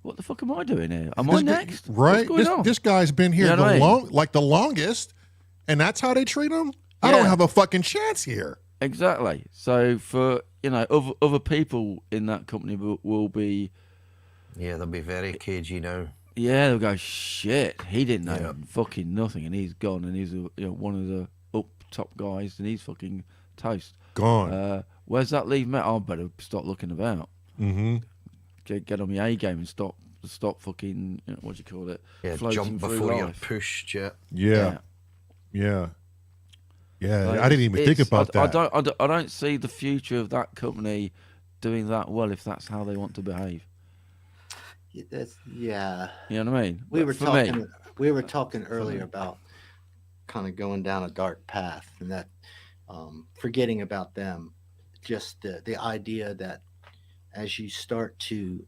What the fuck am I doing here? Am I next? Right? What's going on? This guy's been here You know what I mean? the longest, and that's how they treat him? I don't Yeah. have a fucking chance here. Exactly. So for other people in that company will be, Yeah, they'll be very cagey now. yeah, they'll go, shit, he didn't know fucking nothing, and he's gone, and he's one of the up top guys, and he's fucking toast. Gone. Where's that leave me? I better stop looking about. Mm-hmm. Get on my A game and stop fucking, what do you call it? Yeah, Floating jump through before you're life. pushed, yeah. Yeah. Yeah. Like, I didn't even think about that. I don't see the future of that company doing that well if that's how they want to behave. Yeah. You know what I mean? We But were for talking. me, We were talking earlier about kind of going down a dark path, and that forgetting about them. Just the idea that as you start to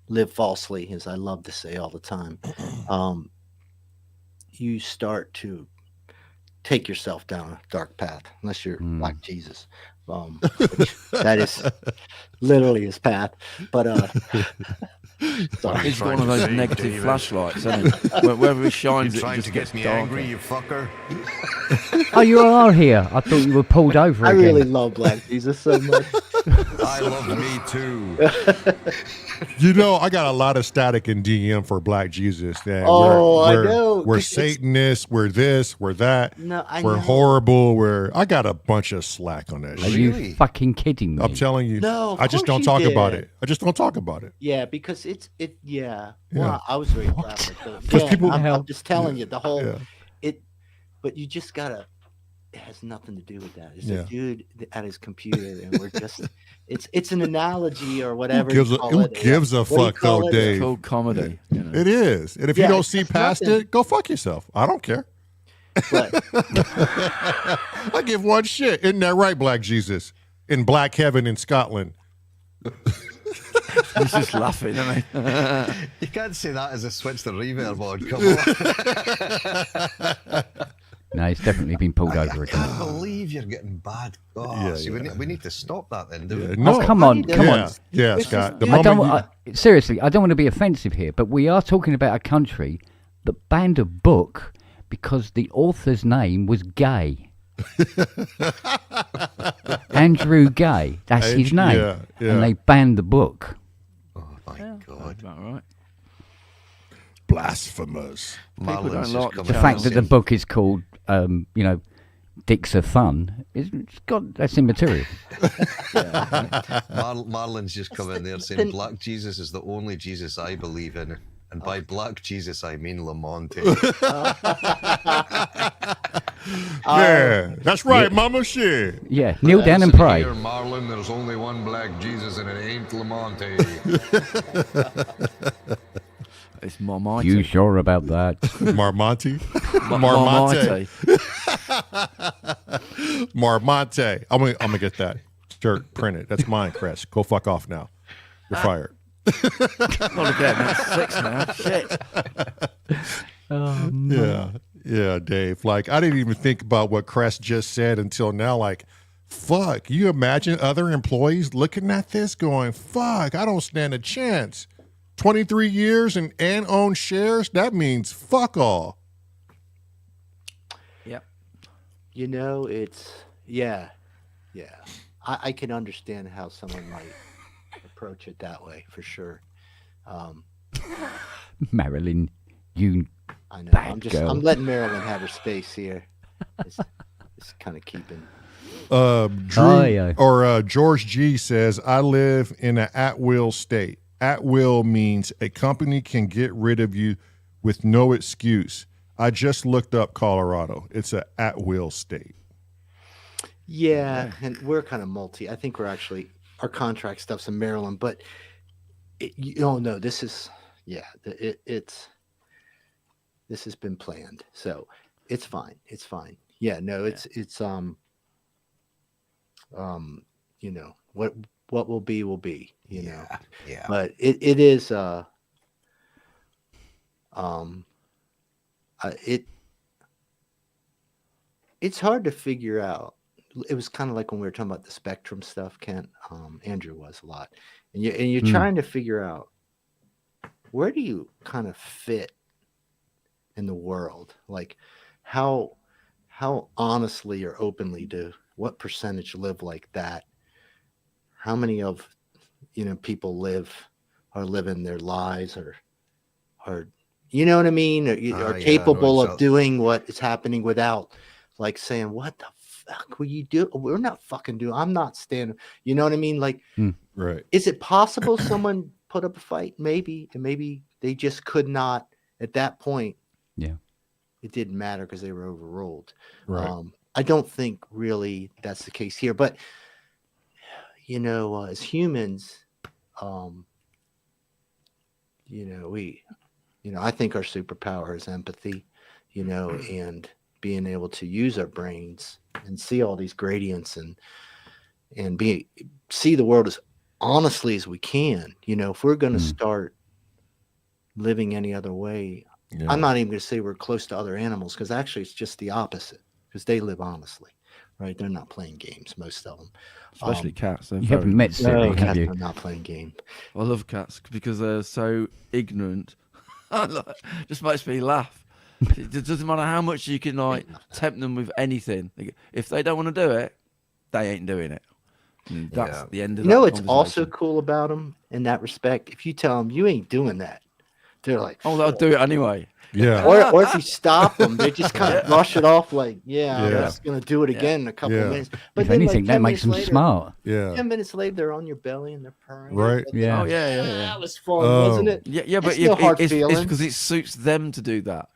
live falsely, as I love to say all the time, you start to take yourself down a dark path, unless you're like Jesus. Which that is literally his path. But sorry. it's trying one of to those say, negative David? flashlights, isn't it? Wherever it shines, You it trying just to gets get me darker. angry, you fucker? Oh, you are here. I thought you were pulled over I again. really love Black Jesus so much. I love me too. You know, I got a lot of static in DM for Black Jesus. That I know, We're 'cause it's- Satanists. We're this. We're that. No, I we're know. horrible. I got a bunch of slack on that Are shit. Really? you fucking kidding me? I'm telling you. No, of I just course don't you talk about did. it. I just don't talk about it. Yeah, because yeah. Yeah. Well, I was very proud of it. Though. 'Cause Yeah, people- I'm just telling you the whole Yeah. but you just gotta. It has nothing to do with that. It's Yeah. a dude at his computer, and we're just. It's an analogy or whatever. Who gives you a, call who it. gives a What do you fuck call though, it? Dave? It's called comedy. You know? It is. And if Yeah, you don't it's see past nothing. it, go fuck yourself. I don't care. But I give one shit. Isn't that right, Black Jesus? In Black Heaven in Scotland. He's just laughing, isn't he? You can't say that as a switch the reverb on. Come on. No, he's definitely been pulled I over can't again. believe you're getting bad. Oh, Yeah, see, we need to stop that then, do we? No, come on, come yeah, on. yeah, Scott. The I don't. moment Seriously, I don't want to be offensive here, but we are talking about a country that banned a book because the author's name was Gay. Andrew Gay. That's his name. yeah, yeah. And they banned the book. Oh my God. About right. blasphemous. Marlon's don't like just coming The out fact that the saying- book is called, Dicks Are Fun, that's immaterial. Marlon's just come in there saying Black Jesus is the only Jesus I believe in. And by Black Jesus, I mean Lamonte. Yeah, that's right, Mama. Shit. Yeah, kneel down and Listen pray. Here, Marlon, there's only one Black Jesus and it ain't Lamonte. It's Marmite. You sure about that? Marmonte. Marmite. Marmonte. I'm gonna get that shirt printed. That's mine, Chris. Go fuck off now. You're fired. Not again. That's 6 now. Shit. Yeah, Dave. Like, I didn't even think about what Crest just said until now. Like, fuck. You imagine other employees looking at this going, fuck, I don't stand a chance. 23 years and own shares? That means fuck all. Yep. You know, it's yeah. I can understand how someone might approach it that way for sure. Marilyn, you I know. bad girl. I'm letting Marilyn have her space here. It's kind of keeping. George G says, I live in an at-will state. At-will means a company can get rid of you with no excuse. I just looked up Colorado. It's an at-will state. Yeah, and we're kind of multi. I think we're actually our contract stuff's in Maryland, but no, this is this has been planned, so it's fine. It's fine. Yeah, no, it's what will be will be. You know, Yeah. but it is it's hard to figure out. It was kind of like when we were talking about the spectrum stuff, Kent. Andrew was a lot, and you're trying to figure out where do you kind of fit in the world, like how honestly or openly what percentage live like that? How many of people are living their lives or you know what I mean, are capable of doing what is happening without like saying, what the fuck will you do? We're not fucking doing. I'm not standing. You know what I mean? Like, right? Is it possible someone put up a fight? Maybe, and maybe they just could not at that point. Yeah, it didn't matter because they were overruled. Right. I don't think really that's the case here, but as humans, I think our superpower is empathy, and being able to use our brains and see all these gradients and see the world as honestly as we can. If we're going to start living any other way, I'm not even going to say we're close to other animals, because actually it's just the opposite, because they live honestly, right? They're not playing games, most of them. Especially cats. You haven't met Siri, have Cats you? are not playing games. I love cats because they're so ignorant. Just makes me laugh. It doesn't matter how much you can tempt them with anything. If they don't want to do it, they ain't doing it. And that's the end of that It's also conversation. cool about them in that respect. If you tell them you ain't doing that, they're like, oh, they'll do it anyway. Yeah. Or if you stop them, they just kind of brush it off like, I'm just going to do it again in a couple of minutes. But If then, anything, like, that makes them smart. Yeah. 10 minutes later, they're on your belly and they're purring. Right. Yeah. Oh, yeah. That was fun, wasn't it? Yeah, but It's no hard it's feelings. because it suits them to do that.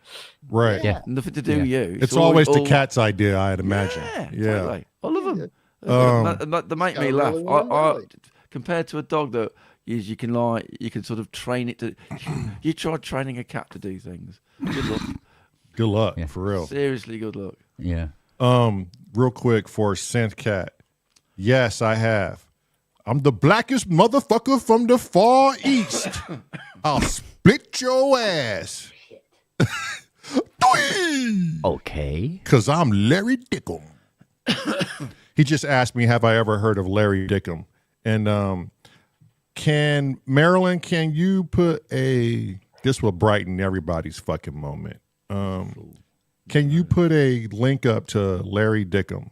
Right. Yeah. Nothing to do with you. It's always the cat's idea, I'd imagine. Yeah. Totally. I love them. They make me laugh. I compared to a dog that you can sort of train it to. You tried training a cat to do things. Good luck. Good luck, for real. Seriously, good luck. Yeah. Real quick for Scent Cat. Yes, I have. I'm the blackest motherfucker from the Far East. I'll split your ass. Okay. Because I'm Larry Dickum. He just asked me, have I ever heard of Larry Dickum? And Marilyn, can you put this will brighten everybody's fucking moment. Can you put a link up to Larry Dickum?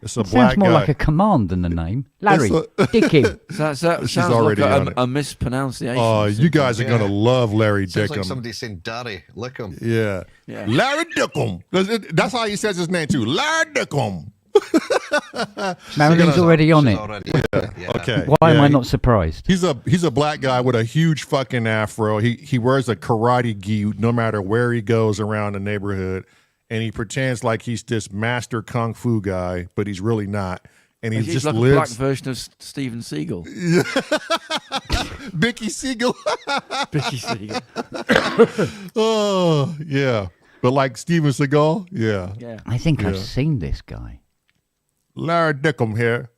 It's a black sounds more guy. like a command than a name. Larry Dickum. That sounds already like on it. a mispronunciation. Oh, you guys are going to love Larry Sounds Dickum. like somebody saying Daddy, lick him. Yeah. Larry Dickum. That's how he says his name too. Larry Dickum. Marilyn's already on it. Yeah. Okay. Why am I not surprised? He's a black guy with a huge fucking afro. He wears a karate gi no matter where he goes around the neighborhood, and he pretends like he's this master kung fu guy, but he's really not. And he He's just like lives a black version of Steven Seagal. Bicky Siegel. Bicky Seagal. Oh yeah, but like Steven Seagal. Yeah. Yeah. I think I've seen this guy. Larry Dickum here.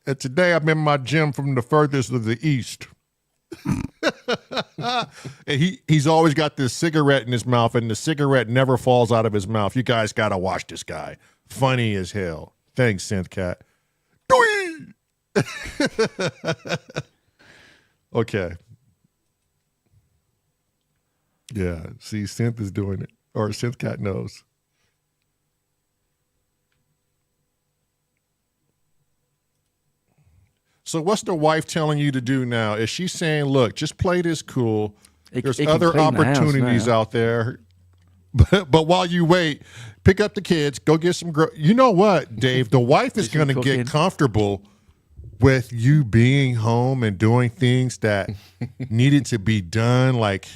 And today I'm in my gym from the furthest of the east. And he's always got this cigarette in his mouth, and the cigarette never falls out of his mouth. You guys gotta watch this guy. Funny as hell. Thanks, Synthcat. Okay. Yeah, see, Synth is doing it. Or Synthcat knows. So what's the wife telling you to do now? Is she saying, look, just play this cool. There's can other clean the house opportunities now. out there. But while you wait, pick up the kids, go get some you know what, Dave? The wife is going to get comfortable with you being home and doing things that needed to be done like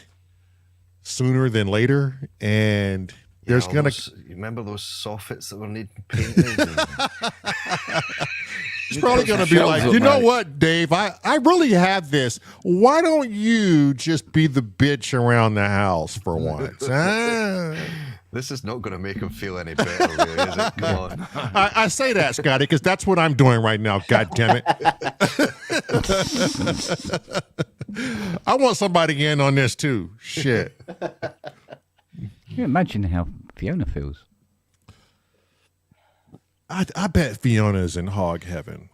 sooner than later. And there's going to... You remember those soffits that were needing painted? She's probably going to be like, you know what, Dave, I really have this. Why don't you just be the bitch around the house for once? This is not going to make him feel any better, really, is it? Come on. I say that, Scotty, because that's what I'm doing right now, God damn it. I want somebody in on this, too. Shit. Can you imagine how Fiona feels? I bet Fiona's in hog heaven.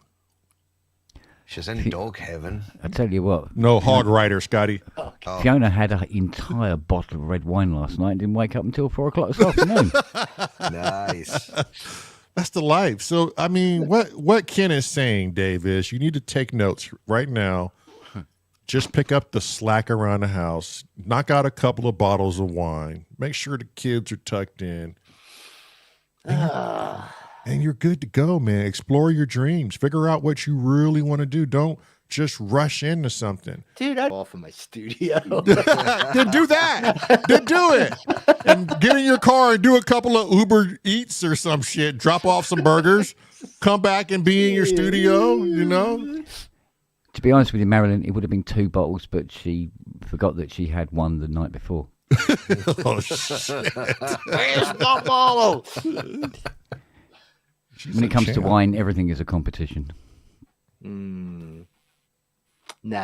She's in dog heaven. I tell you what. No hog rider, Scotty. Fiona had an entire bottle of red wine last night and didn't wake up until 4 o'clock this afternoon. Nice. That's the life. So, I mean, what Ken is saying, Dave, is you need to take notes right now. Just pick up the slack around the house. Knock out a couple of bottles of wine. Make sure the kids are tucked in. And you're good to go, man. Explore your dreams. Figure out what you really want to do. Don't just rush into something. Dude, I'm off in my studio. Then do that. Then do it. And get in your car and do a couple of Uber Eats or some shit. Drop off some burgers. Come back and be in your studio, you know? To be honest with you, Marilyn, it would have been 2 bottles, but she forgot that she had one the night before. Oh, shit. Where's my bottle? When it comes to wine, everything is a competition. Nah,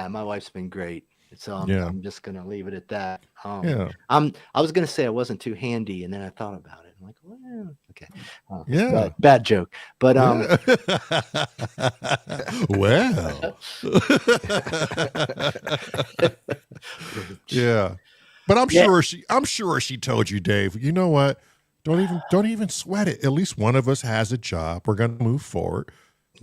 my wife's been great. So I'm just gonna leave it at that. Yeah. I was gonna say I wasn't too handy, and then I thought about it. I'm like, well, okay. Yeah. Bad joke. But well. Yeah. But I'm sure she told you, Dave, you know what? Don't even sweat it. At least one of us has a job. We're gonna move forward.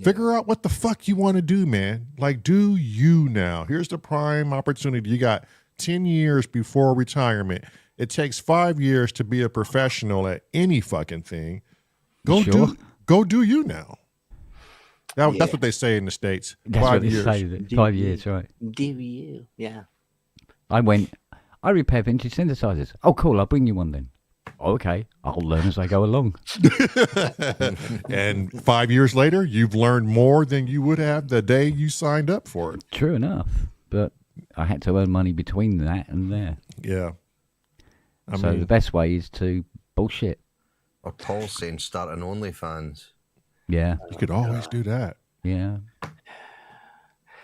Figure out what the fuck you want to do, man. Like, do you now. Here's the prime opportunity. You got 10 years before retirement. It takes 5 years to be a professional at any fucking thing. Go do you now. That's what they say in the States. That's 5 what they years. say. 5 years, right. Do you? Yeah. I repair vintage synthesizers. Oh, cool. I'll bring you one then. Okay, I'll learn as I go along. And 5 years later, you've learned more than you would have the day you signed up for it. True enough, but I had to earn money between that and there. Yeah. So the best way is to bullshit. Or Paul's saying start an OnlyFans. Yeah. You could always do that. Yeah.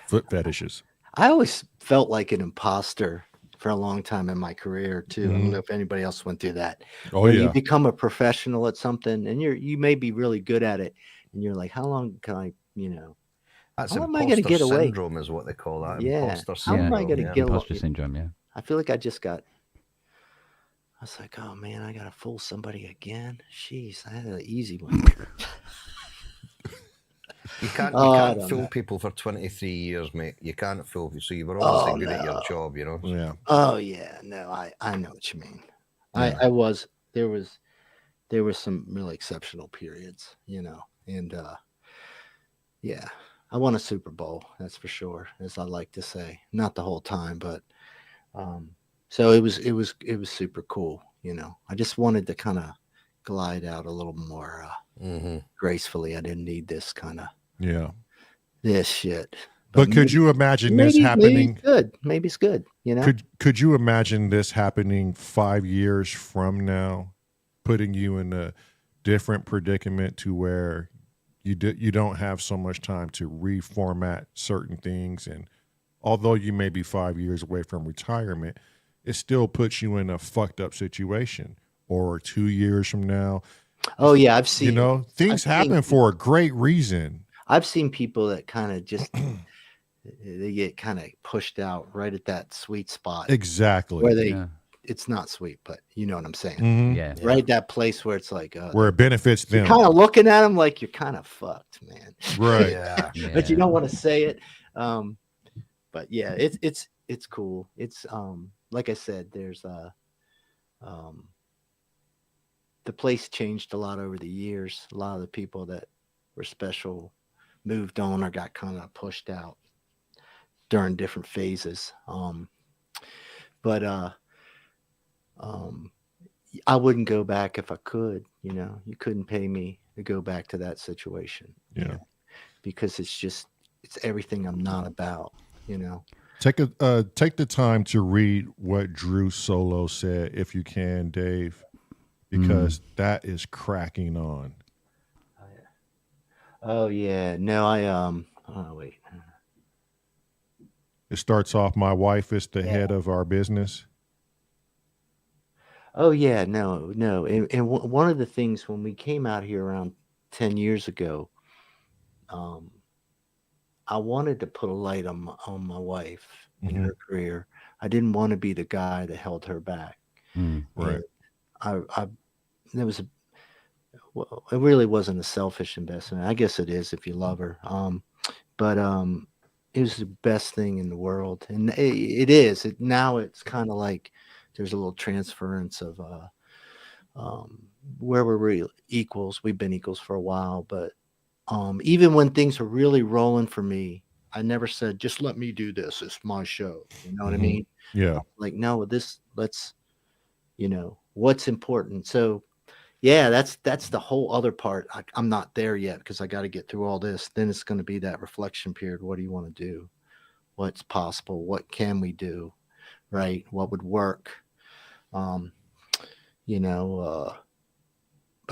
Foot fetishes. I always felt like an imposter for a long time in my career too. I don't know if anybody else went through that. Oh where yeah. you become a professional at something, and you may be really good at it, and you're like, how long can I, That's how am I going to imposter get away? syndrome is what they call that. Yeah. Imposter How am syndrome. I going to yeah. get Imposter away? syndrome, yeah. I feel like I was like, oh man, I got to fool somebody again. Jeez, I had an easy one. You can't fool people for 23 years, mate. You can't fool people. So you were obviously good at your job, you know? Yeah. Oh yeah, no, I know what you mean. Yeah. There was some really exceptional periods, and yeah, I won a Super Bowl, that's for sure, as I like to say. Not the whole time, but so it was super cool, I just wanted to kind of glide out a little more gracefully. I didn't need this kind of this shit. But could you imagine this happening? Maybe it's good, Could you imagine this happening 5 years from now, putting you in a different predicament to where you don't have so much time to reformat certain things, and although you may be 5 years away from retirement, it still puts you in a fucked up situation. Or 2 years from now. Oh yeah, I've seen. Things happen for a great reason. I've seen people that kind of just they get kind of pushed out right at that sweet spot. Exactly. Where it's not sweet, but you know what I'm saying. Mm-hmm. Yeah. Right at that place where it's like where it benefits them. You're kind of looking at them like you're kind of fucked, man. Right. Yeah. But you don't want to say it. But yeah, it's cool. It's like I said, there's the place changed a lot over the years. A lot of the people that were special moved on or got kind of pushed out during different phases. But I wouldn't go back if I could. You couldn't pay me to go back to that situation. Yeah, because it's everything I'm not about. Take the time to read what Drew Solo said, if you can, Dave, because that is cracking on. Oh yeah, no, oh wait. It starts off, my wife is the head of our business. Oh yeah, no, and one of the things when we came out here around 10 years ago, I wanted to put a light on my wife in her career. I didn't want to be the guy that held her back. Right. It really wasn't a selfish investment. I guess it is if you love her. But it was the best thing in the world, and it is. Now it's kind of like there's a little transference of where we're really equals. We've been equals for a while, but even when things were really rolling for me, I never said, just let me do this. It's my show. You know what I mean? Yeah. Like, no, let's, what's important. So yeah, that's the whole other part. I'm not there yet because I got to get through all this. Then it's going to be that reflection period. What do you want to do? What's possible? What can we do? Right? What would work? I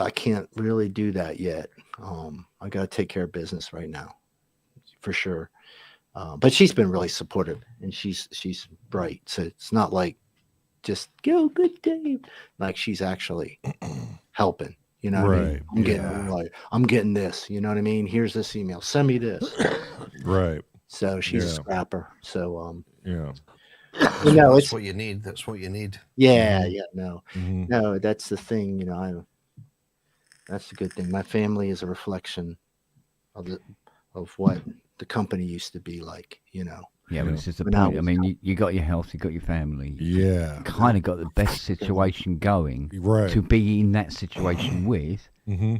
can't really do that yet. I got to take care of business right now, for sure. But she's been really supportive, and she's bright. So it's not like just go good Dave. Like she's actually helping. You know what I mean? I'm getting this. You know what I mean? Here's this email. Send me this. Right. So she's a scrapper. So That's what you need. That's what you need. Yeah. No, that's the thing. That's the good thing. My family is a reflection of what the company used to be like. Yeah, but it's just the point. I mean, you got your health, you got your family. Yeah. Kind of got the best situation going. Right. To be in that situation with. Mm-hmm.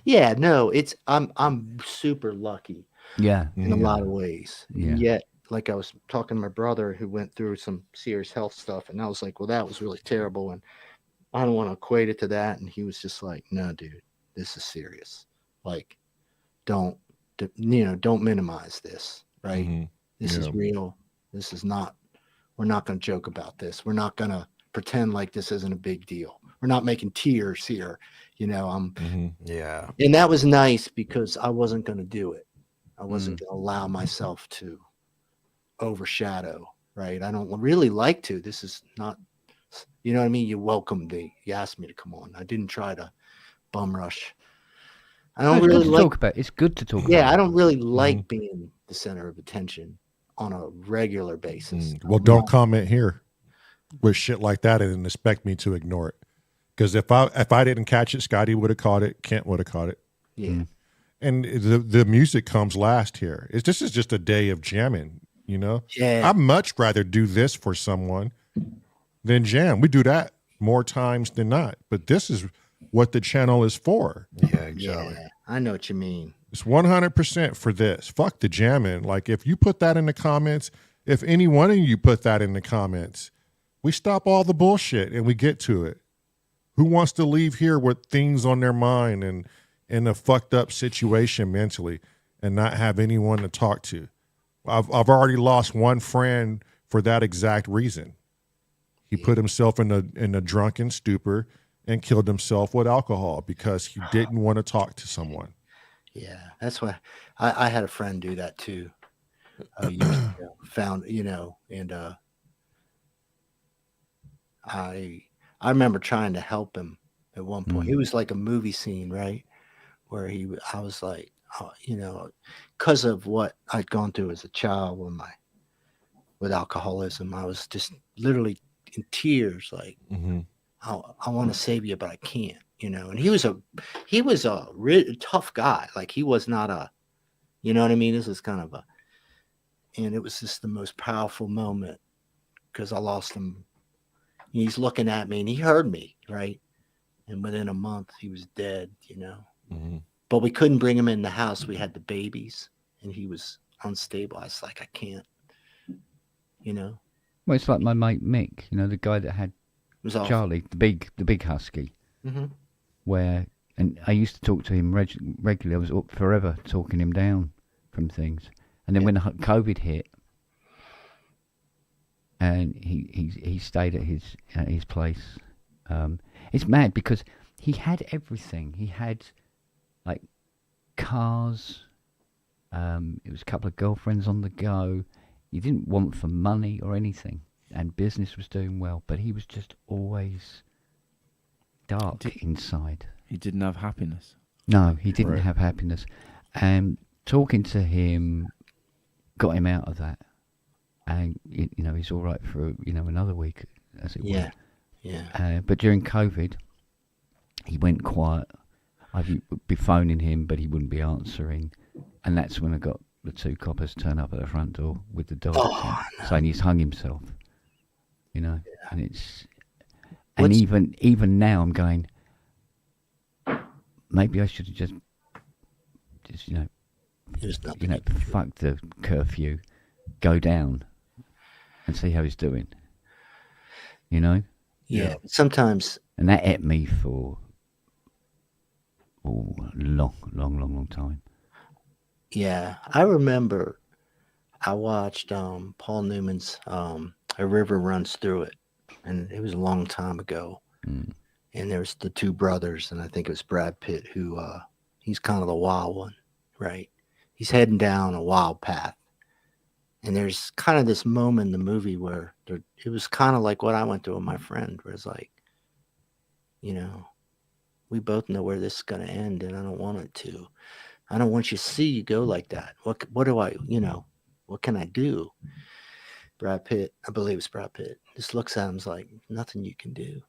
Yeah, no, I'm super lucky. Yeah. In a lot of ways. Yeah. Yet, like I was talking to my brother who went through some serious health stuff, and I was like, well, that was really terrible, and I don't want to equate it to that. And he was just like, no, dude, this is serious. Like, don't minimize this, right? Mm-hmm. This is real. This is not, we're not going to joke about this. We're not going to pretend like this isn't a big deal. We're not making tears here. Yeah. And that was nice because I wasn't going to do it. I wasn't going to allow myself to overshadow right? I don't really like to. This is not, you know what I mean? You welcomed me. You asked me to come on. I didn't try to bum rush. I don't it's really good to like. talk about. It's good to talk Yeah, about. I don't really like being the center of attention on a regular basis. Well, don't comment here with shit like that and expect me to ignore it. Because if I didn't catch it, Scotty would have caught it. Kent would have caught it. Yeah. And the music comes last here. This is just a day of jamming, you know? Yeah. I'd much rather do this for someone than jam. We do that more times than not. But this is what the channel is for. Yeah, exactly. Yeah, I know what you mean. It's 100% for this. Fuck the jamming. Like, if you put that in the comments, if any one of you put that in the comments, we stop all the bullshit and we get to it. Who wants to leave here with things on their mind and in a fucked up situation mentally and not have anyone to talk to? I've already lost one friend for that exact reason. He put himself in a drunken stupor and killed himself with alcohol because he didn't want to talk to someone. Yeah, that's why I had a friend do that too. Years ago. Found, and I remember trying to help him at one point. It was like a movie scene, right? Where I was like, because of what I'd gone through as a child with alcoholism, I was just literally in tears, like, I want to save you, but I can't, and he was a really tough guy. Like, he was not you know what I mean? This is kind of and it was just the most powerful moment because I lost him. He's looking at me and he heard me, right? And within a month he was dead, but we couldn't bring him in the house. We had the babies and he was unstable. I was like, I can't, Well, it's like my mate Mick, the guy that had Charlie, the big husky, and I used to talk to him regularly. I was up forever talking him down from things. And then when COVID hit, and he stayed at his place, it's mad because he had everything. He had like cars. It was a couple of girlfriends on the go. He didn't want for money or anything, and business was doing well. But he was just always dark inside. He didn't have happiness. No, he didn't have happiness. And talking to him got him out of that, and he's all right for another week, as it were. Yeah. But during COVID, he went quiet. I'd be phoning him, but he wouldn't be answering, and that's when I got the two coppers turn up at the front door with the dog, saying he's hung himself. And it's even now I'm going, maybe I should have just fuck the curfew, go down and see how he's doing. Yeah. Sometimes. And that ate me for a long time. Yeah. I remember I watched Paul Newman's A River Runs Through It, and it was a long time ago. And there's the two brothers, and I think it was Brad Pitt who he's kind of the wild one, right? He's heading down a wild path. And there's kind of this moment in the movie where it was kind of like what I went through with my friend, where it's like, we both know where this is going to end, and I don't want it to. I don't want you to see you go like that. What do I, what can I do? Brad Pitt, I believe it's Brad Pitt, just looks at him, is like, nothing you can do.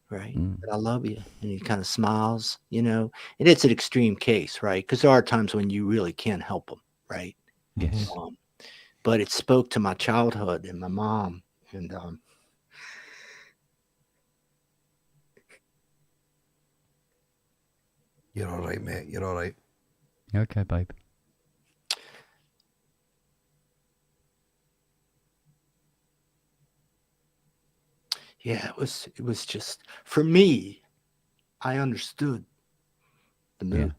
Right. But I love you. And he kind of smiles, and it's an extreme case, right? Because there are times when you really can't help them. Right. Yes. But it spoke to my childhood and my mom. And you're all right, mate. You're all right. Okay, babe. yeah, it was just, for me, I understood the movie. Yeah.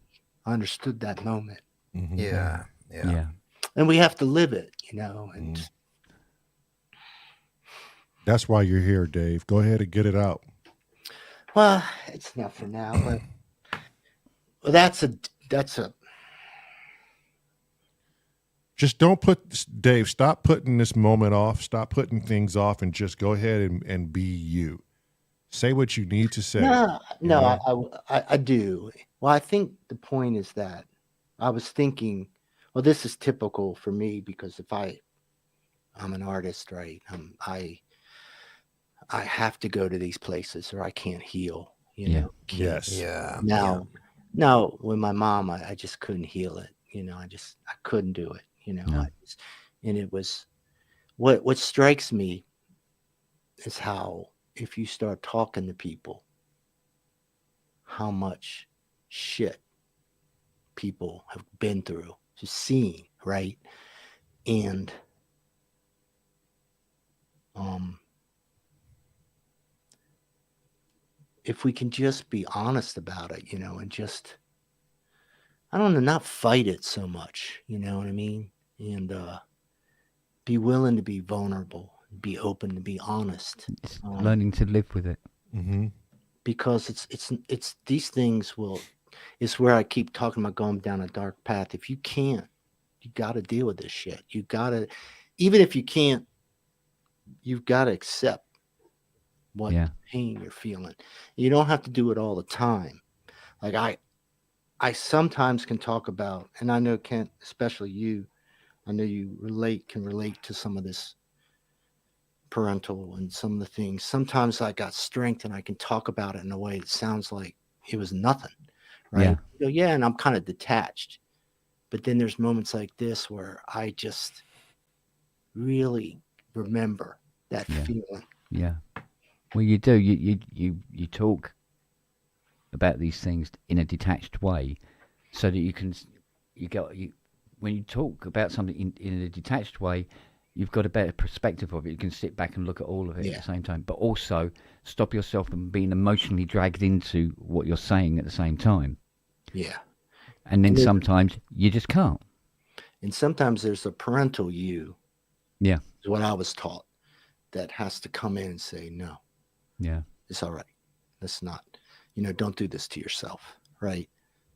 I understood that moment. Yeah. And we have to live it, and That's why you're here, Dave. Go ahead and get it out. well, it's not for now, but that's a Just don't put, Dave, stop putting this moment off. Stop putting things off and just go ahead and be you. Say what you need to say. I do. Well, I think the point is that I was thinking, well, this is typical for me because if I'm an artist, right? I have to go to these places or I can't heal, you know? Yes. Yeah. Now, with my mom, I just couldn't heal it. You know, I couldn't do it, you know? No. And it was, what strikes me is how, if you start talking to people, how much shit people have been through, just seeing, right? And if we can just be honest about it, you know, and just, I don't know, not fight it so much, you know what I mean? And be willing to be vulnerable, be open, to be honest. It's learning to live with it. Mm-hmm. Because it's these things it's where I keep talking about going down a dark path. If you can't, you got to deal with this shit. You got to, even if you can't, you've got to accept what pain you're feeling. You don't have to do it all the time. Like I sometimes can talk about, and I know Kent, especially you, I know you can relate to some of this parental and some of the things. Sometimes I got strength and I can talk about it in a way that sounds like it was nothing, right? And I'm kind of detached. But then there's moments like this where I just really remember that feeling. Yeah. Well, you do. You talk about these things in a detached way, so that when you talk about something in a detached way, you've got a better perspective of it. You can sit back and look at all of it at the same time, but also stop yourself from being emotionally dragged into what you're saying at the same time. Yeah. And then sometimes you just can't. And sometimes there's a parental you. Yeah. Is what I was taught, that has to come in and say, no. Yeah. It's all right. Let's not, don't do this to yourself, right?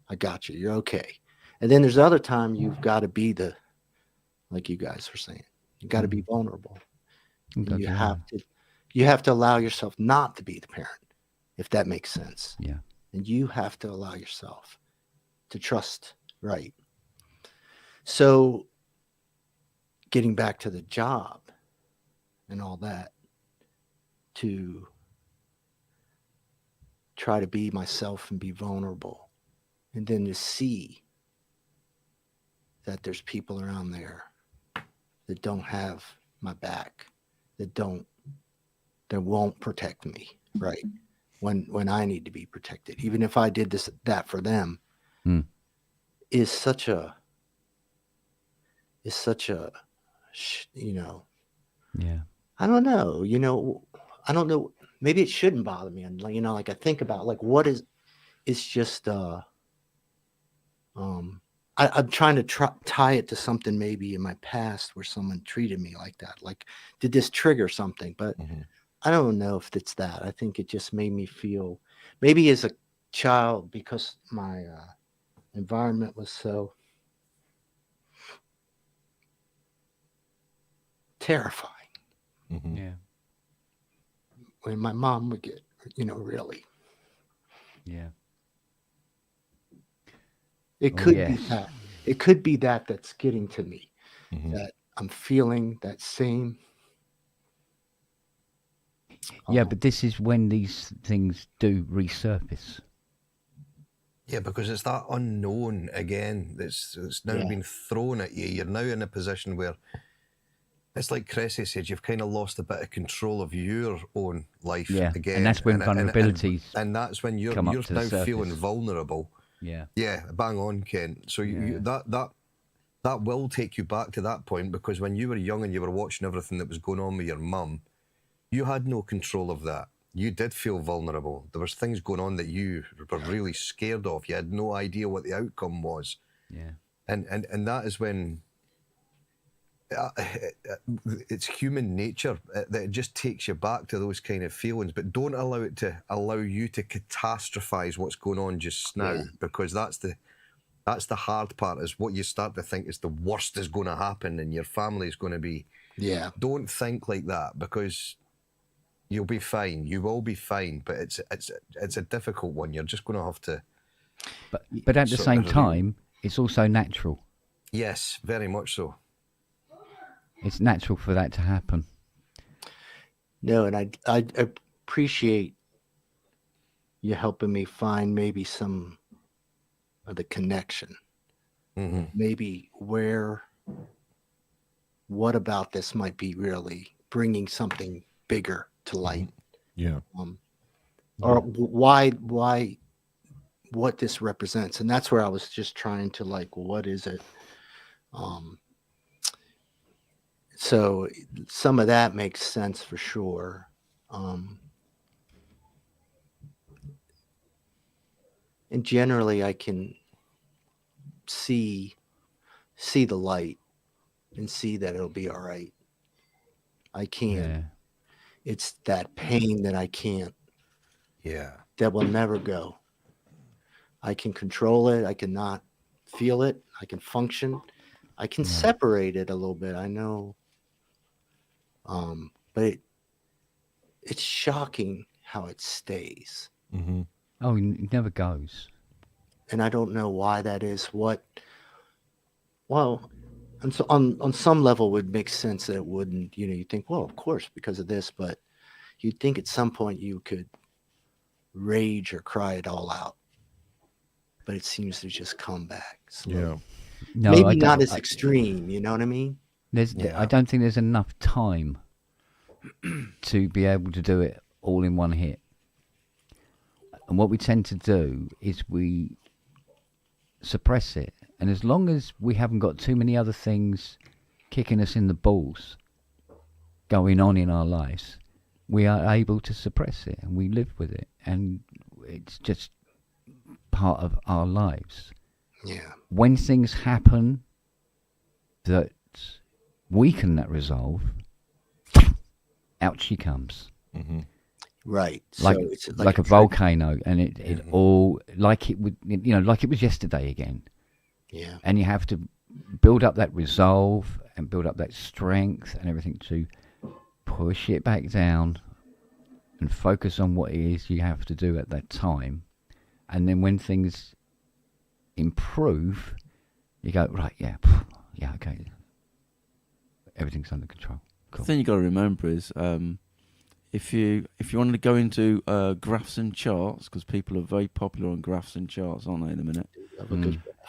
I got you. You're okay. And then there's other time you've got to be like you guys were saying, you got to be vulnerable. And you have to allow yourself not to be the parent, if that makes sense. Yeah. And you have to allow yourself to trust, right? So getting back to the job and all that, to try to be myself and be vulnerable, and then to see that there's people around there that don't have my back, that won't protect me, right? When I need to be protected, even if I did that for them, is such a I don't know. Maybe it shouldn't bother me. And like I think about like what is, it's just I'm trying to tie it to something maybe in my past where someone treated me like that. Like, did this trigger something? But I don't know if it's that. I think it just made me feel, maybe as a child, because my environment was so terrifying. Yeah. When my mom would get, really. Yeah. It could be that. It could be that that's getting to me. That I'm feeling that same. Yeah, but this is when these things do resurface. Yeah, because it's that unknown again that's now been thrown at you. You're now in a position where it's like Cressy said, you've kind of lost a bit of control of your own life again. And that's when vulnerabilities and that's when you're now feeling vulnerable. Yeah. Yeah, bang on, Ken. So you, that will take you back to that point, because when you were young and you were watching everything that was going on with your mum, you had no control of that. You did feel vulnerable. There was things going on that you were really scared of. You had no idea what the outcome was. Yeah. And that is when it's human nature that it just takes you back to those kind of feelings. But don't allow it to allow you to catastrophize what's going on just now, because That's the hard part, is what you start to think is the worst is going to happen and your family is going to be. Yeah. Don't think like that, because you'll be fine. You will be fine, but it's a difficult one. You're just going to have to. But at the same time, it's also natural. Yes, very much so. It's natural for that to happen. No, and I appreciate you helping me find maybe some of the connection. Mm-hmm. Maybe what about this might be really bringing something bigger to light. Yeah. Or why what this represents. And that's where I was just trying to like, what is it? So some of that makes sense for sure. And generally I can see the light and see that it'll be all right. I can. Yeah. It's that pain that I can't. Yeah. That will never go. I can control it. I cannot feel it. I can function. I can separate it a little bit. I know. But it's shocking how it stays. Mm-hmm. Oh, it never goes. And I don't know why that is. Well, and so on some level it would make sense that it wouldn't, you think, well, of course, because of this, but you'd think at some point you could rage or cry it all out. But it seems to just come back slowly. Yeah. No, Maybe not as extreme, you know what I mean? I don't think there's enough time to be able to do it all in one hit. And what we tend to do is we suppress it. And as long as we haven't got too many other things kicking us in the balls going on in our lives, we are able to suppress it and we live with it. And it's just part of our lives. Yeah. When things happen that weaken that resolve, out she comes. Mm-hmm. Right. Like, so it's like a volcano, and it all, like it would, like it was yesterday again. Yeah. And you have to build up that resolve and build up that strength and everything to push it back down and focus on what it is you have to do at that time. And then when things improve, you go, right, yeah, okay. Everything's under control. Cool. The thing you got to remember is, if you wanted to go into graphs and charts, because people are very popular on graphs and charts, aren't they? In a minute,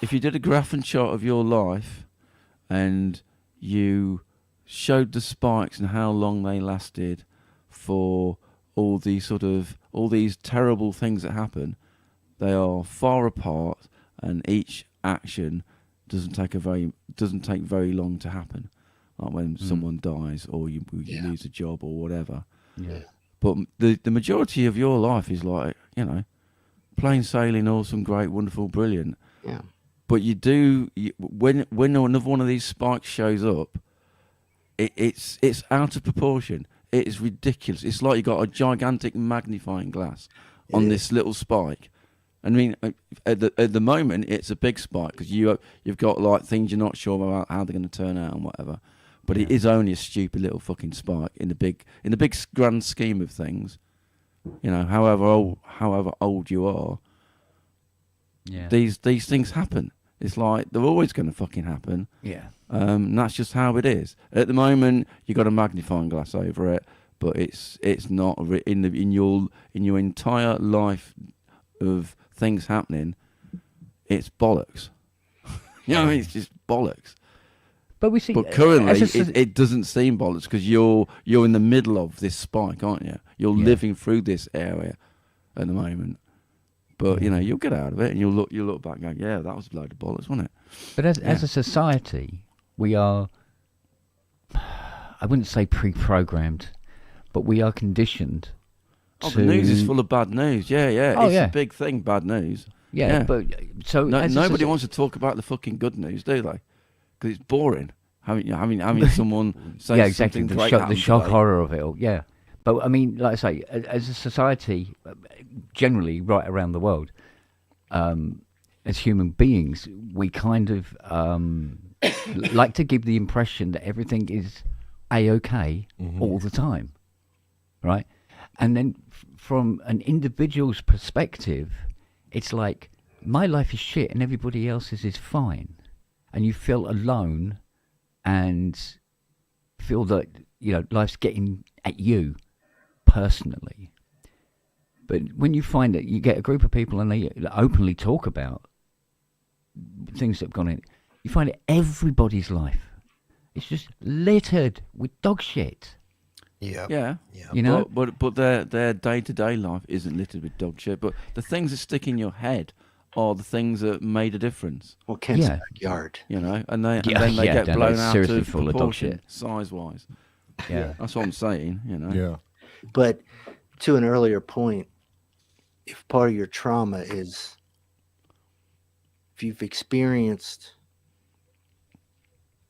if you did a graph and chart of your life, and you showed the spikes and how long they lasted for all these terrible things that happen, they are far apart, and each action doesn't take very long to happen. Like when someone dies or you lose a job or whatever. Yeah. But the majority of your life is like, plain sailing, awesome, great, wonderful, brilliant. Yeah. But when another one of these spikes shows up, it's out of proportion. It is ridiculous. It's like you got a gigantic magnifying glass on this little spike. I mean, at the moment, it's a big spike because you've got like things you're not sure about how they're going to turn out and whatever. But it is only a stupid little fucking spike in the big grand scheme of things. However old you are, these things happen. It's like they're always going to fucking happen. Yeah. And that's just how it is. At the moment, you got a magnifying glass over it, but it's not in your entire life of things happening. It's bollocks. You know what I mean? It's just bollocks. But we see. But currently, it doesn't seem bollocks because you're in the middle of this spike, aren't you? You're living through this area at the moment. But you'll get out of it, and you'll look back and go, "Yeah, that was a load of bollocks, wasn't it?" But as a society, we are. I wouldn't say pre-programmed, but we are conditioned. The news is full of bad news. Yeah. Oh, it's a big thing, bad news. Yeah. But so nobody wants to talk about the fucking good news, do they? Because it's boring. Having someone say exactly. something great The shock horror of it all. Yeah. But I mean, like I say, as a society, generally right around the world, as human beings, we kind of like to give the impression that everything is A-OK all the time, right? And then from an individual's perspective, it's like, my life is shit and everybody else's is fine. And you feel alone and feel that, life's getting at you personally. But when you find that you get a group of people and they openly talk about things that have gone in, you find that everybody's life is just littered with dog shit. Yeah. But their day-to-day life isn't littered with dog shit. But the things that stick in your head are the things that made a difference. Well, Kent's backyard. And then they get blown out seriously of full of dog proportion, shit. size-wise. Yeah. That's what I'm saying. Yeah. But to an earlier point, if part of your trauma is if you've experienced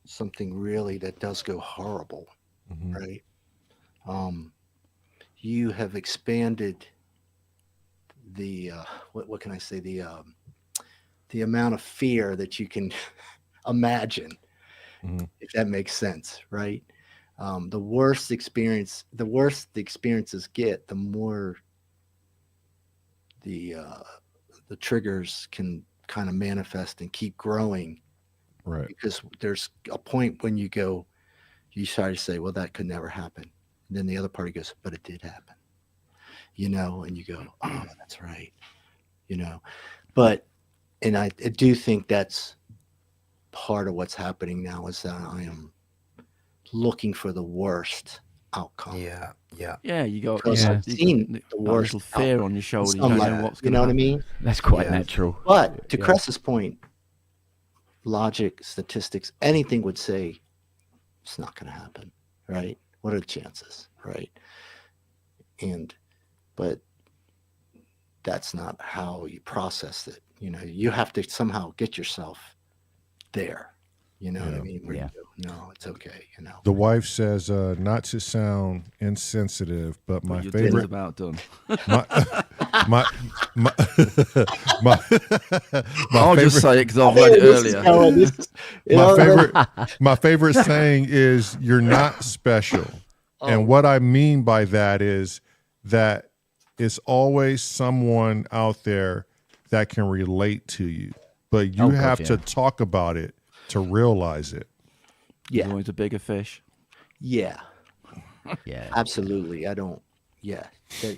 something really that does go horrible, right? You have expanded the what can I say, the amount of fear that you can imagine, if that makes sense, right? The worse the experiences get, the more the triggers can kind of manifest and keep growing, Right? because there's a point when you start to say, well, that could never happen, and then the other party goes, but it did happen, and you go, oh, that's right, but and I do think that's part of what's happening now, is that I am looking for the worst outcome. Yeah. You got, Because I've seen the that worst little fear outcome on your shoulder. in You don't some know life, what's you going know to what I happen. mean? That's quite Yeah. natural. But to Cress's point, logic, statistics, anything would say it's not going to happen, right? What are the chances, right? But that's not how you process it. You have to somehow get yourself there. You know what I mean? Where you go, no, it's okay. The wife says, not to sound insensitive, but my Your dinner's favorite, about done. my my I'll favorite, just say it because I've read it earlier. my favorite saying is, "You're not special," and what I mean by that is that it's always someone out there that can relate to you, but you have to talk about it to realize it. There's always a bigger fish. Yeah. Yeah. Absolutely.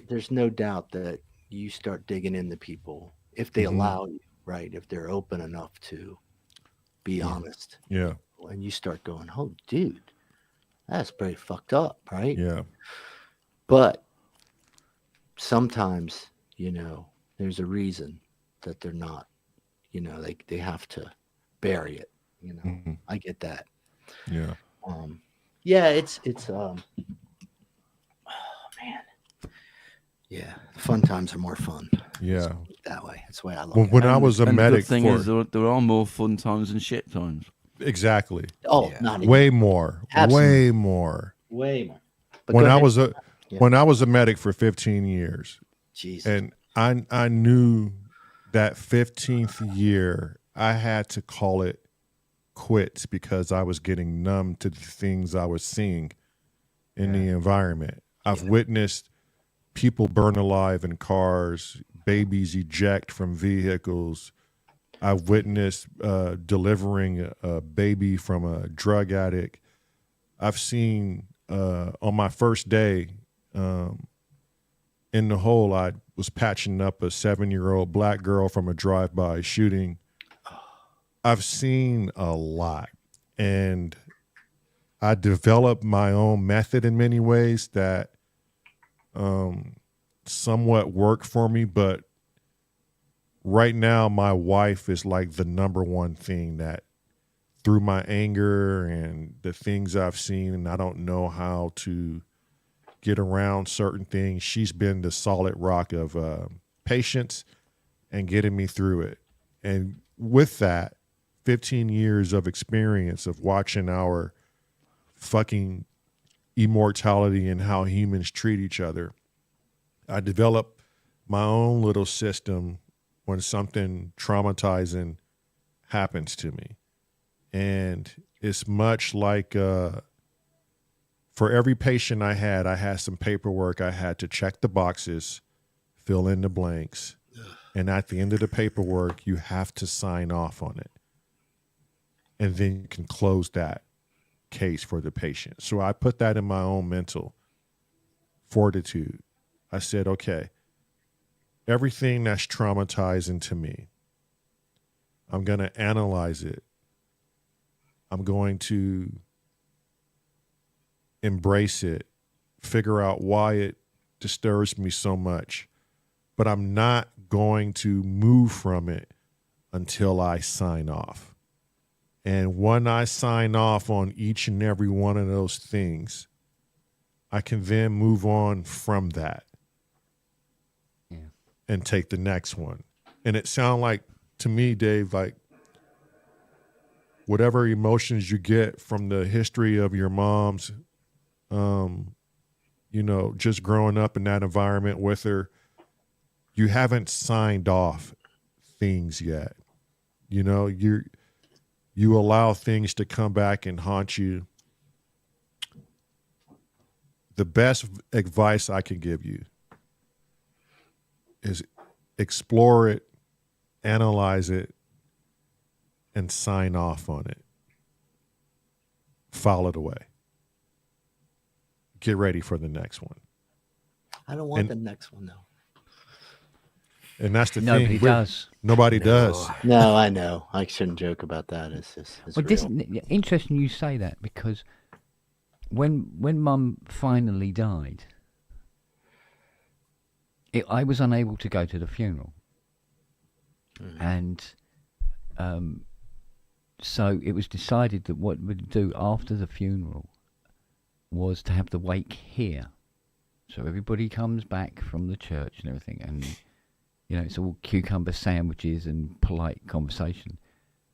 There's no doubt that you start digging into people if they allow you, right? If they're open enough to be honest. Yeah. And you start going, oh, dude, that's pretty fucked up, right? Yeah. But sometimes, there's a reason that they're not, they have to bury it, I get that. Yeah. It's oh man. Yeah, fun times are more fun. Yeah. That way. That's the way I look Well, at when it. I was a And the medic good thing for is there are more fun times than shit times. exactly. Oh, not even. Way more. Absolutely. Way more. Way more. But When go I ahead. was when I was a medic for 15 years, Jesus. and I knew that 15th year I had to call it quits because I was getting numb to the things I was seeing in the environment. I've witnessed people burn alive in cars, babies eject from vehicles. I've witnessed delivering a baby from a drug addict. I've seen on my first day in the hole, I was patching up a 7-year-old black girl from a drive-by shooting. I've seen a lot, and I developed my own method in many ways that somewhat work for me. But right now, my wife is like the number one thing that, through my anger and the things I've seen, and I don't know how to get around certain things, she's been the solid rock of patience and getting me through it. And with that, 15 years of experience of watching our fucking immortality and how humans treat each other, I developed my own little system when something traumatizing happens to me. And it's much like for every patient I had some paperwork. I had to check the boxes, fill in the blanks. And at the end of the paperwork, you have to sign off on it. And then you can close that case for the patient. So I put that in my own mental fortitude. I said, okay, everything that's traumatizing to me, I'm going to analyze it. I'm going to embrace it, figure out why it disturbs me so much, but I'm not going to move from it until I sign off. And when I sign off on each and every one of those things, I can then move on from that and take the next one. And it sounds like, to me, Dave, like whatever emotions you get from the history of your mom's, just growing up in that environment with her, you haven't signed off things yet. You allow things to come back and haunt you. The best advice I can give you is explore it, analyze it, and sign off on it. File it away. Get ready for the next one. I don't want the next one, though. And that's the Nobody thing. does. Nobody does. No, I know. I shouldn't joke about that. It's Well, real. interesting you say that, because when Mum finally died, I was unable to go to the funeral, and so it was decided that what we'd do after the funeral was to have the wake here. So everybody comes back from the church and everything, and it's all cucumber sandwiches and polite conversation.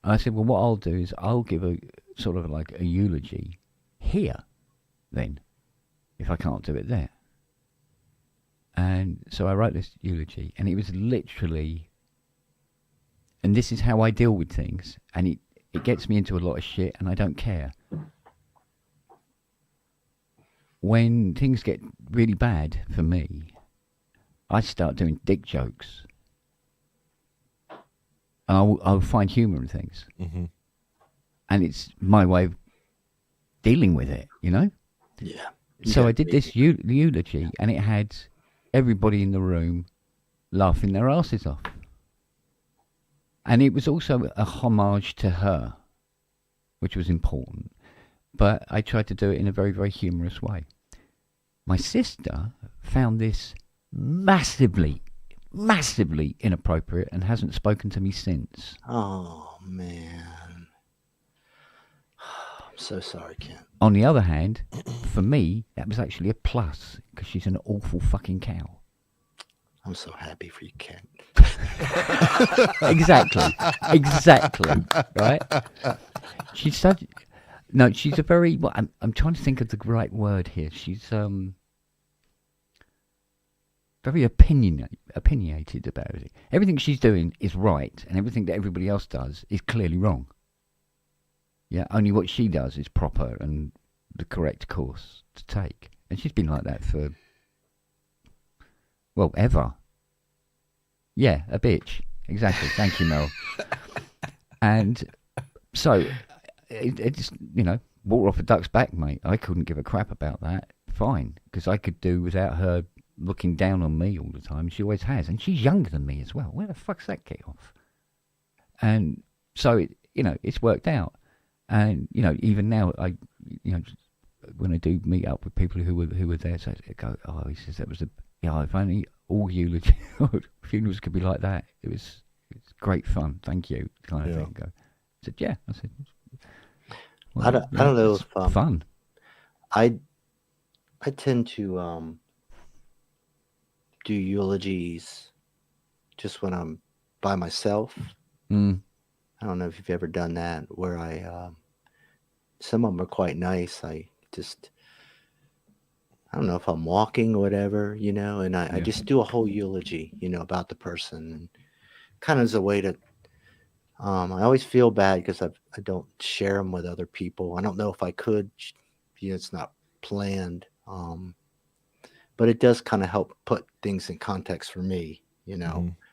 And I said, well, what I'll do is I'll give a sort of like a eulogy here then, if I can't do it there. And so I wrote this eulogy, and it was literally, and this is how I deal with things, and it gets me into a lot of shit, and I don't care. When things get really bad for me, I start doing dick jokes. And I'll find humour in things. Mm-hmm. And it's my way of dealing with it, Yeah. So I did this eulogy, and it had everybody in the room laughing their asses off. And it was also a homage to her, which was important. But I tried to do it in a very, very humorous way. My sister found this massively inappropriate and hasn't spoken to me since. Oh, man. I'm so sorry, Ken. On the other hand, for me, that was actually a plus, because she's an awful fucking cow. I'm so happy for you, Ken. Exactly, right? She's such... No, she's a very... Well, I'm trying to think of the right word here. She's very opinionated about it. Everything she's doing is right, and everything that everybody else does is clearly wrong. Yeah, only what she does is proper and the correct course to take. And she's been like that for, well, ever. Yeah, a bitch. Exactly. Thank you, Mel. And so, it's, water off a duck's back, mate. I couldn't give a crap about that. Fine. Because I could do without her looking down on me all the time. She always has. And she's younger than me as well. Where the fuck's that get off? And so, it's worked out. And, even now, when I do meet up with people who were there, so I go, oh, he says that was if only all eulogy funerals could be like that. It's great fun. Thank you, kind of thing. I said, yeah. I said, well, I don't know if fun. I tend to do eulogies just when I'm by myself. I don't know if you've ever done that, where some of them are quite nice. I don't know if I'm walking or whatever, and I just do a whole eulogy, about the person, and kind of as a way to. I always feel bad because I don't share them with other people. I don't know if I could. It's not planned. But it does kind of help put things in context for me.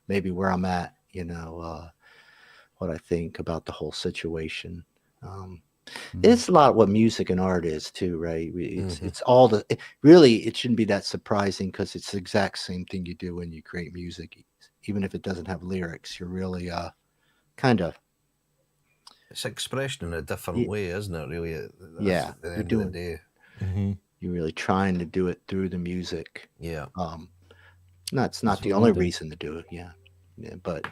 Maybe where I'm at. What I think about the whole situation. It's a lot what music and art is too, right? It's all really, it shouldn't be that surprising because it's the exact same thing you do when you create music. Even if it doesn't have lyrics, you're really kind of. It's expression in a different way, isn't it, really? At the end of the day. You're really trying to do it through the music. Yeah. No, it's not the only reason to do it. Yeah. But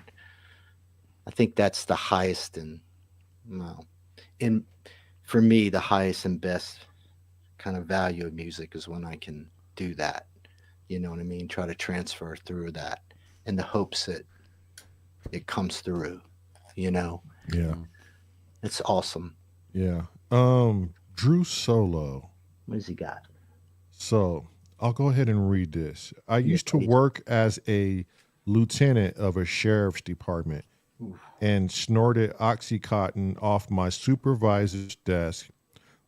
I think that's the highest for me, the highest and best kind of value of music is when I can do that. You know what I mean? Try to transfer through that in the hopes that it comes through, Yeah. It's awesome. Yeah. Drew Solo. What has he got? So I'll go ahead and read this. I used to work as a lieutenant of a sheriff's department and snorted Oxycontin off my supervisor's desk.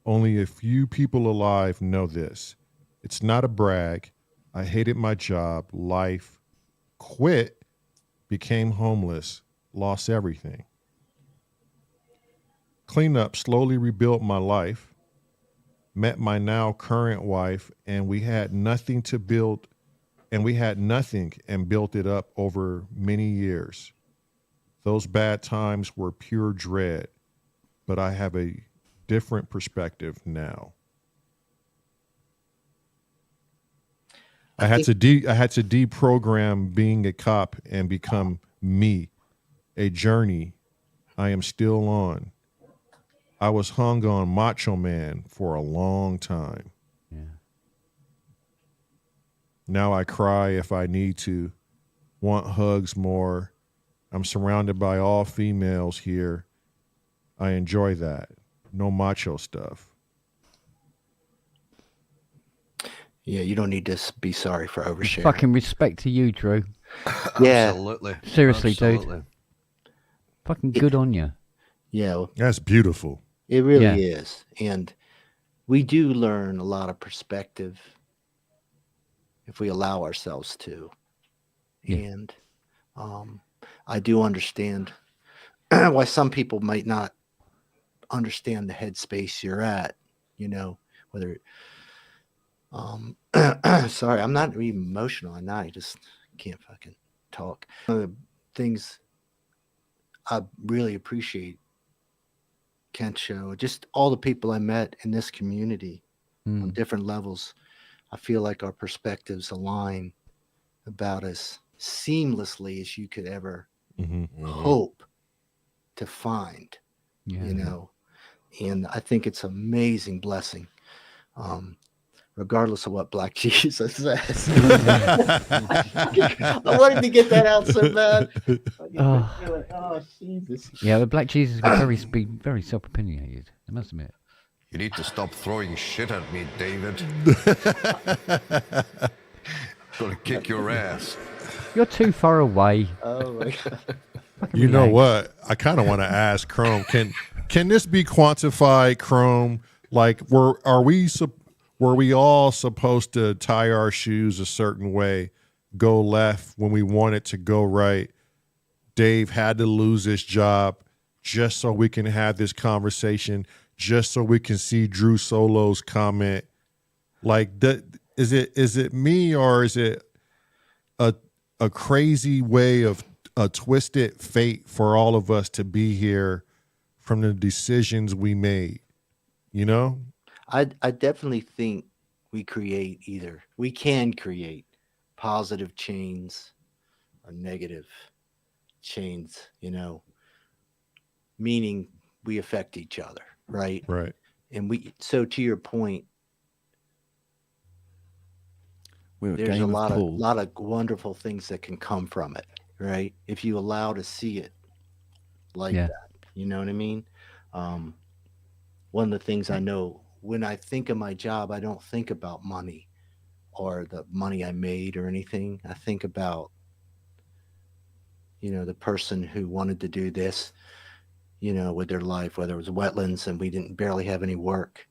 Only a few people alive know this. It's not a brag. I hated my job, life, quit, became homeless, lost everything. Cleanup slowly rebuilt my life, met my now current wife, and we had nothing to build, and we had nothing and built it up over many years. Those bad times were pure dread, but I have a different perspective now. I had to deprogram being a cop and become me, a journey I am still on. I was hung on Macho Man for a long time. Yeah. Now I cry if I need to, want hugs more. I'm surrounded by all females here. I enjoy that. No macho stuff. Yeah, you don't need to be sorry for oversharing. Fucking respect to you, Drew. Yeah. Absolutely. Seriously, Absolutely. dude. Fucking good on you. Yeah. That's beautiful. It really is. And we do learn a lot of perspective if we allow ourselves to. Yeah. And I do understand why some people might not understand the headspace you're at, whether sorry, I'm not even emotional. I just can't fucking talk. One of the things I really appreciate Kent's show, just all the people I met in this community on different levels. I feel like our perspectives align about as seamlessly as you could ever hope to find, and I think it's an amazing blessing. Regardless of what Black Jesus says. I wanted to get that out so bad. Oh, Jesus. Yeah, the Black Jesus would be very self-opinionated, I must admit. You need to stop throwing shit at me, David. Gonna kick your ass. You're too far away. Oh, my God. You know what? I kind of want to ask Chrome, can this be quantified, Chrome? Like, were we all supposed to tie our shoes a certain way, go left when we want it to go right? Dave had to lose his job just so we can have this conversation, just so we can see Drew Solo's comment. Like, is it me, or is it a crazy way of a twisted fate for all of us to be here from the decisions we made? I definitely think we can create positive chains or negative chains, meaning we affect each other, right? Right. And so to your point, there's a lot of wonderful things that can come from it, right? If you allow to see it like that, you know what I mean? One of the things I know, when I think of my job, I don't think about money or the money I made or anything. I think about, the person who wanted to do this, with their life, whether it was wetlands and we didn't barely have any work.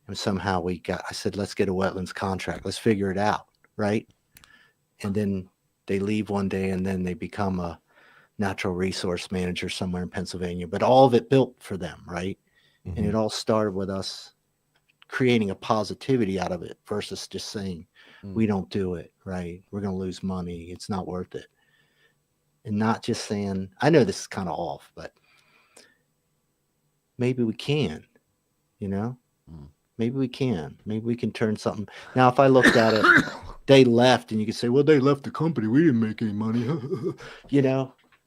And somehow I said, let's get a wetlands contract. Let's figure it out. Right. And then they leave one day and then they become a natural resource manager somewhere in Pennsylvania, but all of it built for them. Right. Mm-hmm. And it all started with us creating a positivity out of it versus just saying, we don't do it. Right. We're going to lose money. It's not worth it. And not just saying, I know this is kind of off, but maybe we can, maybe we can. Maybe we can turn something. Now, if I looked at it, they left, and you could say, well, they left the company. We didn't make any money.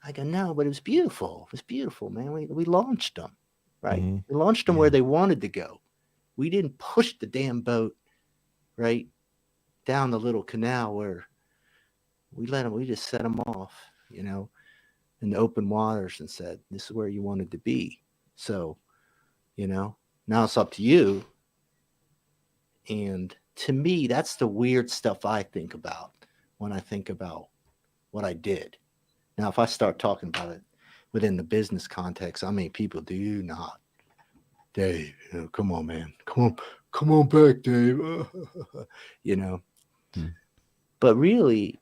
I go, no, but it was beautiful. It was beautiful, man. We launched them, right? Mm-hmm. We launched them where they wanted to go. We didn't push the damn boat, right, down the little canal where we just set them off, in the open waters and said, this is where you wanted to be. So, now it's up to you. And to me, that's the weird stuff I think about when I think about what I did. Now, if I start talking about it within the business context, I mean, people do not. Dave, come on, man. Come on back, Dave. But really,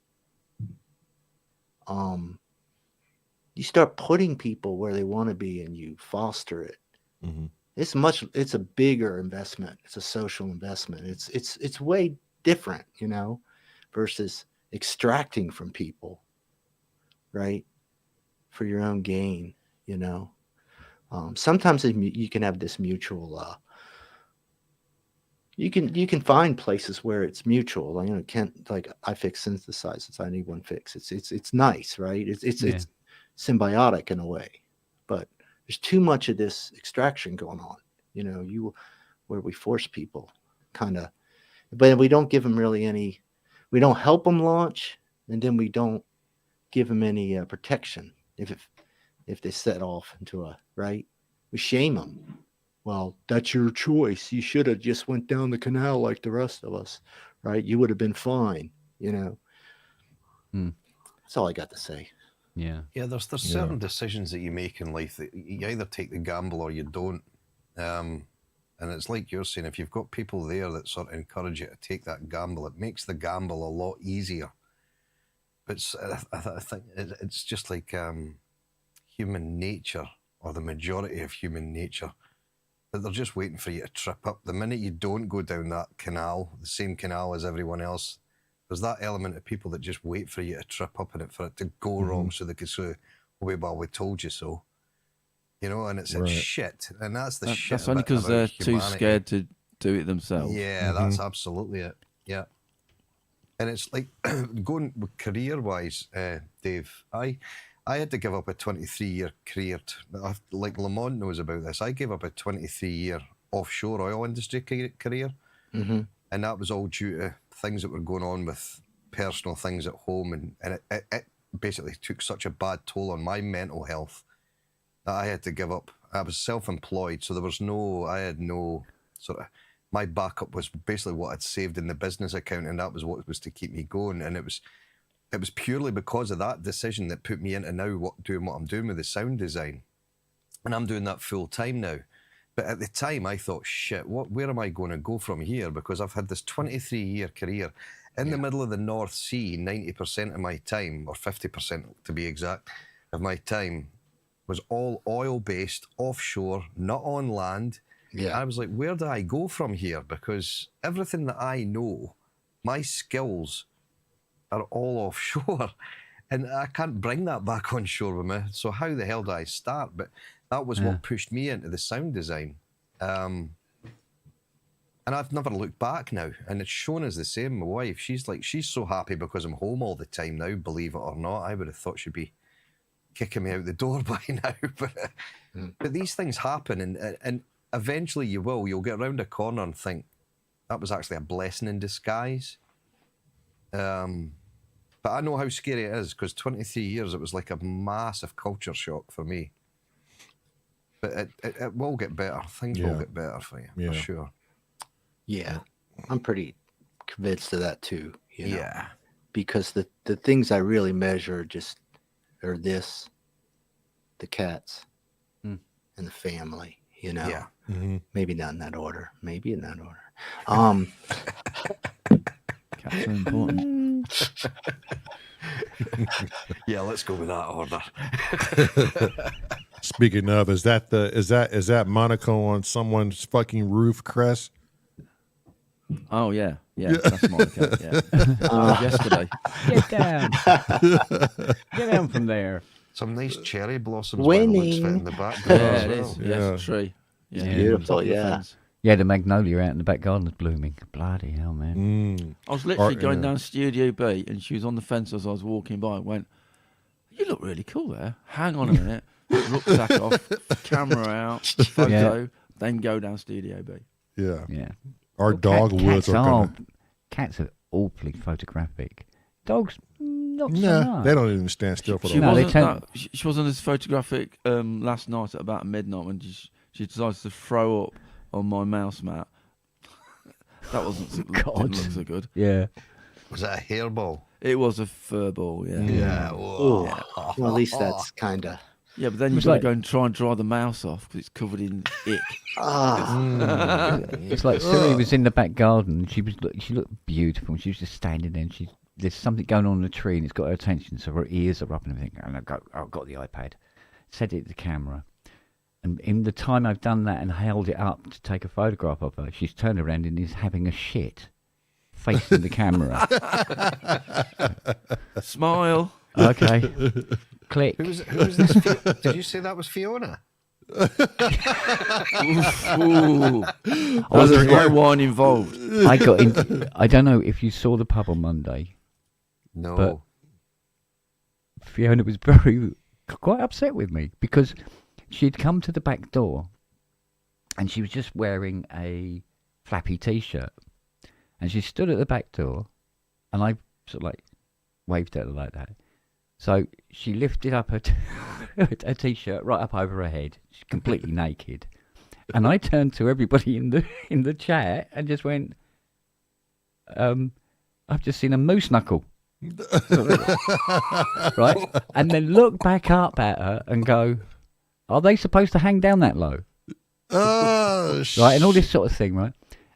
you start putting people where they want to be and you foster it. Mm-hmm. It's a bigger investment. It's a social investment. It's way different, versus extracting from people, right? For your own gain, sometimes you can have this mutual, you can find places where it's mutual. I fix synthesizers. I need one fix. It's nice, right? It's symbiotic in a way, but there's too much of this extraction going on, where we force people but we don't give them really we don't help them launch, and then we don't give them any protection if they set off into right. We shame them. Well, that's your choice. You should have just went down the canal like the rest of us, right? You would have been fine, That's all I got to say. Yeah. Yeah, there's certain decisions that you make in life that you either take the gamble or you don't. And it's like you're saying, if you've got people there that sort of encourage you to take that gamble, it makes the gamble a lot easier. But I think it's just like human nature, or the majority of human nature, that they're just waiting for you to trip up. The minute you don't go down that canal, the same canal as everyone else, there's that element of people that just wait for you to trip up in it, for it to go wrong, so they can say, well, we told you so. And it's shit. And that's the shit. That's only because they're too scared to do it themselves. Yeah, that's absolutely it. Yeah. And it's like, going with career-wise, Dave, I had to give up a 23-year career. Like Lamont knows about this. I gave up a 23-year offshore oil industry career. Mm-hmm. And that was all due to things that were going on with personal things at home. And it basically took such a bad toll on my mental health that I had to give up. I was self-employed, so I had no sort of, my backup was basically what I'd saved in the business account, and that was what was to keep me going. And it was purely because of that decision that put me into now doing what I'm doing with the sound design. And I'm doing that full time now. But at the time, I thought, shit, where am I going to go from here? Because I've had this 23-year career in the middle of the North Sea. 90% of my time, or 50% to be exact, of my time was all oil-based, offshore, not on land. Yeah. I was like, where do I go from here? Because everything that I know, my skills are all offshore. And I can't bring that back on shore with me. So how the hell do I start? But that was what pushed me into the sound design. And I've never looked back now. And it's shown as the same. My wife, she's so happy because I'm home all the time now, believe it or not. I would have thought she'd be kicking me out the door by now. But these things happen, and eventually you'll get around a corner and think, that was actually a blessing in disguise. But I know how scary it is, because 23 years, it was like a massive culture shock for me. But it will get better. Things will get better for you, for sure. Yeah, I'm pretty convinced of that too. Yeah, because the things I really measure or this, the cats, Mm. and the family. You know, Yeah. maybe not in that order. Maybe in that order. Cats are important. Yeah, let's go with that order. Speaking of, is that Monaco on someone's fucking roof, Cress? Oh yeah, that's my cat. Yeah, that was yesterday. Get down. Get down from there. Some nice cherry blossoms by the looks of it in the background Yeah, as it well. is. Yeah, it's a tree. Yeah, Beautiful, on top of the yeah. fence. Yeah, the magnolia out in the back garden is blooming. Bloody hell, man. I was literally going yeah. down Studio B, and she was on the fence as I was walking by. And went, "You look really cool there. Hang on a minute." Rucksack off, camera out, photo, then go down Studio B. Yeah. Yeah. Our Well, dogwoods are gonna. Cats are awfully photographic. Dogs, not so Nah, much. they don't even stand still for She the No, they wasn't. tend- She wasn't as photographic last night at about midnight when she decided to throw up on my mouse mat. That didn't look so good. Yeah. Was that a hairball? It was a fur ball, yeah. Yeah. Well, at least that's kind of. Yeah, but then you've was got like- to go and try and dry the mouse off because it's covered in ick. It's like Siri was in the back garden. She looked beautiful. She was just standing there, and there's something going on in the tree, and it's got her attention. So her ears are up and everything. And I've got the iPad, set it to the camera, and in the time I've done that and held it up to take a photograph of her, she's turned around and is having a shit, facing the camera. Smile. Okay, click. Who was this? Did you say that was Fiona? Ooh. Oh, there's no wine involved. I got in. I don't know if you saw the pub on Monday. No. But- Fiona was quite upset with me because she'd come to the back door and she was just wearing a flappy t-shirt, and she stood at the back door, and I sort of like waved at her like that. So she lifted up her her t-shirt right up over her head. She's completely naked, and I turned to everybody in the chat and just went, "I've just seen a moose knuckle." Right, and then look back up at her and go, "Are they supposed to hang down that low?" Right, and all this sort of thing, right?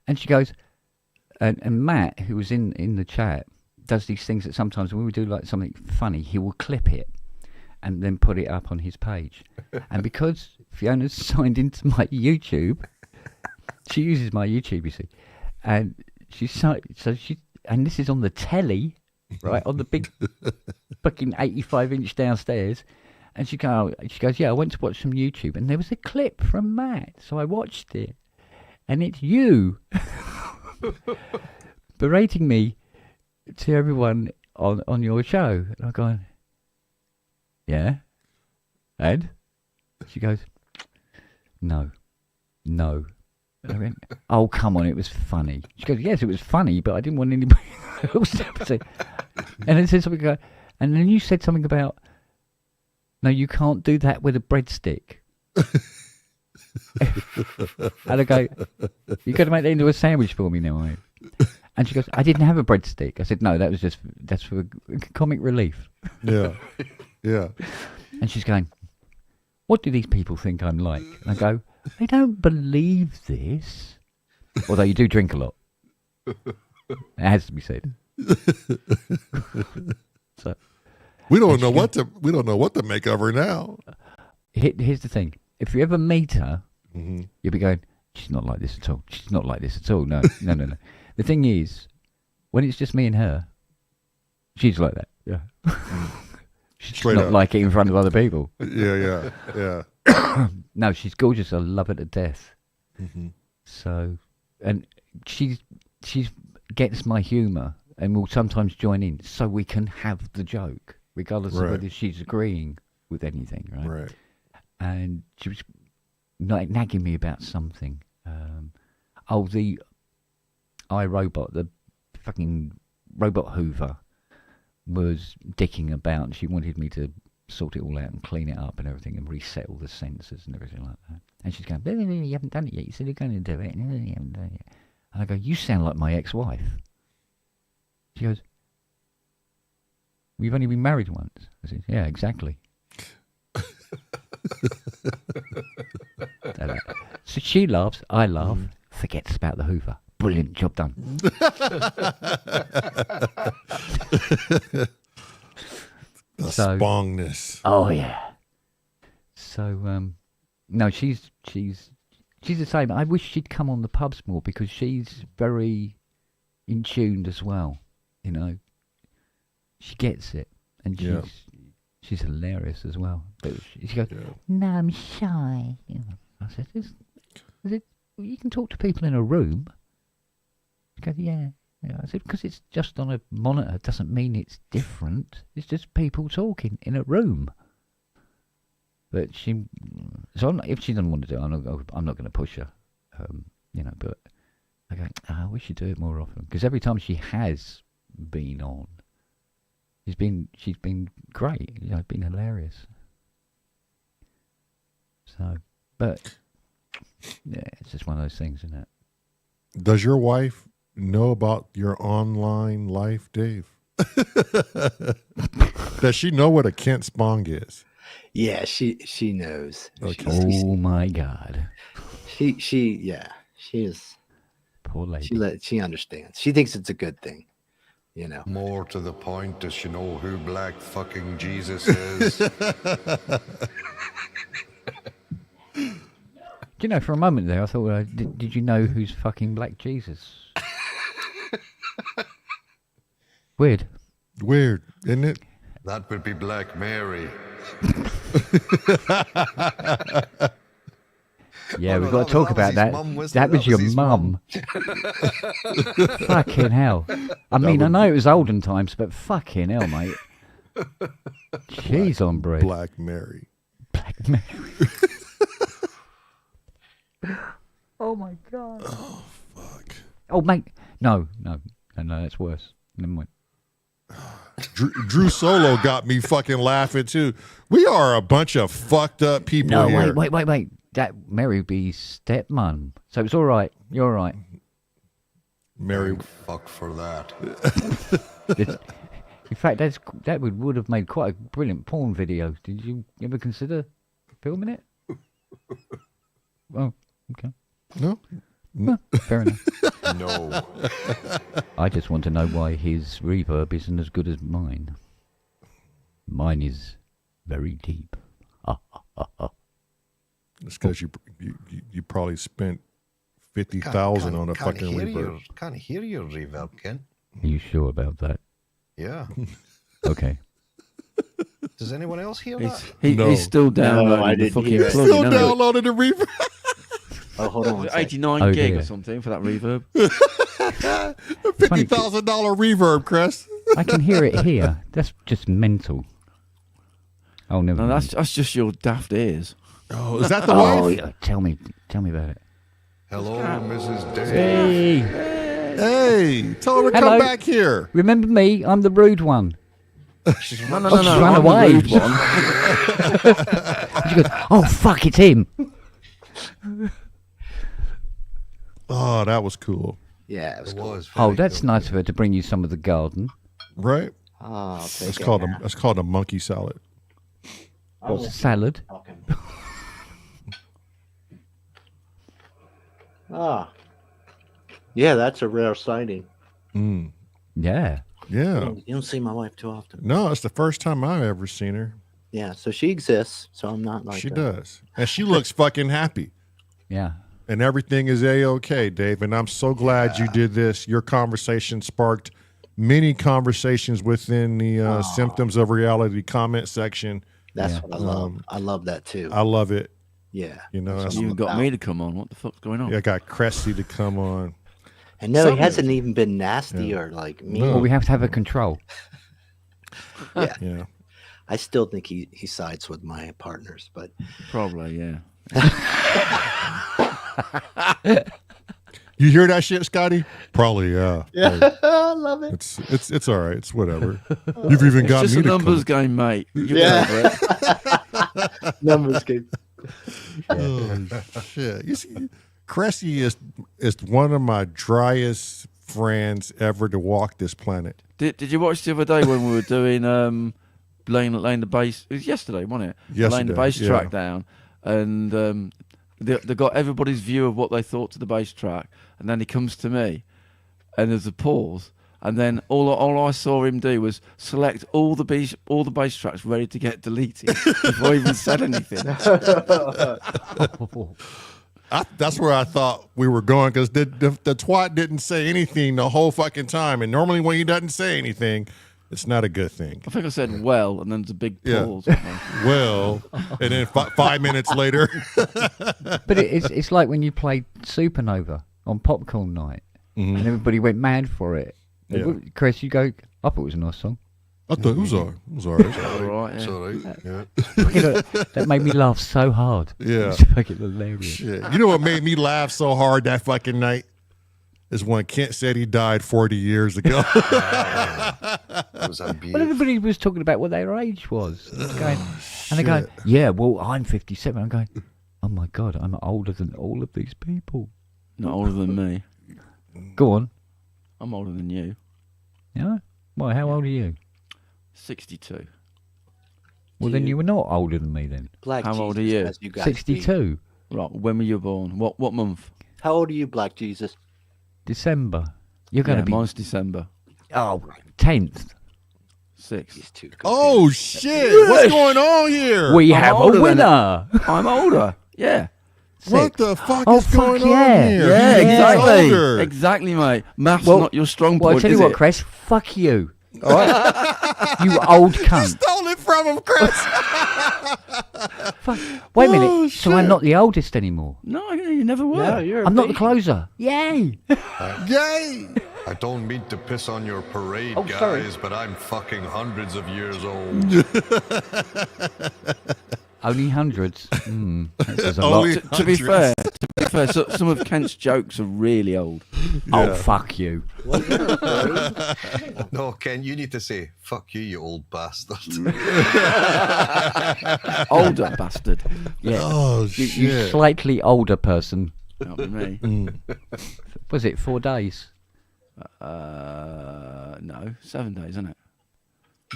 And she goes, and Matt, who was in the chat, does these things that sometimes when we do like something funny, he will clip it and then put it up on his page. And because Fiona's signed into my YouTube, she uses my YouTube, you see, and and this is on the telly. Right, on the big fucking 85-inch downstairs. And she goes, "Yeah, I went to watch some YouTube, and there was a clip from Matt, so I watched it. And it's you berating me to everyone on your show." And I'm going, "Yeah? And?" She goes, No. And I went, "Oh, come on, it was funny." She goes, "Yes, it was funny, but I didn't want anybody else to say." And then said something, and then you said something about, "No, you can't do that with a breadstick." And I go, "You're going to make that into a sandwich for me now, are you?" And she goes, "I didn't have a breadstick." I said, "No, that's for comic relief." Yeah. Yeah. And she's going, "What do these people think I'm like?" And I go, "They don't believe this." Although you do drink a lot. It has to be said. So We don't know what to make of her now. here's the thing. If you ever meet her, you'll be going, "She's not like this at all. She's not like this at all." No. The thing is, when it's just me and her, she's like that. Yeah. She's Straight not up. like it in front of other people. Yeah. No, she's gorgeous. I love her to death. So, and she's gets my humour and will sometimes join in, so we can have the joke, regardless Right. of whether she's agreeing with anything, right? Right. And she was nagging me about something. The iRobot, the fucking robot Hoover, was dicking about, and she wanted me to sort it all out and clean it up and everything and reset all the sensors and everything like that. And she's going, "You haven't done it yet. You said you're going to do it. You haven't done it yet." And I go, "You sound like my ex-wife." She goes, We've only been married once. I said, yeah, exactly. So she laughs, I laugh, forgets about the Hoover. Brilliant, job done. The spongness. Oh yeah. So no, she's the same. I wish she'd come on the pubs more because she's very in tune as well. You know, she gets it, and she's hilarious as well. But she goes, No, I'm shy. you know, I said, is it? You can talk to people in a room. She goes, yeah. I said, because it's just on a monitor doesn't mean it's different. It's just people talking in a room. But if she doesn't want to do it, I'm not going to push her. You know, but I go, I wish she'd do it more often. Because every time she has been on, she's been great. You know, been hilarious. So, but yeah, it's just one of those things, isn't it? Does your wife know about your online life, Dave? Does she know what a Kent Spong is? Yeah, she knows. Okay. Oh my God. She is. Poor lady. She understands. She thinks it's a good thing, you know. More to the point, does she know who Black fucking Jesus is? Do you know, for a moment there, I thought, did you know who's fucking Black Jesus? Weird, isn't it? That would be Black Mary. Yeah, we've got to talk about that. That was your mum. Fucking hell. I mean, I know it was olden times, but fucking hell, mate. She's on bread. Black Mary. Black Mary. Oh my God. Oh, fuck. Oh, mate. No, that's worse. Never mind. Drew Solo got me fucking laughing too. We are a bunch of fucked up people No, here. wait. That Mary would be stepmom. So it's all right. You're all right. Mary. Thank fuck for that. In fact, that would have made quite a brilliant porn video. Did you ever consider filming it? Oh, okay. No. Well, fair enough. No. I just want to know why his reverb isn't as good as mine. Mine is very deep. It's because you probably spent 50,000 on a fucking reverb. Can't hear your reverb, Ken. Are you sure about that? Yeah. Okay. Does anyone else hear that? He's still downloading I the didn't fucking hear it. plugin. Still hasn't he? downloaded the reverb. Oh, hold on. 89 Oh, gig dear. or something for that reverb. $50,000 reverb, Chris. I can hear it here. That's just mental. Oh, never No, mind. that's just your daft ears. Oh, is that the Oh, wife? yeah, tell me about it. Hello, Mrs. Dave. Hey, Hey, tell her to Hello. come back here. remember me? I'm the rude one. No. She's run I'm the away. rude one. She goes, oh, fuck, it's him. Oh, that was cool. Yeah, it was cool. Oh, that's nice of her to bring you some of the garden. Right? Oh, I'll take It's it called now. a monkey salad. What's a salad? Ah. Yeah, that's a rare sighting. Mm. Yeah. Yeah. You don't see my wife too often. No, it's the first time I've ever seen her. Yeah, so she exists. So I'm not like She a- does. And she looks fucking happy. Yeah. And everything is A-OK, Dave. And I'm so glad you did this. Your conversation sparked many conversations within the Symptoms of Reality comment section. That's Yeah. what I love. I love that too. I love it. Yeah. You know, That's that's, You what got I'm me about. to come on. What the fuck's going on? I got Cressy to come on. And no, Something- he hasn't even been nasty or like mean. No. Well, we have to have a control. Yeah. Yeah. I still think he sides with my partners, but Probably, yeah. You hear that shit, Scotty? Probably, yeah. I love it. It's all right. It's whatever. You've even It's got just me a to numbers come. game, mate. You Yeah. get over it. Numbers game. Oh, shit. You see, Cressy is one of my driest friends ever to walk this planet. Did you watch the other day when we were doing laying the bass? It was yesterday, wasn't it? Yesterday, Laying the bass yeah. track down, and they got everybody's view of what they thought to the bass track, and then he comes to me, and there's a pause, and then all I saw him do was select all the bass tracks ready to get deleted before he even said anything. That's where I thought we were going, because the twat didn't say anything the whole fucking time, and normally when he doesn't say anything, it's not a good thing. I think I said well, and then there's a big Yeah. pause. Well, and then 5 minutes later, But it's like when you played Supernova on Popcorn Night, and everybody went mad for it. Yeah. Chris, you go, I thought it was a nice song. I thought it was all right. It was all right. All right, It's yeah. all right. Yeah. That made me laugh so hard. Yeah. It's fucking hilarious. Shit. You know what made me laugh so hard that fucking night? Is when Kent said he died 40 years ago. That was Well, unbeatable. everybody was talking about what their age was. And they're going, yeah, well, I'm 57. I'm going, oh my God, I'm older than all of these people. Not older than me. Go on. I'm older than you. Yeah? Why, how old are you? 62. Well, then you were not older than me then. Black How Jesus old are you? has guys beat. 62. Right. When were you born? What month? How old are you, Black Jesus? December. You're going Yeah, to be... mine's December. Oh, 10th. 6th. He's too good. Oh, shit. What's going on here? We I'm have a older than winner. I'm older. Yeah. What the fuck Oh, is fuck going yeah. on here? Yeah, He's exactly. older. Exactly, mate. Math's Well- not your strong Well, point, I tell you is what, it? Chris, fuck you. All right? You old cunt. Stole it from him, Chris. Fuck. Wait a minute. Oh, So I'm shit. not the oldest anymore. No, you never were. Yeah, you're a I'm not the baby. closer. Yay. Yay. I don't mean to piss on your parade, Oh, guys, sorry. but I'm fucking hundreds of years old. Only hundreds. That says a Only- lot. To be fair, so, some of Kent's jokes are really old. Oh, fuck you. No, Ken, you need to say, fuck you, you old bastard. Older bastard. Yeah. Oh, You shit. slightly older person. Not with me. Was it 4 days? No, 7 days, isn't it?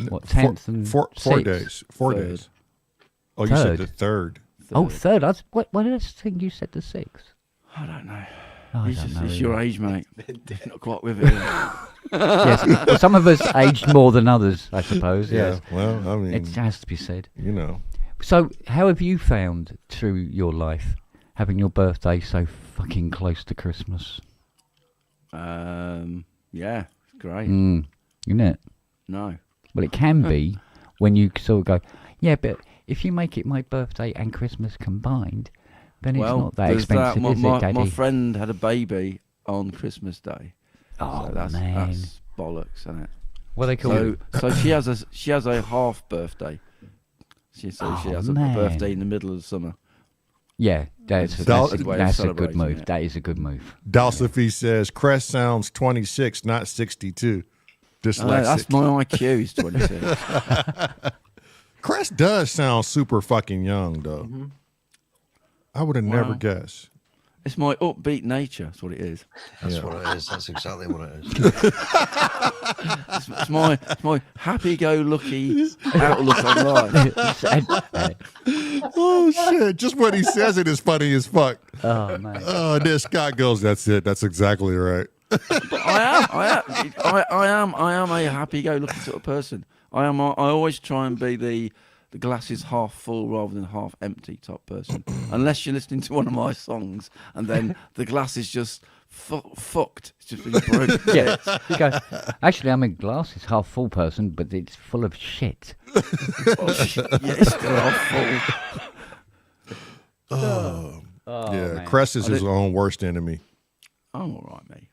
What, 10th and Four 6th? days. 4 Third. days. Oh, you said Third. the third. Oh, 3rd. Why did I think you said the 6th? I don't know. I It's, don't just, know. it's either. your age, mate. Not quite with it. Yes. Well, some of us aged more than others, I suppose. Yeah. Yes. Well, I mean, It has to be said. you know. So, how have you found through your life having your birthday so fucking close to Christmas? Yeah, it's great. Isn't it? No. Well, it can be when you sort of go, yeah, but if you make it my birthday and Christmas combined, then it's not that there's expensive, is it, Daddy? My friend had a baby on Christmas Day. Oh, So that's man. bollocks, isn't it? What they call So, it? so she has a half birthday. She has a man. birthday in the middle of summer. Yeah, that's a Way of good celebrating move. it. That is a good move. Dalsophy says Crest sounds 26, not 62. Dyslexic. That's my IQ. He's 26. Crest does sound super fucking young, though. I would have never Wow. guessed. It's my upbeat nature. That's what it is. That's what it is. That's exactly what it is. It's my happy-go-lucky outlook on life. Oh, shit. Just when he says it is funny as fuck. Oh, man. Oh, then Scott goes, that's it. That's exactly right. But I am a happy-go-lucky sort of person. I always try and be the glass is half full rather than half empty type person. Unless you're listening to one of my songs and then the glass is just fucked. It's just been broken. Yeah. You go, actually, I'm a glass is half full person, but it's full of shit. Oh, shit. Yeah, it's still half full. Oh, yeah, man. Crest is his own worst enemy. I'm all right, mate.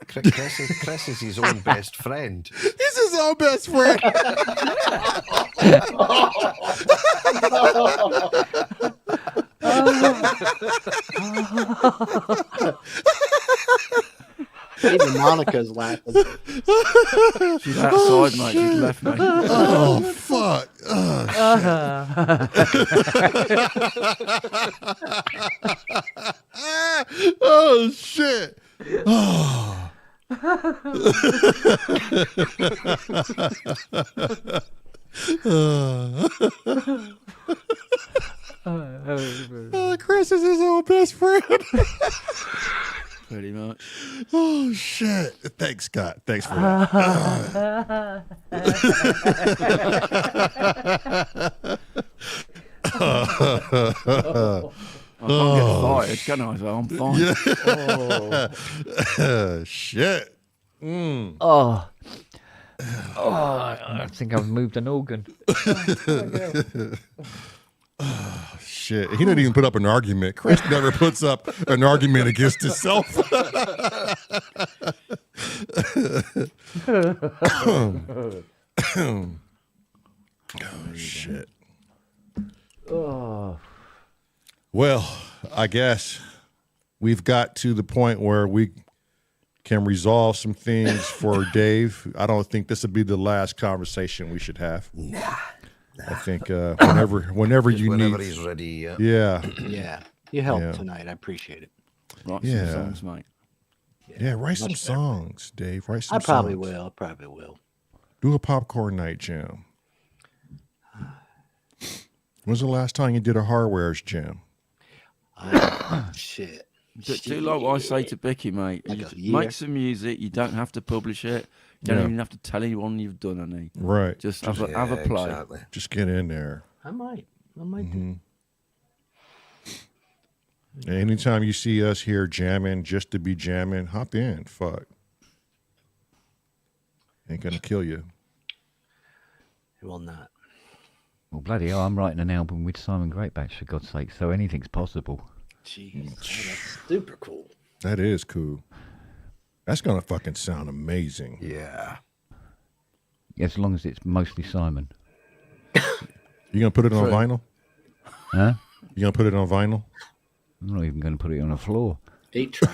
Chris is his own best friend. He's his own best friend. Even Monica's laughing. She's outside, mate. She's left me. Oh, fuck. Oh, shit. Oh, Chris is his old best friend. Pretty much. Oh shit! Thanks, Scott. Thanks for that. I can't get fired, can I? So I'm fine. Yeah. Shit. Oh, I think I've moved an organ. Shit. He didn't even put up an argument. Chris never puts up an argument against himself. Oh shit. Oh, Well, I guess we've got to the point where we can resolve some things for Dave. I don't think this would be the last conversation we should have. Nah. I think whenever you Whenever need. he's ready, yeah. Yeah. Yeah, you helped Yeah. tonight. I appreciate it. Write Yeah. some songs, mate. Yeah, write some much better. songs, Dave. Write some I probably songs. will. Probably will. Do a popcorn night jam. When's the last time you did a hardware's jam? Shit. Do like what I say to Becky, mate. Like You a just year. make some music. You don't have to publish it. You don't Yeah. even have to tell anyone you've done any. Right. Just have a play. Exactly. Just get in there. I might Mm-hmm. do. Anytime you see us here jamming just to be jamming, hop in. Fuck. Ain't gonna kill you. It will not. Well, bloody hell, I'm writing an album with Simon Greatbatch, for God's sake, so anything's possible. Jeez, that's super cool. That is cool. That's gonna fucking sound amazing. Yeah. As long as it's mostly Simon. You gonna put it on vinyl? Huh? You gonna put it on vinyl? I'm not even going to put it on the floor. 8-track.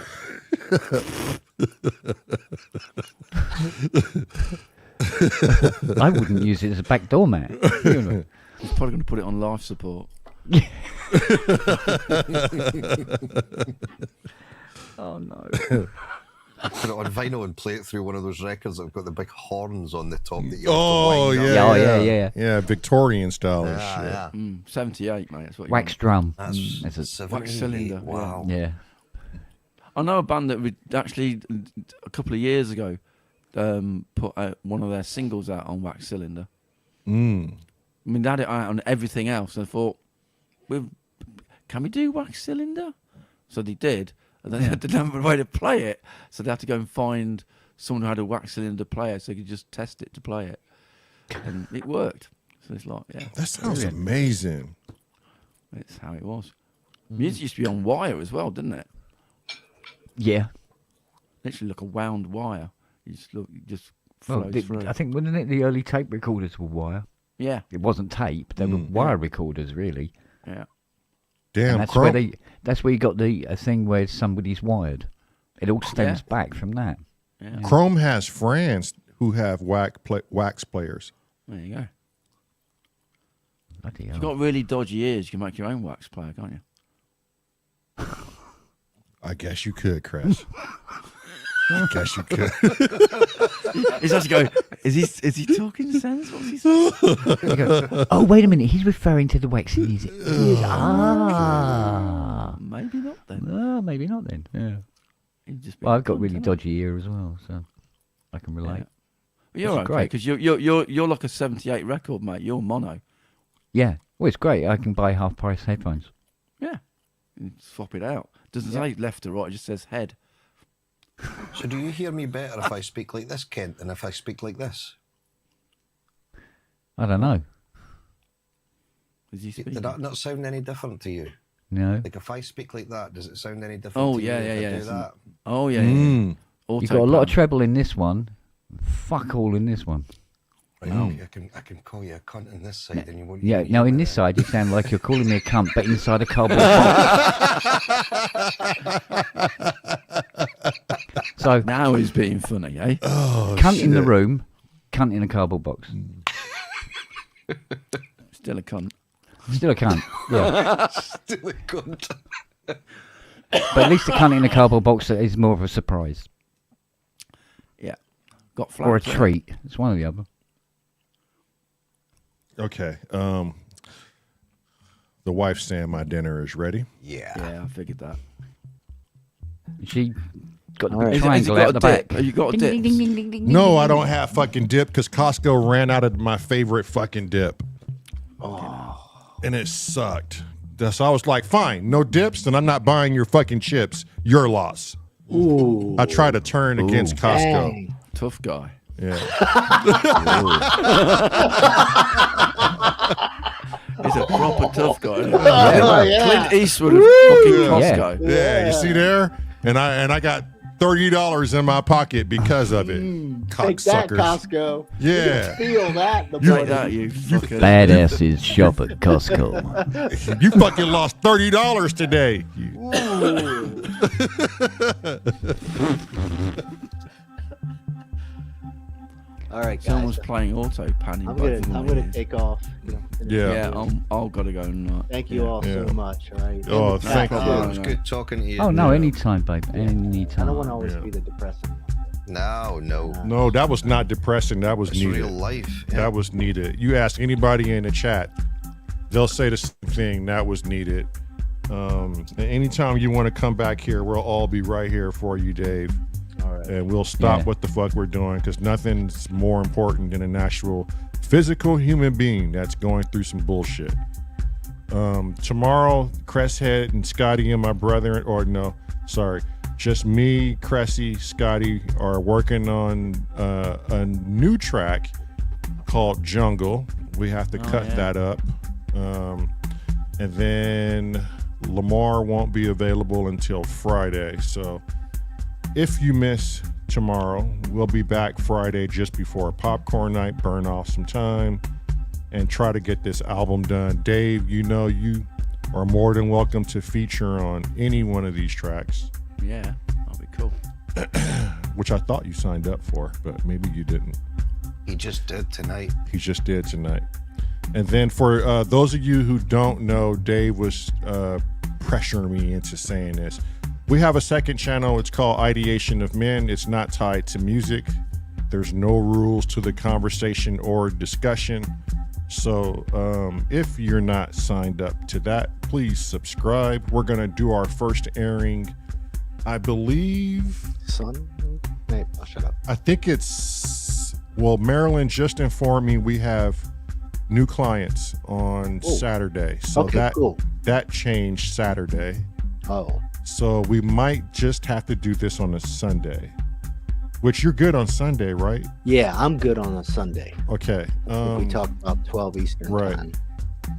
I wouldn't use it as a backdoor mat. You know. He's probably going to put it on life support. Oh, no. Put it on vinyl and play it through one of those records that have got the big horns on the top that you Oh have to wind yeah, up. Yeah, yeah, Victorian style and Yeah, shit. yeah. 78, mate. That's what you Wax want. drum. That's That's a, 78. wax cylinder, yeah. Wow. yeah. I know a band that we actually a couple of years ago put out one of their singles out on Wax Cylinder. I mean, they had it out on everything else, and I thought, can we do Wax Cylinder? So they did, and then they didn't have a way to play it, so they had to go and find someone who had a Wax Cylinder player, so they could just test it to play it, and it worked. So it's like, yeah, That sounds Brilliant. amazing. it's how it was. Music used to be on wire as well, didn't it? Yeah. Literally like a wound wire. You just Well, flows through. I think, wasn't it the early tape recorders were wire? Yeah, It wasn't tape. They were wire recorders, really. yeah. Damn, And that's Chrome. where that's where you got the thing where somebody's wired. It all stems back from that. Yeah. Chrome has friends who have wax players. There you go. Bloody If hell. you've got really dodgy ears, you can make your own wax player, can't you? I guess you could, Chris. I guess you could. He's actually going, is he talking sense? What's he saying? You go, oh, wait a minute. He's referring to the waxing music. Ah. Maybe not then. Maybe not then. Yeah. He'd just be Well, I've got like, really "Don't dodgy ear as well, so I can know." relate. Yeah. But you're This is okay great. because you're like a 78 record, mate. You're mono. Yeah. Well, it's great. I can buy half price headphones. Yeah. You swap it out. Doesn't say left or right. It just says head. So do you hear me better if I speak like this, Kent, than if I speak like this? I don't know. Is he speaking? Did that not sound any different to you? No. Like if I speak like that, does it sound any different Oh to yeah, you yeah, if I yeah. do It's- that? Oh yeah. yeah. You've got a lot of Auto-pan. treble in this one. Fuck all in this one. Right, okay, I can call you a cunt on this side and you won't Yeah, even now hear in me this then. side you sound like you're calling me a cunt, but inside a cardboard box. So, Now he's being funny, eh? cunt in the room, cunt in a cardboard box. Still a cunt. Still a cunt, yeah. Still a cunt. But at least a cunt in a cardboard box is more of a surprise. got flat. Or a treat. It's one or the other. Okay. The wife's saying my dinner is ready. Yeah, I figured that. She got the All right. triangle Has out it the got a back. dip? Have you got a dip? No, I don't have fucking dip because Costco ran out of my favorite fucking dip. And it sucked. So I was like, fine, no dips, then I'm not buying your fucking chips. Your loss. Ooh. I tried to turn against Costco. Dang. Tough guy. Yeah. He's a proper tough guy. Oh, yeah. Clint Eastwood of fucking Yeah. Costco. Yeah, you see there? And I got $30 in my pocket because of it. Take that, Cocksuckers. Costco. Yeah. Feel that. The You- Take that, you fucking. Badasses shop at Costco. You fucking lost $30 today. All right, guys. Someone's playing auto panning. I'm both of gonna them. take off. Yeah. Yeah, I've got to go and. Thank you all Yeah. so much. All right. Oh, And, thank you. It was good talking to you. Oh, no, anytime, babe. I don't want Anytime. to always be the depressing one. No. No, that was not depressing. That was It's needed. real life. Yeah. That was needed. You ask anybody in the chat, they'll say the same thing. That was needed. And anytime you want to come back here, we'll all be right here for you, Dave. All right. And we'll stop Yeah. what the fuck we're doing because nothing's more important than an actual physical human being that's going through some bullshit. Tomorrow, Cresshead and Scotty and my brother, or no, sorry, just me, Cressy, Scotty are working on a new track called Jungle. We have to cut yeah. that up. And then Lamar won't be available until Friday. So if you miss tomorrow, we'll be back Friday just before popcorn night, burn off some time, and try to get this album done. Dave, you know you are more than welcome to feature on any one of these tracks, Yeah, that'll be cool. which I thought you signed up for, but maybe you didn't. He just did tonight. He just did tonight. And then for those of you who don't know, Dave was pressuring me into saying this. We have a second channel. It's called Ideation of Men. It's not tied to music. There's no rules to the conversation or discussion. So if you're not signed up to that, please subscribe. We're going to do our first airing, I believe. Son? Wait, I'll shut up. I think it's, well, Marilyn just informed me we have new clients on Saturday. So Okay, cool. that changed Saturday. Oh. So we might just have to do this on a Sunday, which you're good on Sunday, right? Yeah, I'm good on a Sunday. Okay. We talked about 12 Eastern right. time.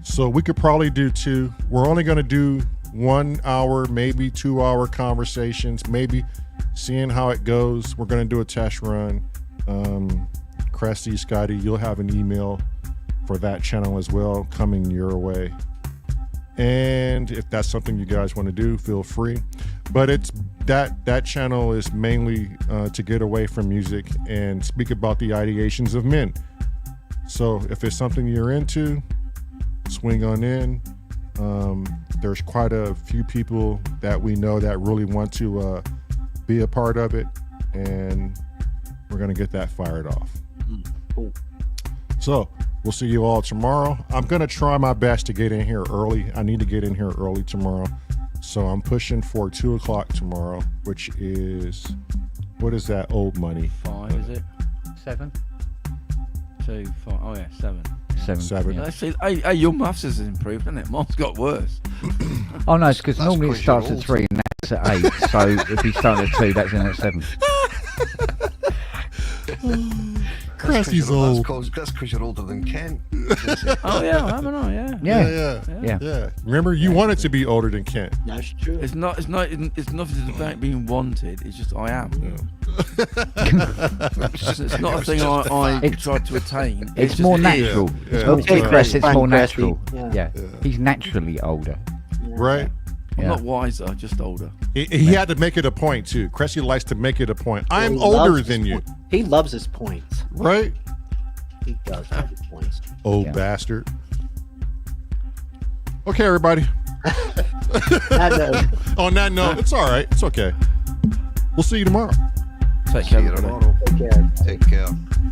So we could probably do two. We're only going to do 1 hour, maybe 2 hour conversations, maybe seeing how it goes. We're going to do a test run. Cressy, Scotty, you'll have an email for that channel as well coming your way. And if that's something you guys want to do, feel free. But it's that channel is mainly to get away from music and speak about the ideations of men. So if it's something you're into, swing on in. There's quite a few people that we know that really want to be a part of it, and we're gonna get that fired off. Cool. So we'll see you all tomorrow. I'm gonna try my best to get in here early. I need to get in here early tomorrow. So I'm pushing for 2 o'clock tomorrow, which is, what is that old money? 5, is it? 7. 2, 5. Oh yeah, 7. 7. Yeah. Actually, hey, your maths has improved, hasn't it? Mine's got worse. Oh no, it's because That's normally it 'cause starts you're at 3 and that's at 8. So if you start at 2, that's in at 7. Cressy's old. That's because you're older than Kent. Oh yeah, haven't I? Yeah. Yeah. Remember, you wanted to be older than Kent. That's true. It's nothing about being wanted. It's just I am. It's not a thing I tried to attain. It's just more is. natural. Yeah. Okay, Cress, it's Fine, more Cressy. natural. Yeah. Yeah. He's naturally older. Right? I'm Yeah. not wiser, just older. He had to make it a point too. Cressy likes to make it a point. I'm He older loves than his you, point. He loves his points. right? He does love his points. Old Yeah. bastard. Okay, everybody. That does. On that note, it's all right. It's okay. We'll see you tomorrow. Take See care, you everybody. tomorrow. Take care. Take care.